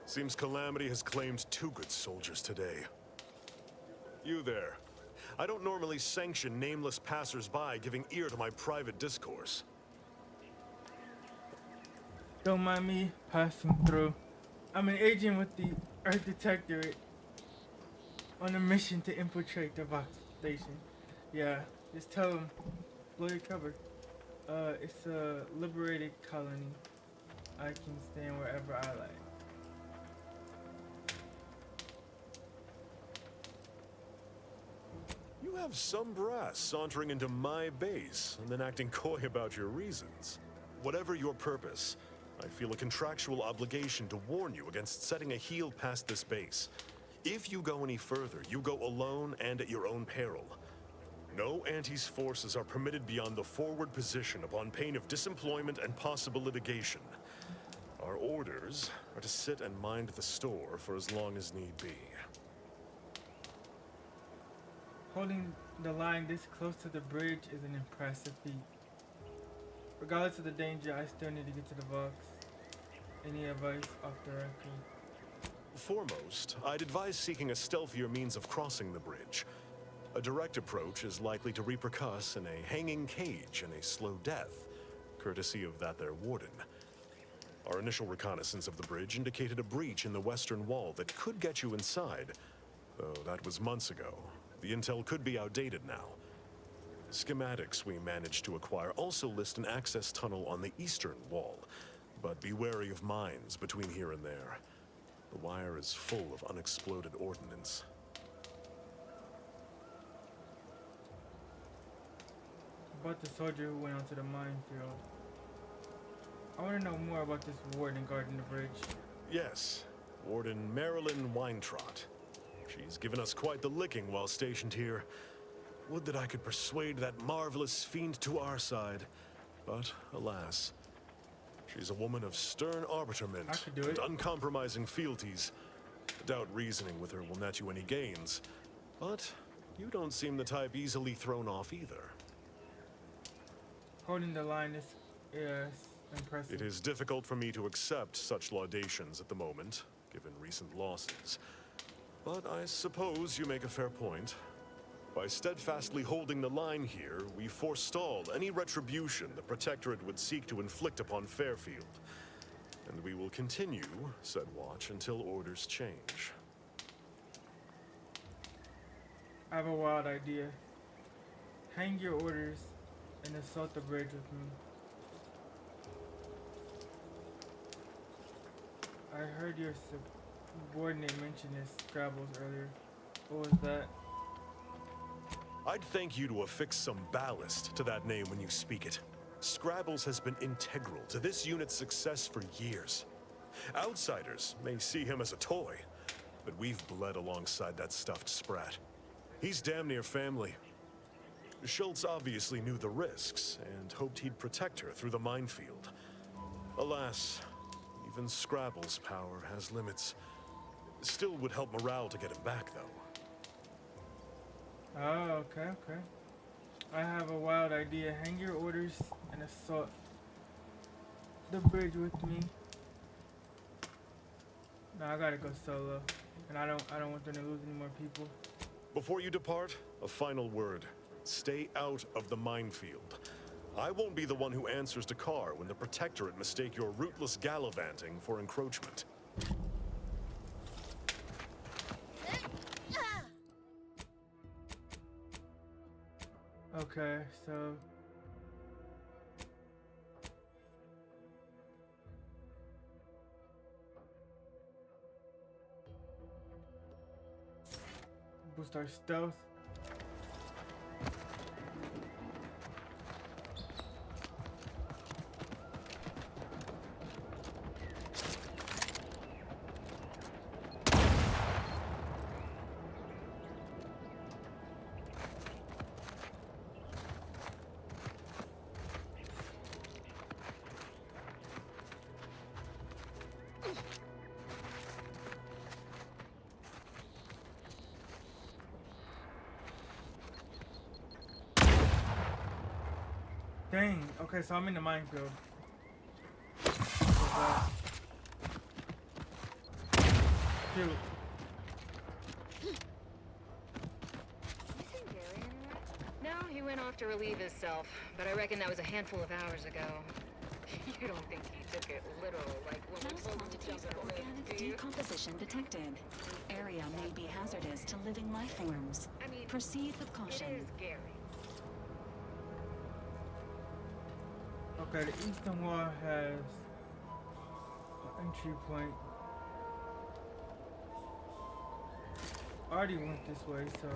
Seems Calamity has claimed 2 good soldiers today. You there. I don't normally sanction nameless passers-by giving ear to my private discourse. Don't mind me passing through. I'm an agent with the Earth Detectorate on a mission to infiltrate the Vox station. Yeah, just tell them. Blow your cover. It's a liberated colony. I can stand wherever I like. You have some brass sauntering into my base and then acting coy about your reasons. Whatever your purpose, I feel a contractual obligation to warn you against setting a heel past this base. If you go any further, you go alone and at your own peril. No Anti's forces are permitted beyond the forward position upon pain of disemployment and possible litigation. Our orders are to sit and mind the store for as long as need be. Holding the line this close to the bridge is an impressive feat. Regardless of the danger, I still need to get to the Vox. Any advice off the record? Foremost, I'd advise seeking a stealthier means of crossing the bridge. A direct approach is likely to repercuss in a hanging cage and a slow death, courtesy of that there warden. Our initial reconnaissance of the bridge indicated a breach in the western wall that could get you inside, though that was months ago. The intel could be outdated now. Schematics we managed to acquire also list an access tunnel on the eastern wall, but be wary of mines between here and there. The wire is full of unexploded ordnance. About the soldier who went onto the minefield. I want to know more about this warden guarding the bridge. Yes, Warden Marilyn Weintrot. She's given us quite the licking while stationed here. Would that I could persuade that marvelous fiend to our side, but alas. She's a woman of stern arbitrament and uncompromising fealties. Doubt reasoning with her will net you any gains, but you don't seem the type easily thrown off either. Holding the line is impressive. It is difficult for me to accept such laudations at the moment, given recent losses. But I suppose you make a fair point. By steadfastly holding the line here, we forestall any retribution the Protectorate would seek to inflict upon Fairfield. And we will continue said watch until orders change. I have a wild idea. Hang your orders and assault the bridge with me. I heard your subordinate mention his Scrabbles earlier. What was that? I'd thank you to affix some ballast to that name when you speak it. Scrabbles has been integral to this unit's success for years. Outsiders may see him as a toy, but we've bled alongside that stuffed sprat. He's damn near family. Schultz obviously knew the risks and hoped he'd protect her through the minefield. Alas, even Scrabble's power has limits. Still would help morale to get him back, though. Oh, okay. I have a wild idea. Hang your orders and assault the bridge with me. No, I gotta go solo. And I don't want them to lose any more people. Before you depart, a final word. Stay out of the minefield. I won't be the one who answers to Carr when the Protectorate mistake your rootless gallivanting for encroachment. Okay, so boost our stealth. Dang, okay, so I'm in the minefield. Shoot. No, he went off to relieve himself, but I reckon that was a handful of hours ago. You don't think he took it literal, like when we told him to jump in the Organic decomposition detected. Area may be hazardous to living life forms. I mean, proceed with caution. It is Gary. Okay, the eastern wall has an entry point. I already went this way, so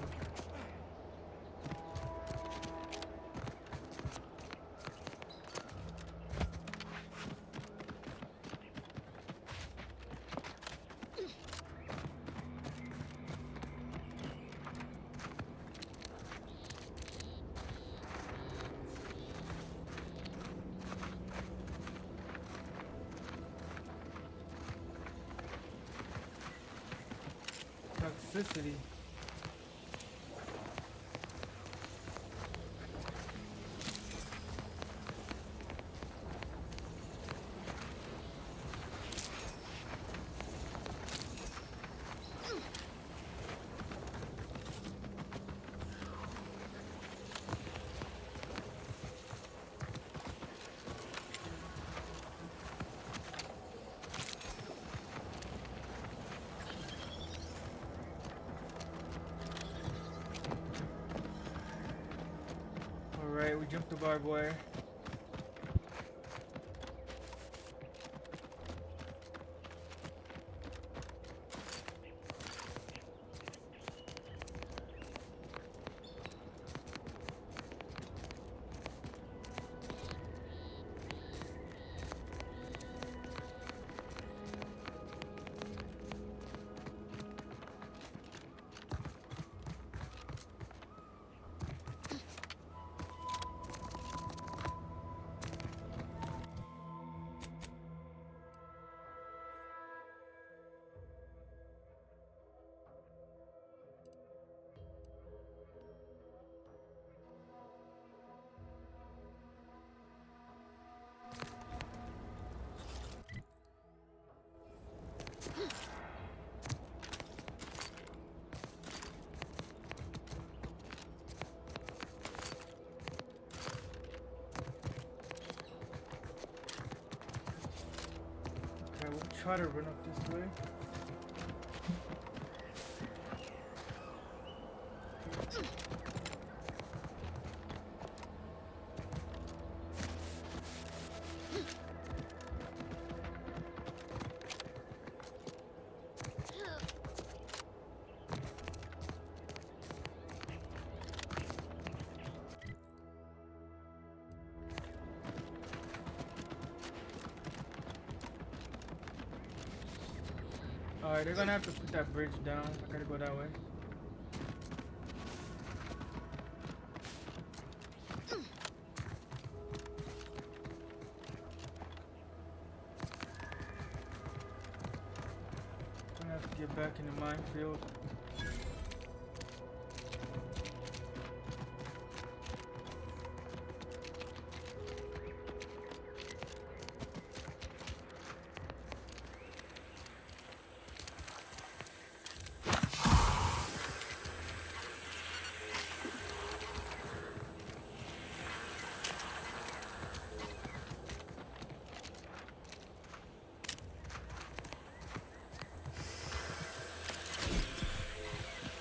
toxicity. Alright, we jumped the barbed wire. Okay, we'll try to run up this way. Alright, they're gonna have to put that bridge down. I gotta go that way. Gonna have to get back in the minefield.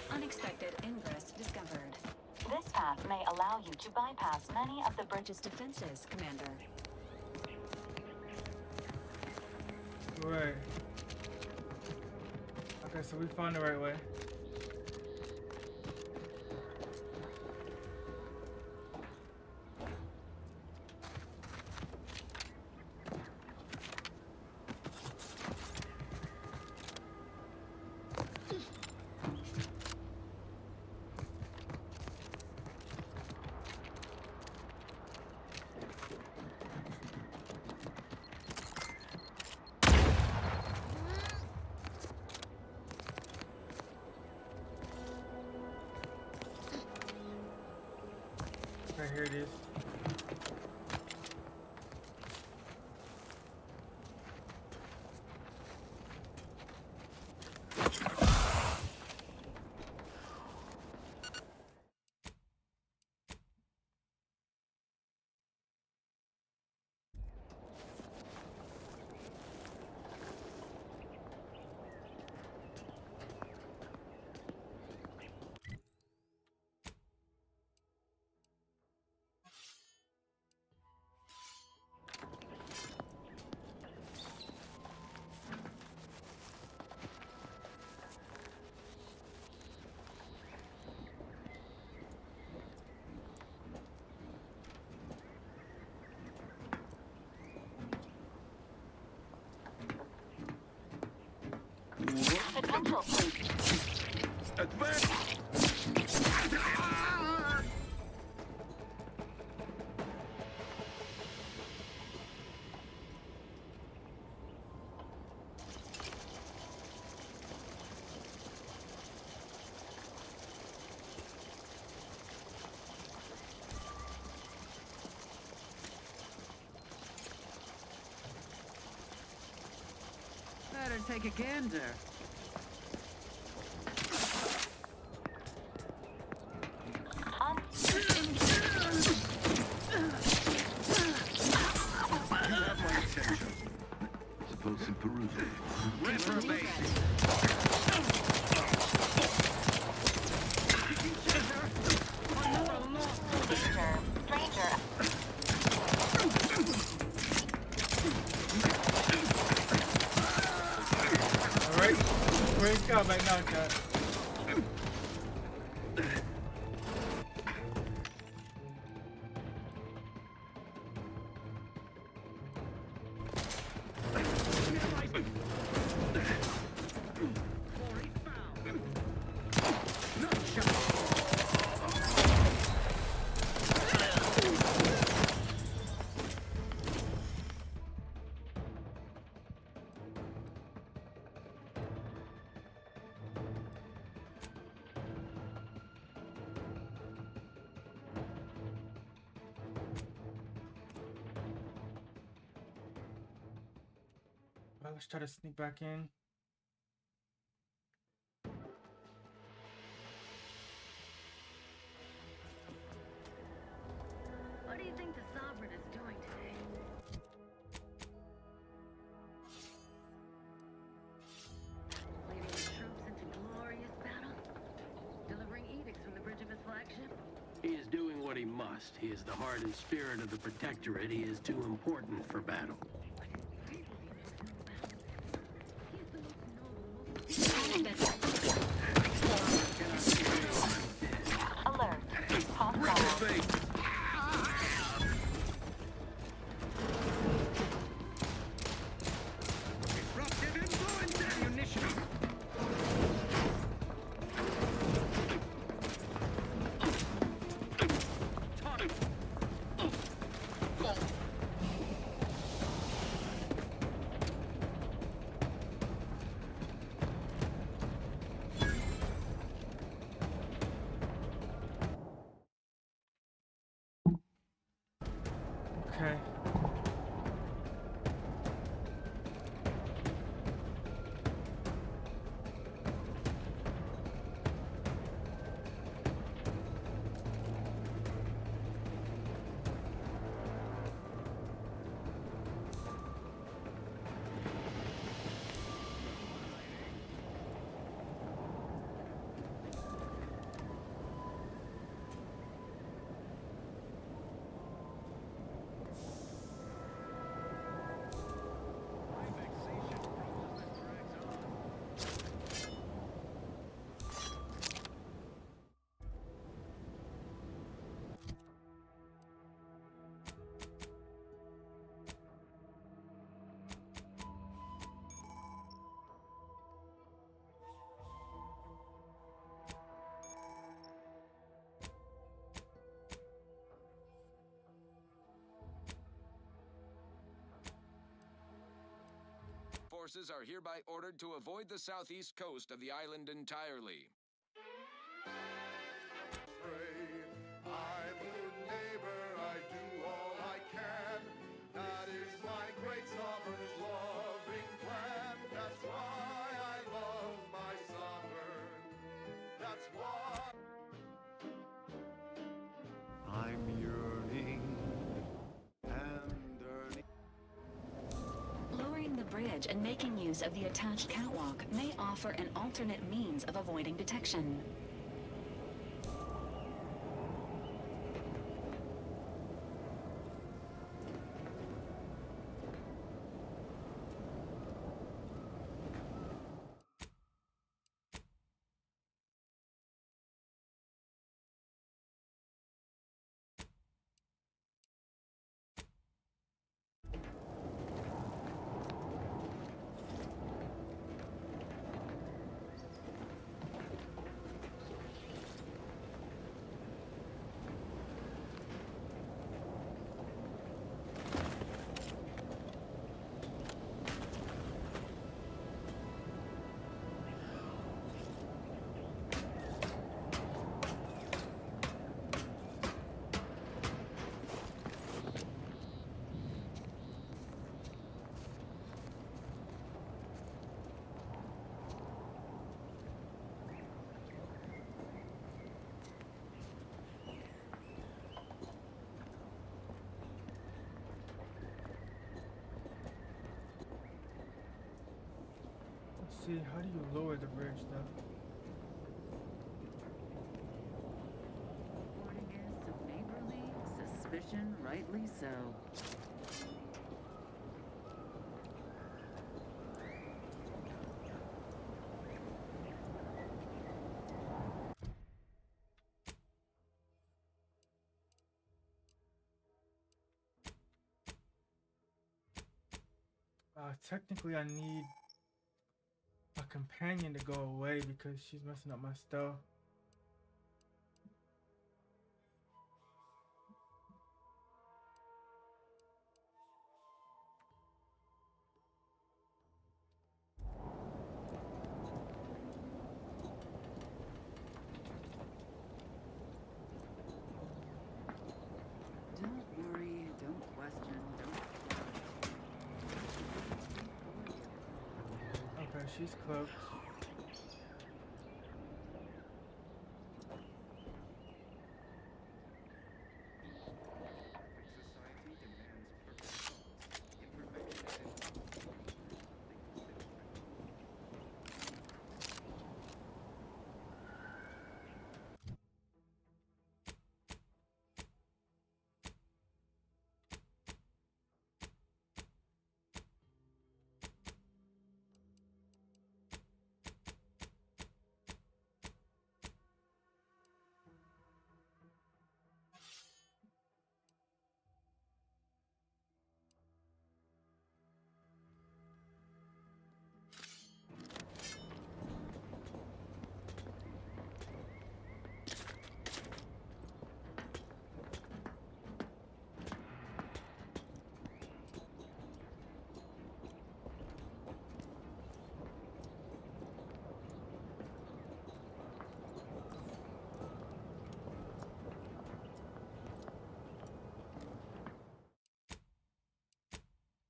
Unexpected ingress discovered. This path may allow you to bypass many of the bridge's defenses, Commander. Right. Okay, so we found the right way. Okay, here it is. Potential. Advance. Better take a gander. Suppose some perusing. Reprobate. Danger. Strange forgot about now, chat. Well, let's try to sneak back in. What do you think the Sovereign is doing today? Leading the troops into glorious battle? Delivering edicts from the bridge of his flagship? He is doing what he must. He is the heart and spirit of the Protectorate. He is too important for battle. Alert. Hostile. Disruptive influence ammunition! Okay. Forces are hereby ordered to avoid the southeast coast of the island entirely. I'm a good neighbor, I do all I can. That is my great sovereign's loving plan. That's why I love my sovereign. That's why I'm yearning and earning. Lowering the bridge and making use of the attached catwalk may offer an alternate means of avoiding detection. Let's see, how do you lower the bridge though? Reporting is so neighborly, suspicion rightly so. Technically, I need a companion to go away because she's messing up my stuff. Don't worry, don't question, don't Okay, she's cloaked.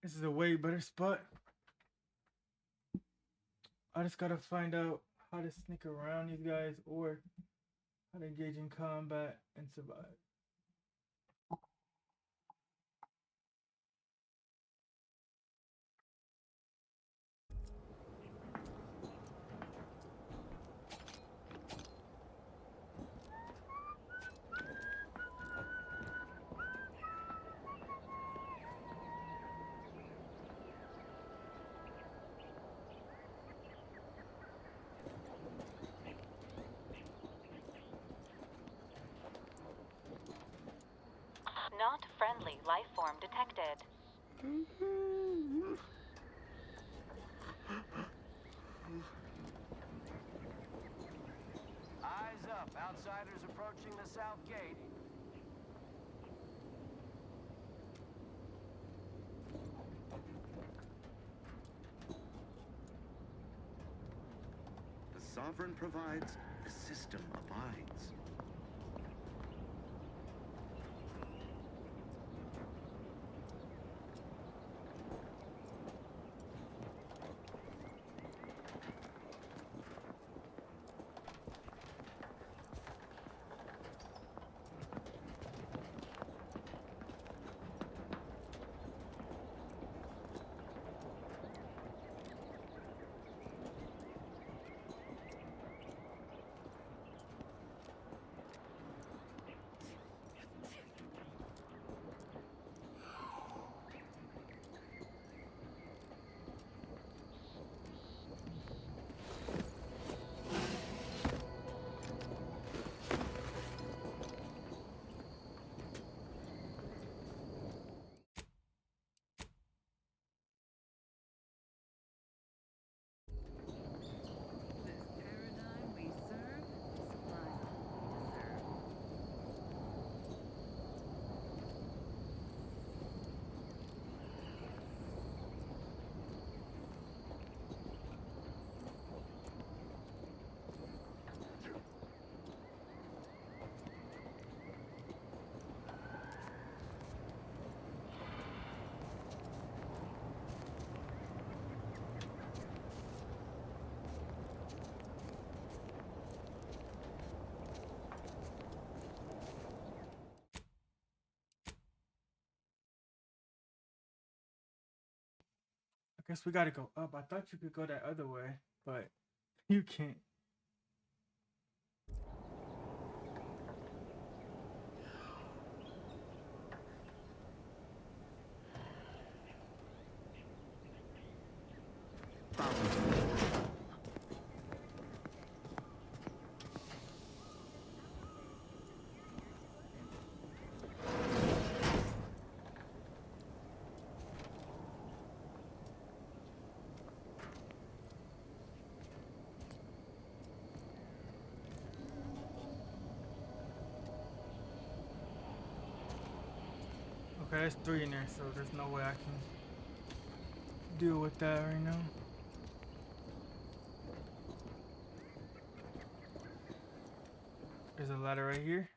This is a way better spot. I just gotta find out how to sneak around these guys or how to engage in combat and survive. Not friendly life form detected. Eyes up. Outsiders approaching the south gate. The sovereign provides, the system abides. I guess we gotta go up. I thought you could go that other way, but you can't. Okay, there's 3 in there, so there's no way I can deal with that right now. There's a ladder right here.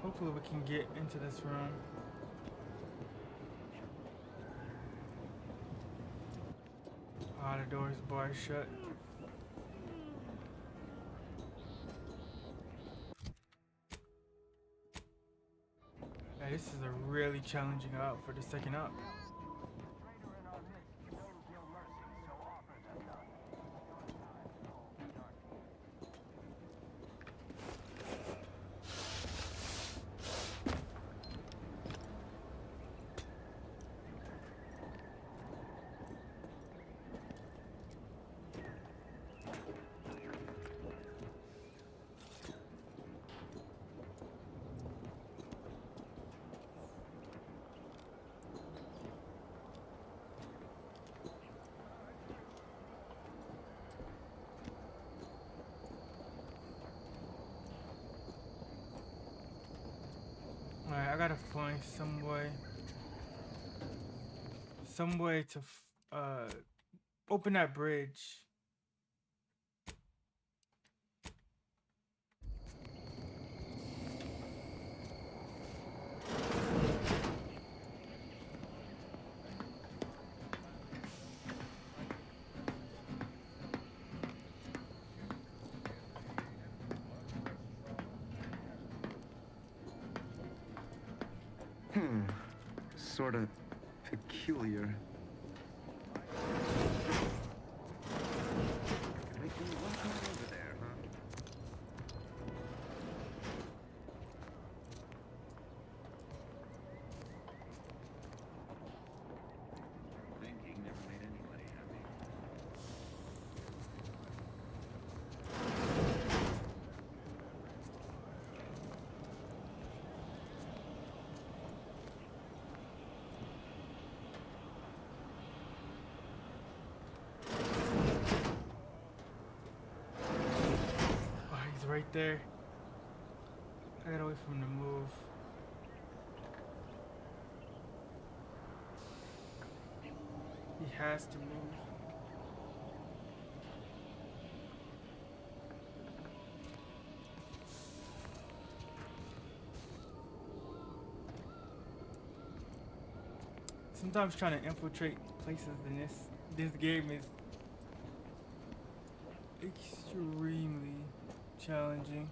Hopefully we can get into this room. Ah, the door's barred shut. Hey, this is a really challenging out for the second up. Alright, I gotta find some way to open that bridge. Sort of peculiar. Welcome over there, huh? Thinking never made anybody happy. Right there. I gotta wait for him to move. He has to move. Sometimes trying to infiltrate places in this game is extremely challenging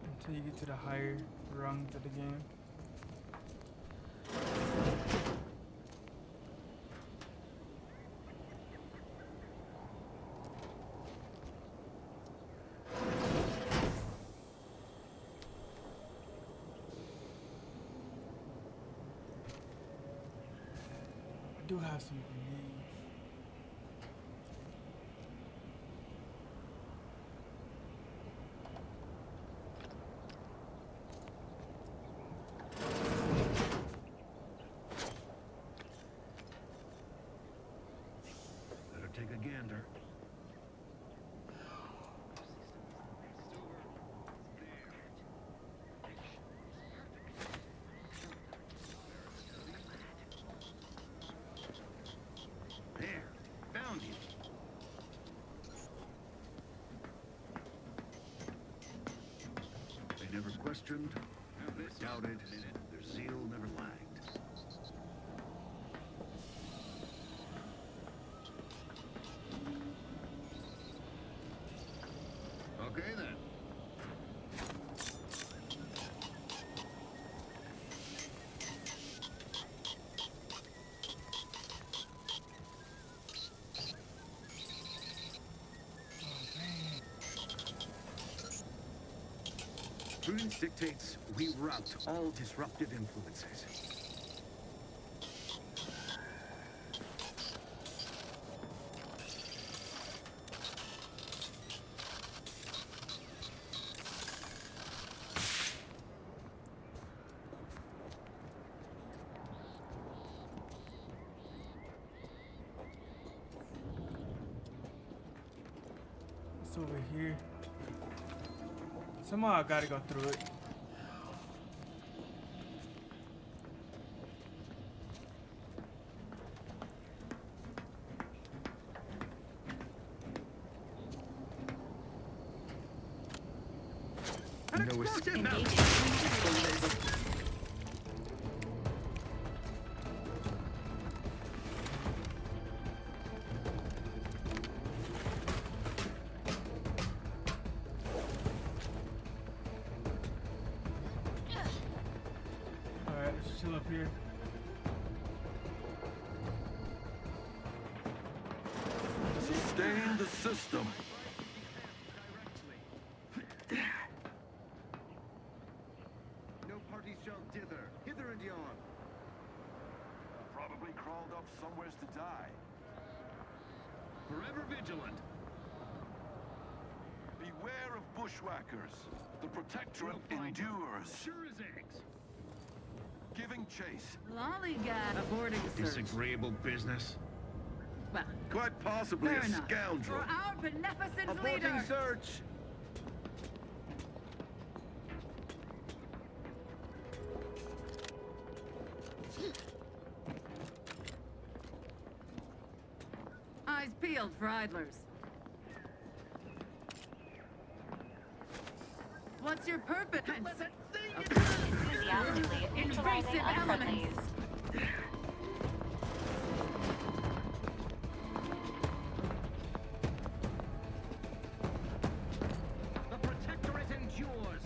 until you get to the higher rungs of the game. I do have some grenades. Take a gander. There, found you. They never questioned, never doubted, their zeal never lagged. Okay then. Prudence dictates we rout all disruptive influences. What's over here? Somehow I gotta go through it. No escape now. Alright, let's chill up here. Sustain the system. No party shall dither, hither and yon. Probably crawled up somewheres to die. Forever vigilant. Beware of bushwhackers. The protectorate endures. Sure as eggs. Giving chase. Lollygag. Aborting search. Disagreeable business. Well, Quite possibly fair a enough. scoundrel. For our beneficent Aborting leader. search. Eyes peeled for idlers. What's your purpose? Enthusiastically neutralizing Invasive unfriendlies. The protectorate endures.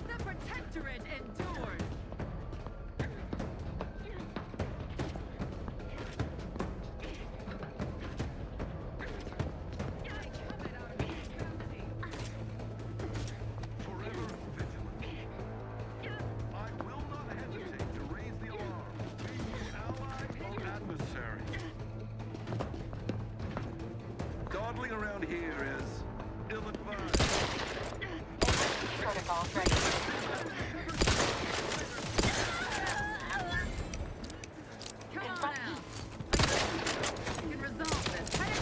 The protectorate endures. Forever vigilant. I will not hesitate to raise the alarm. Ally or adversary. Dawdling around here is ill-advised. Protocols ready. Come on now. We can resolve this. Hey,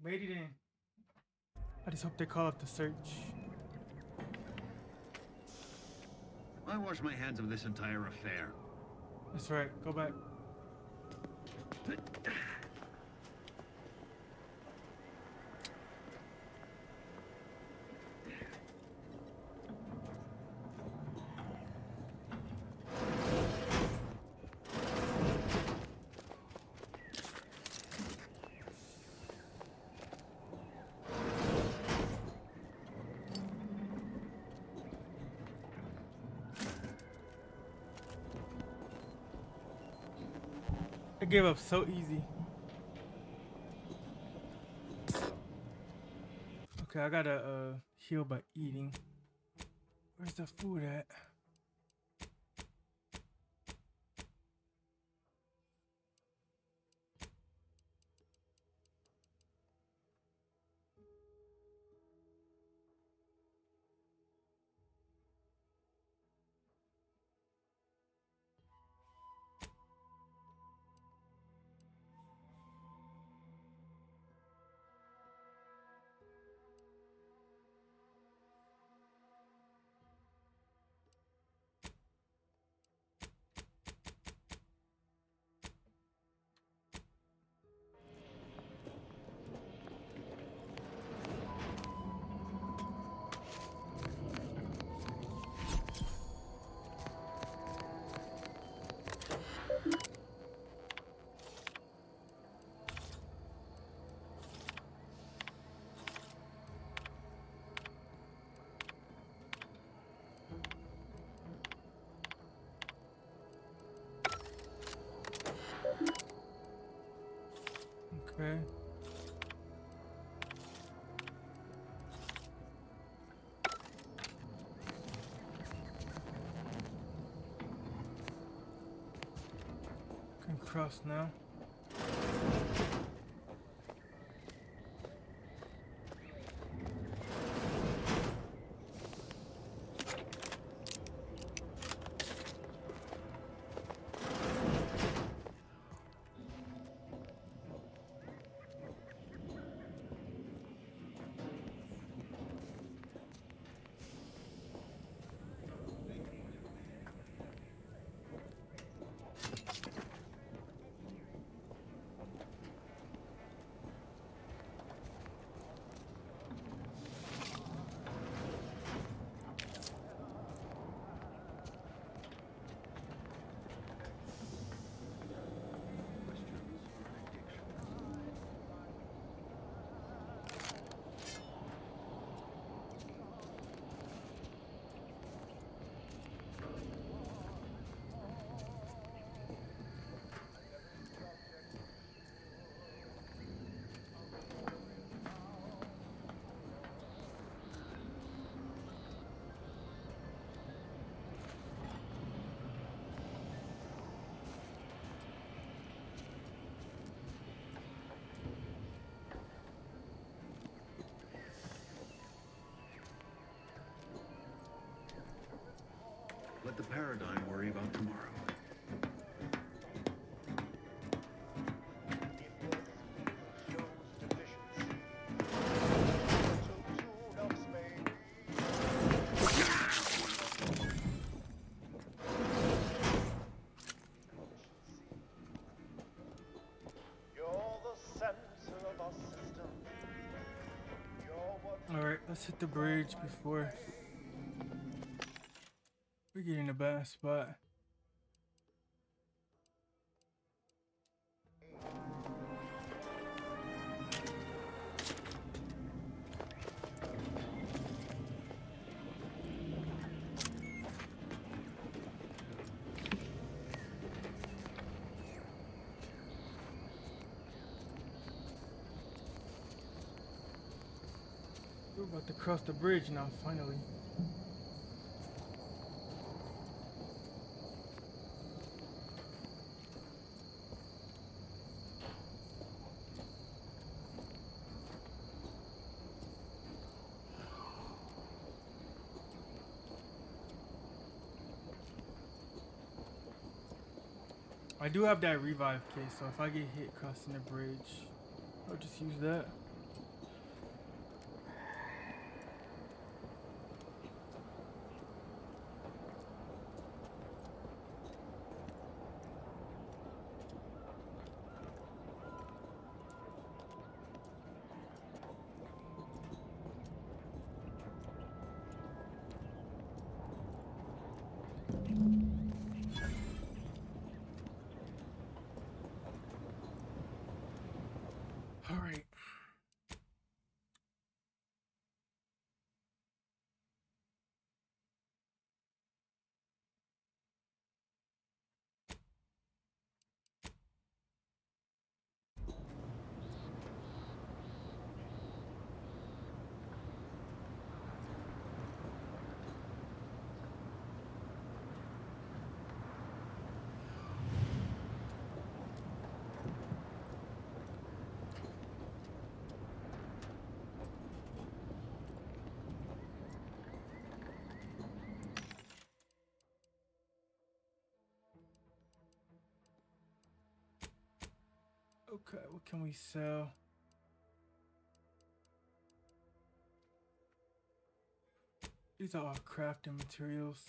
Made it in. I just hope they call up the search. I wash my hands of this entire affair. That's right. Go back. I gave up so easy. Okay, I gotta heal by eating. Where's the food at? across now. Let the paradigm worry about tomorrow. Alright, let's hit the bridge before we get in a bad spot. We're about to cross the bridge now, finally. I do have that revive kit, so if I get hit crossing the bridge, I'll just use that. All right. Okay, what can we sell? These are all crafting materials.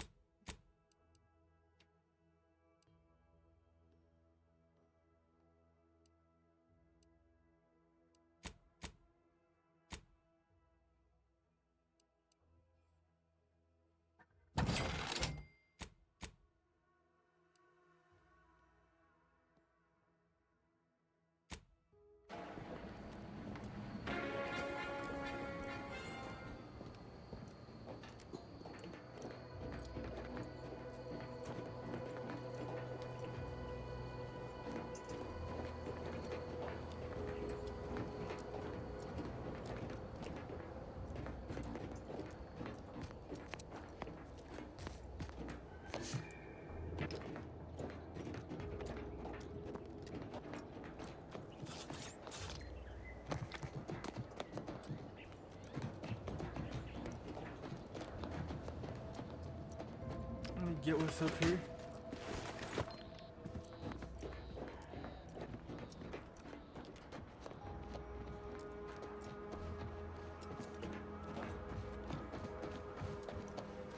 get what's up here.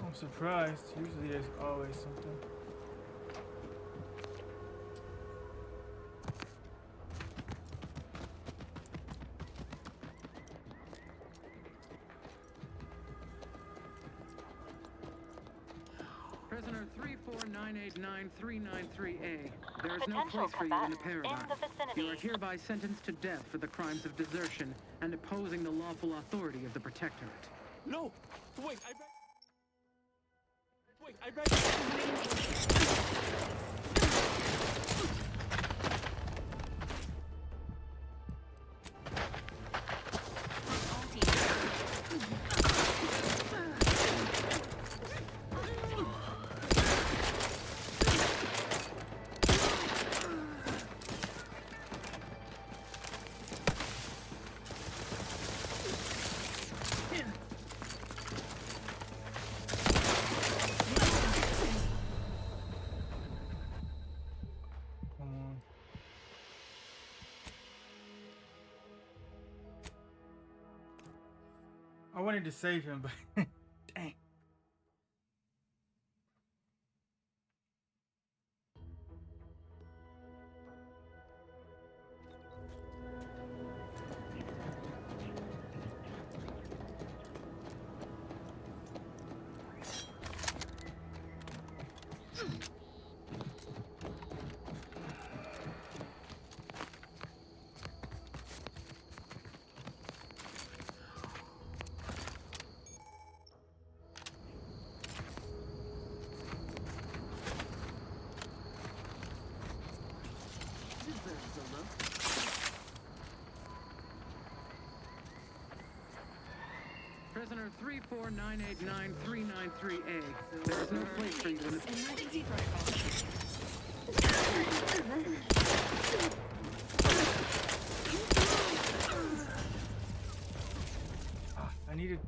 I'm surprised. Usually there's always something. Prisoner 34989-393A. There is no place for you in the paradigm. You are hereby sentenced to death for the crimes of desertion and opposing the lawful authority of the Protectorate. No! Wait, I beg I wanted to save him, but dang. Prisoner 34989-393A. There is no place for you in the emergency protocol. I needed.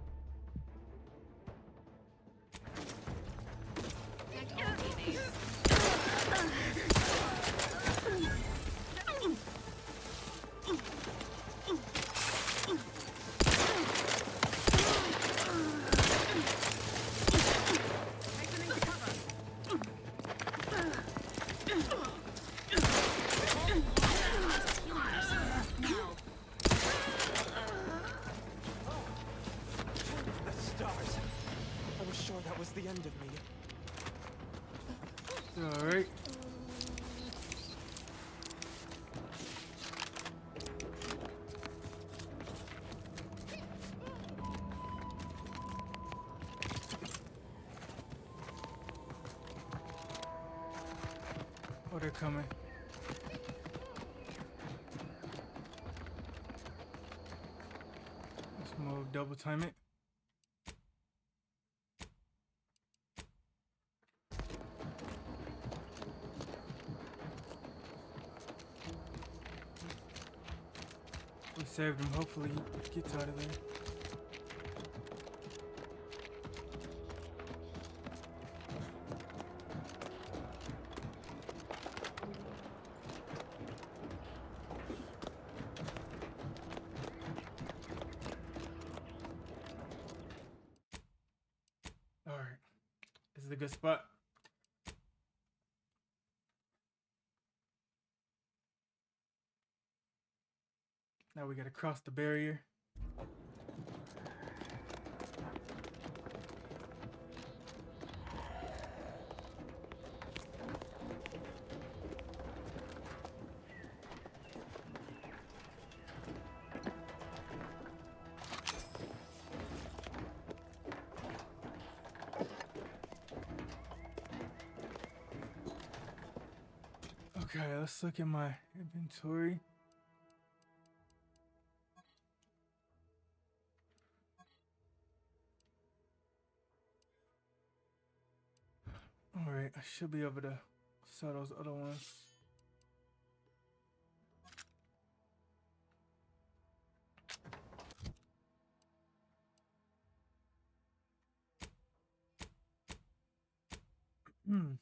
The end of me. All right. Oh, they're coming. Let's move, double time it. We saved him. Hopefully he gets out of there. All right, this is a good spot. Now we gotta cross the barrier. Okay, let's look at my inventory. Alright, I should be able to sell those other ones. Hmm.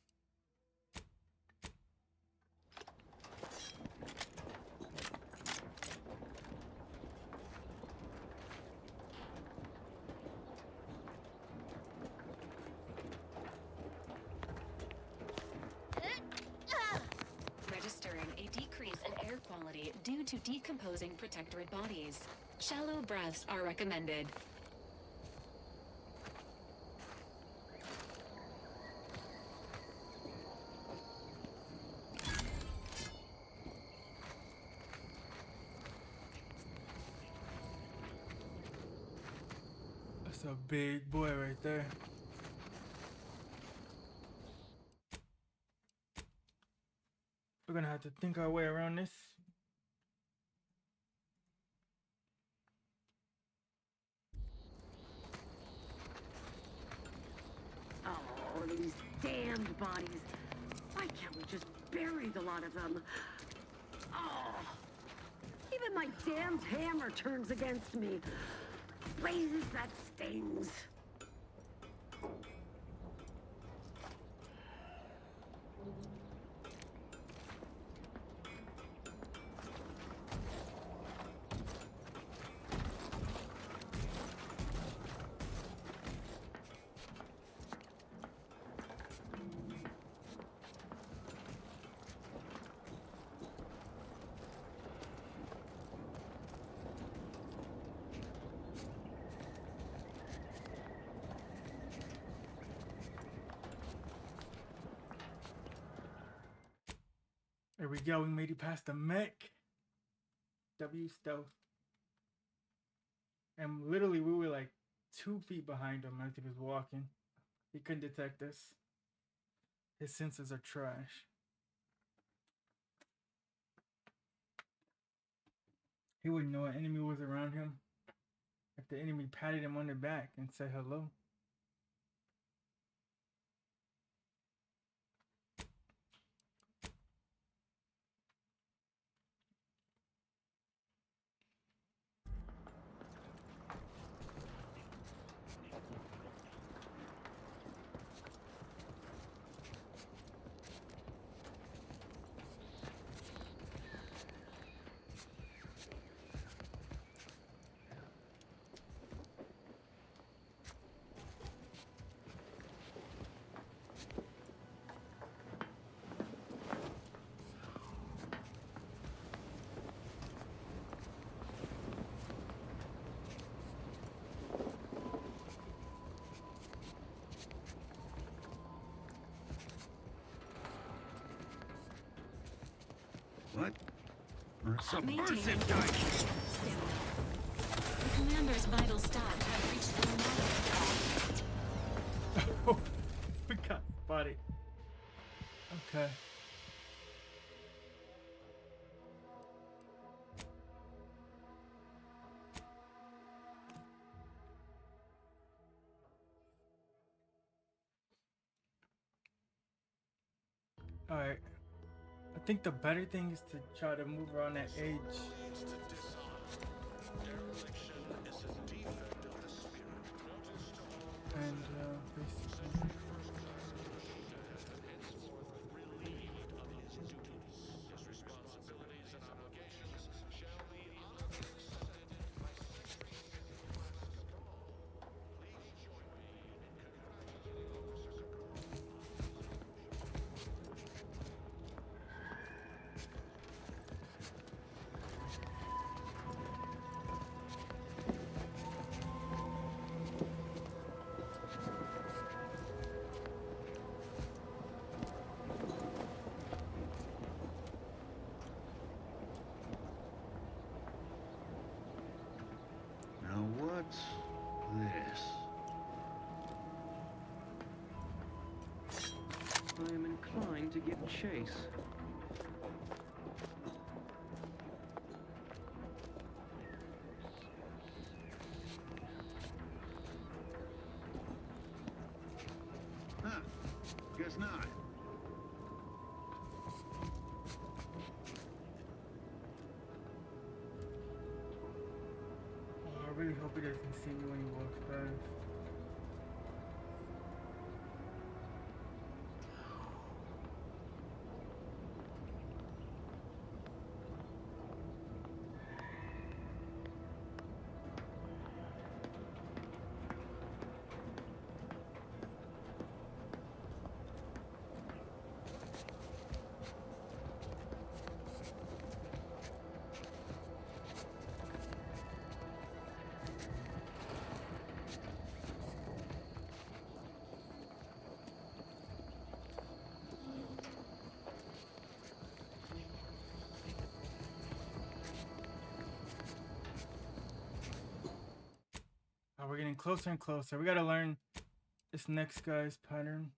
Registering a decrease in air quality due to decomposing protectorate bodies. Shallow breaths are recommended. That's a big boy right there. We're gonna have to think our way around this. Oh, these damned bodies. Why can't we just bury the lot of them? Oh, even my damned hammer turns against me. Blazes, that stings. There we go. We made it past the mech. W stealth. And literally, we were like 2 feet behind him as he was walking. He couldn't detect us. His sensors are trash. He wouldn't know an enemy was around him if the enemy patted him on the back and said hello. What? Maintaining the commander's vital stats have reached their Oh, we got spotted. Okay. Alright. I think the better thing is to try to move around that edge. And basically Now what's this? I am inclined to give chase. Huh. Guess not. I really hope he doesn't see me when he walks past. Oh, we're getting closer and closer. We gotta learn this next guy's pattern.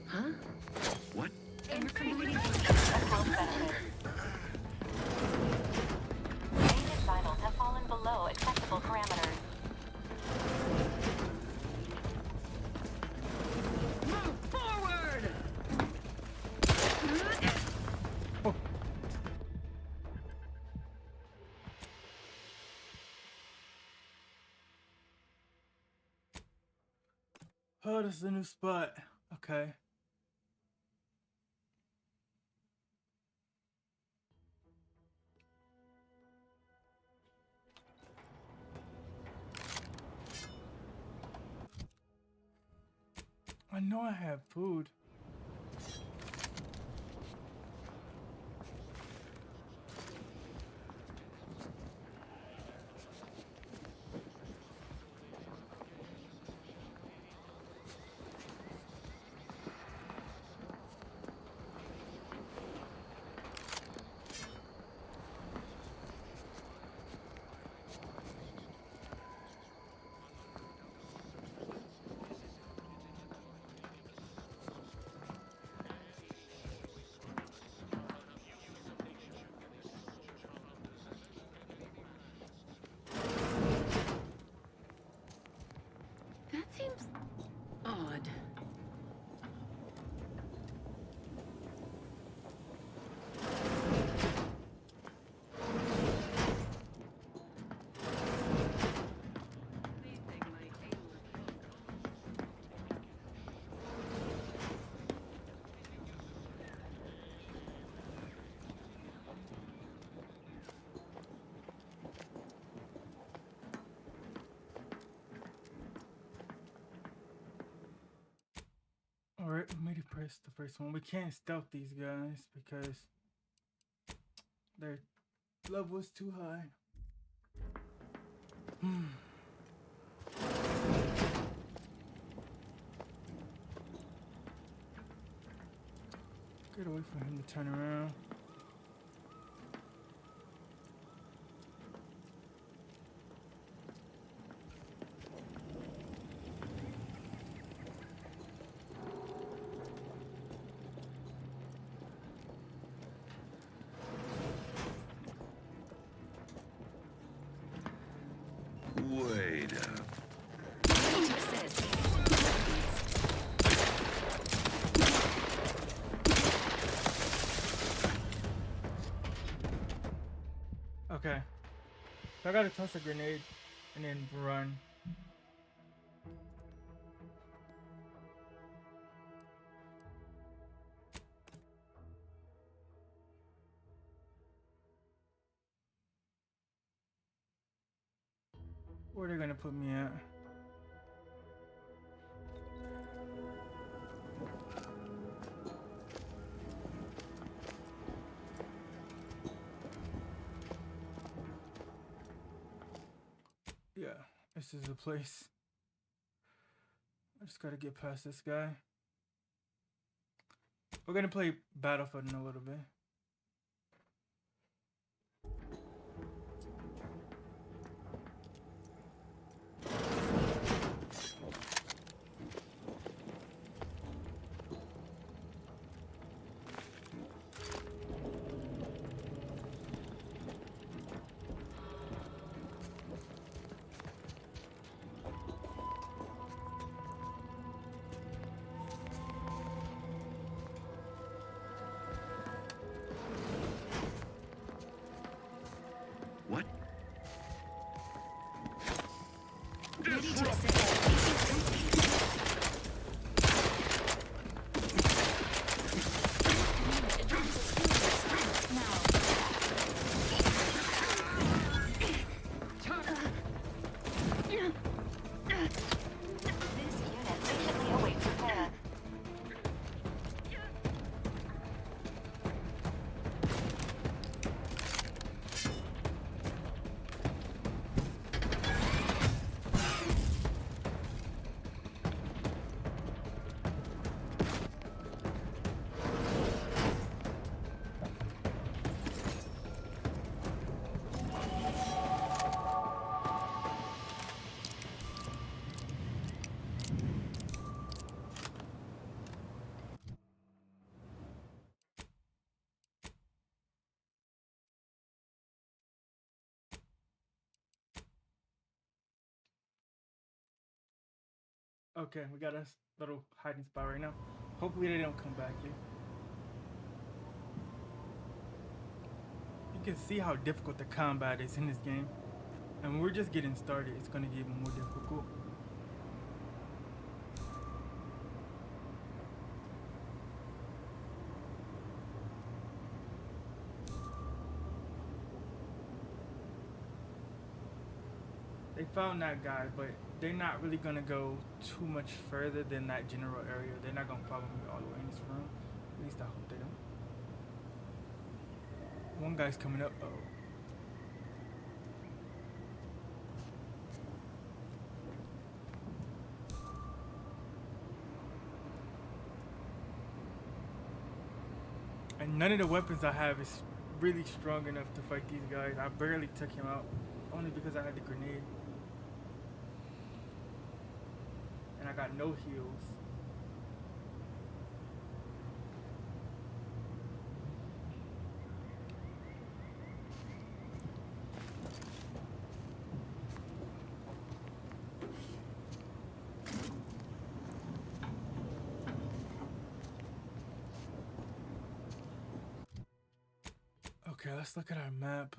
Huh? What? Increasing growth benefits. Aided vitals have fallen below acceptable parameters. Move forward! Oh, this is a new spot. Okay. I know I have food. That seems odd. Alright, we made it press the first one. We can't stealth these guys because their level is too high. Get away from him to turn around. Wait up. Okay. So I gotta toss a grenade and then run. Where are they gonna put me at? Yeah, this is the place. I just gotta get past this guy. We're gonna play Battlefield in a little bit. Okay, we got a little hiding spot right now. Hopefully they don't come back here. You can see how difficult the combat is in this game. And we're just getting started. It's going to get even more difficult. They found that guy, but they're not really gonna go too much further than that general area. They're not gonna follow me all the way in this room. At least I hope they don't. One guy's coming up. Uh-oh. And none of the weapons I have is really strong enough to fight these guys. I barely took him out, only because I had the grenade. And I got no heals. Okay, let's look at our map.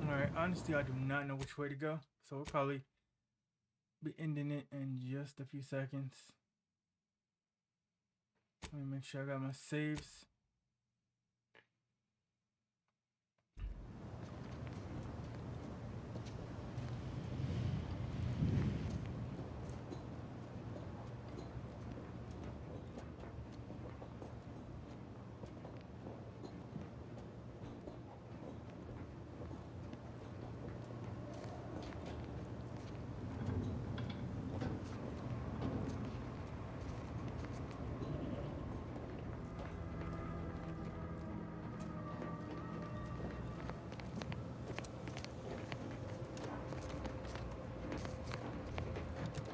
Alright, honestly, I do not know which way to go, so we'll probably be ending it in just a few seconds. Let me make sure I got my saves.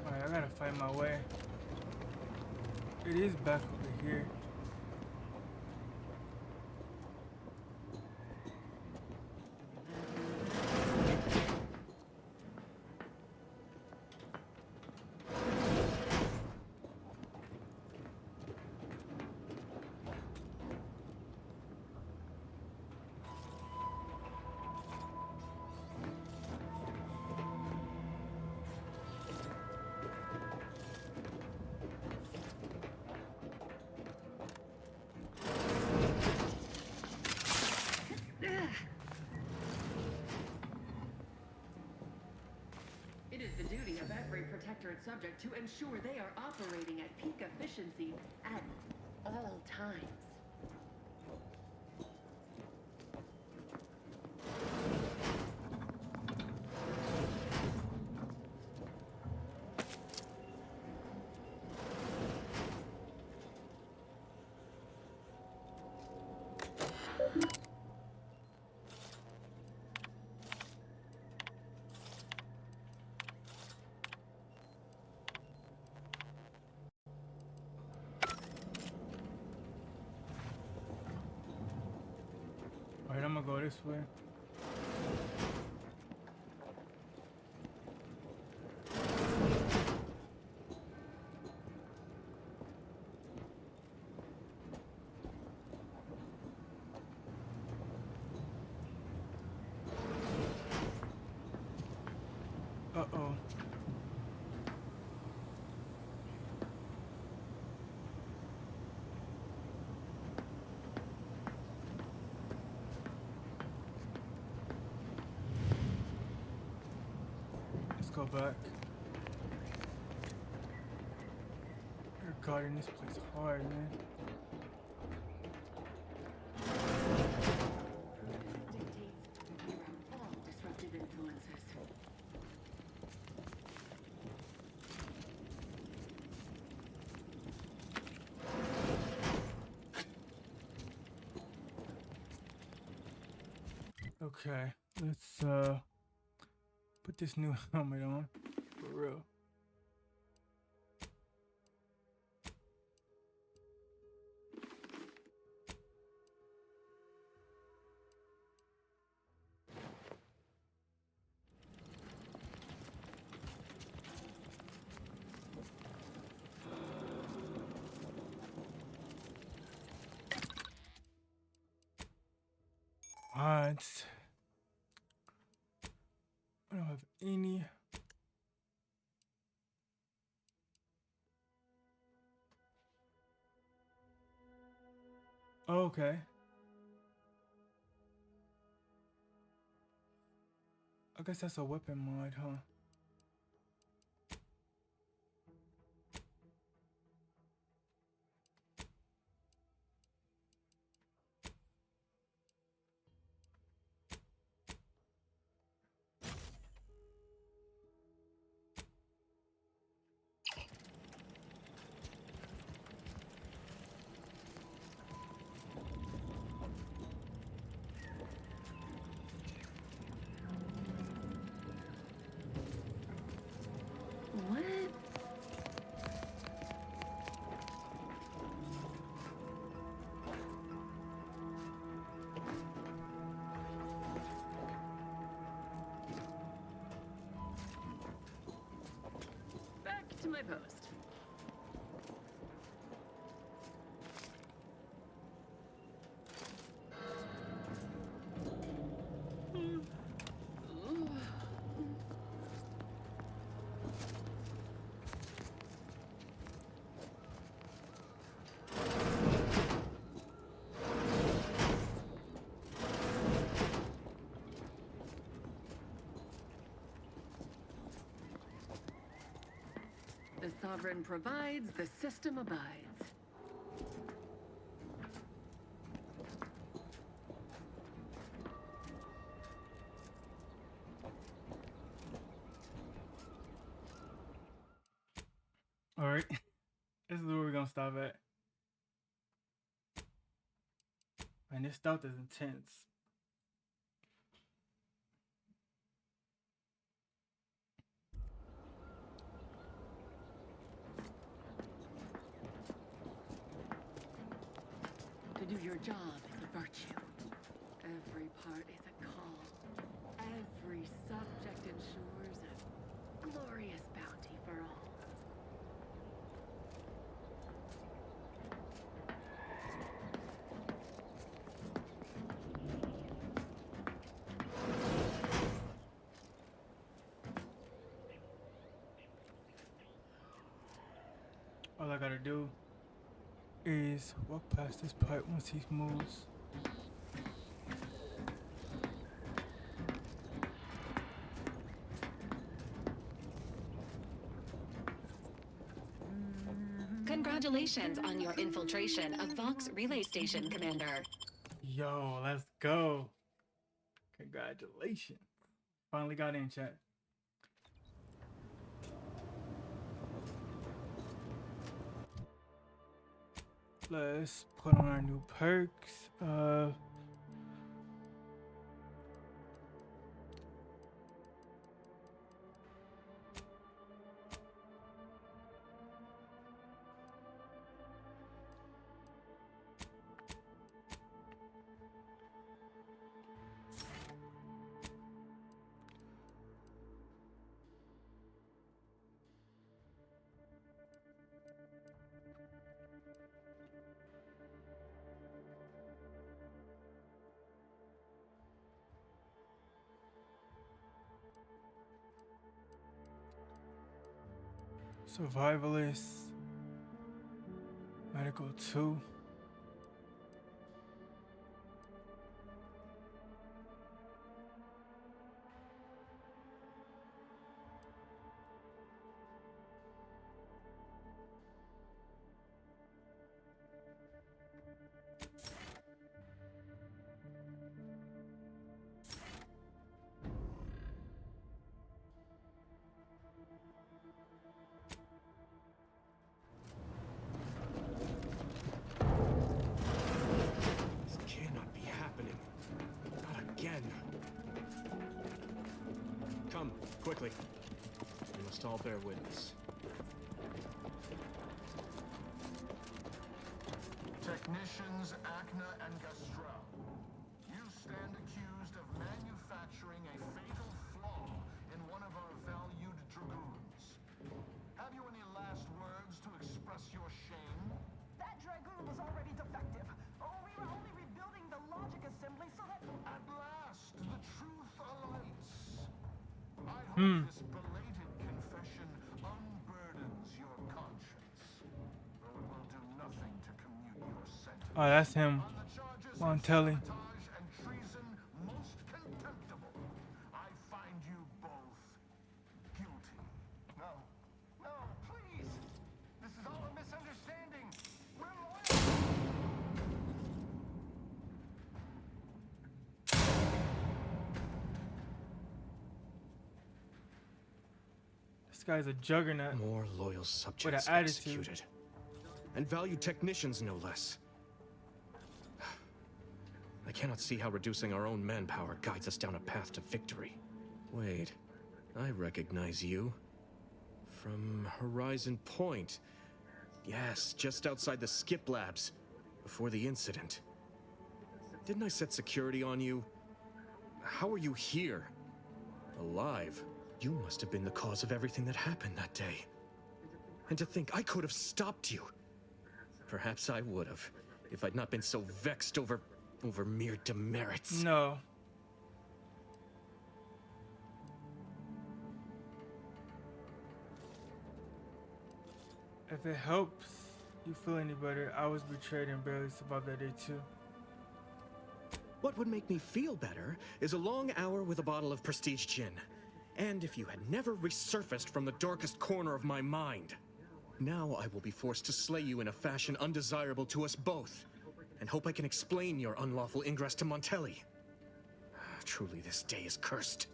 I gotta find my way. It is back over here. It is the duty of every protectorate subject to ensure they are operating at peak efficiency at all times. Alright, I'm gonna go this way. go back. You're guarding this place hard, man. All disruptive influences. Okay, let's put this new helmet on for real. Odds. I don't have any. Okay. I guess that's a weapon mod, huh? What? Back to my post. The sovereign provides, the system abides. All right, this is where we're gonna stop at. And this stealth is intense. To do your job is a virtue. Every part is a call. Every subject ensures a glorious bounty for all. All I gotta do is walk past this pipe once he moves. Congratulations on your infiltration of Vox Relay Station, Commander. Yo, let's go. Congratulations. Finally got in, chat. Let's put on our new perks. Survivalist. Medical 2. Quickly. We must all bear witness. Technicians Acna and Gastrell, you stand accused of manufacturing a fatal flaw in one of our valued dragoons. Have you any last words to express your shame? That dragoon was already defective. Oh, we were only rebuilding the logic assembly so that... At last, the truth alights. I hope this belated confession unburdens your conscience, though it will do nothing to commute your sentence. Oh, that's him. Montelli. Sabotage and treason most contemptible. I find you both guilty. No, please. This is all a misunderstanding. We're loyal. This guy's a juggernaut. More loyal subjects with an attitude. executed. And valued technicians, no less. I cannot see how reducing our own manpower guides us down a path to victory. Wait, I recognize you. From Horizon Point. Yes, just outside the Skip Labs, before the incident. Didn't I set security on you? How are you here? Alive? You must have been the cause of everything that happened that day. And to think I could have stopped you. Perhaps I would have, if I'd not been so vexed over mere demerits. No. If it helps you feel any better, I was betrayed and barely survived that day too. What would make me feel better is a long hour with a bottle of prestige gin. And if you had never resurfaced from the darkest corner of my mind. Now I will be forced to slay you in a fashion undesirable to us both, and hope I can explain your unlawful ingress to Montelli. Truly, this day is cursed.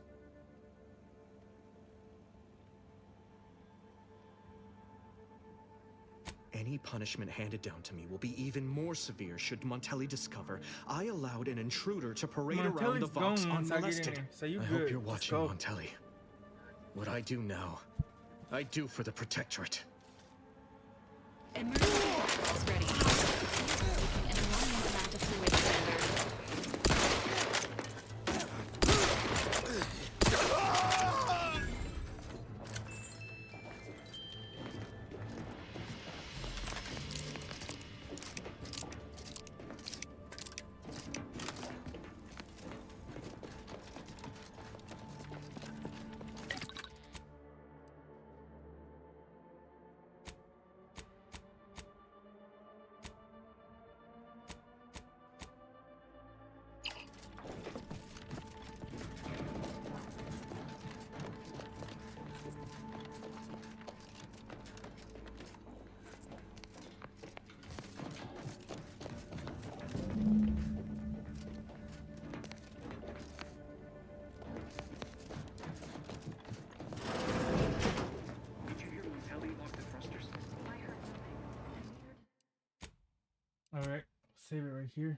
Any punishment handed down to me will be even more severe should Montelli discover I allowed an intruder to parade around the Vox unmolested. I hope you're watching, Montelli. What I do now, I do for the Protectorate. Emergency is ready. An alarming amount of fluid All right, save it right here.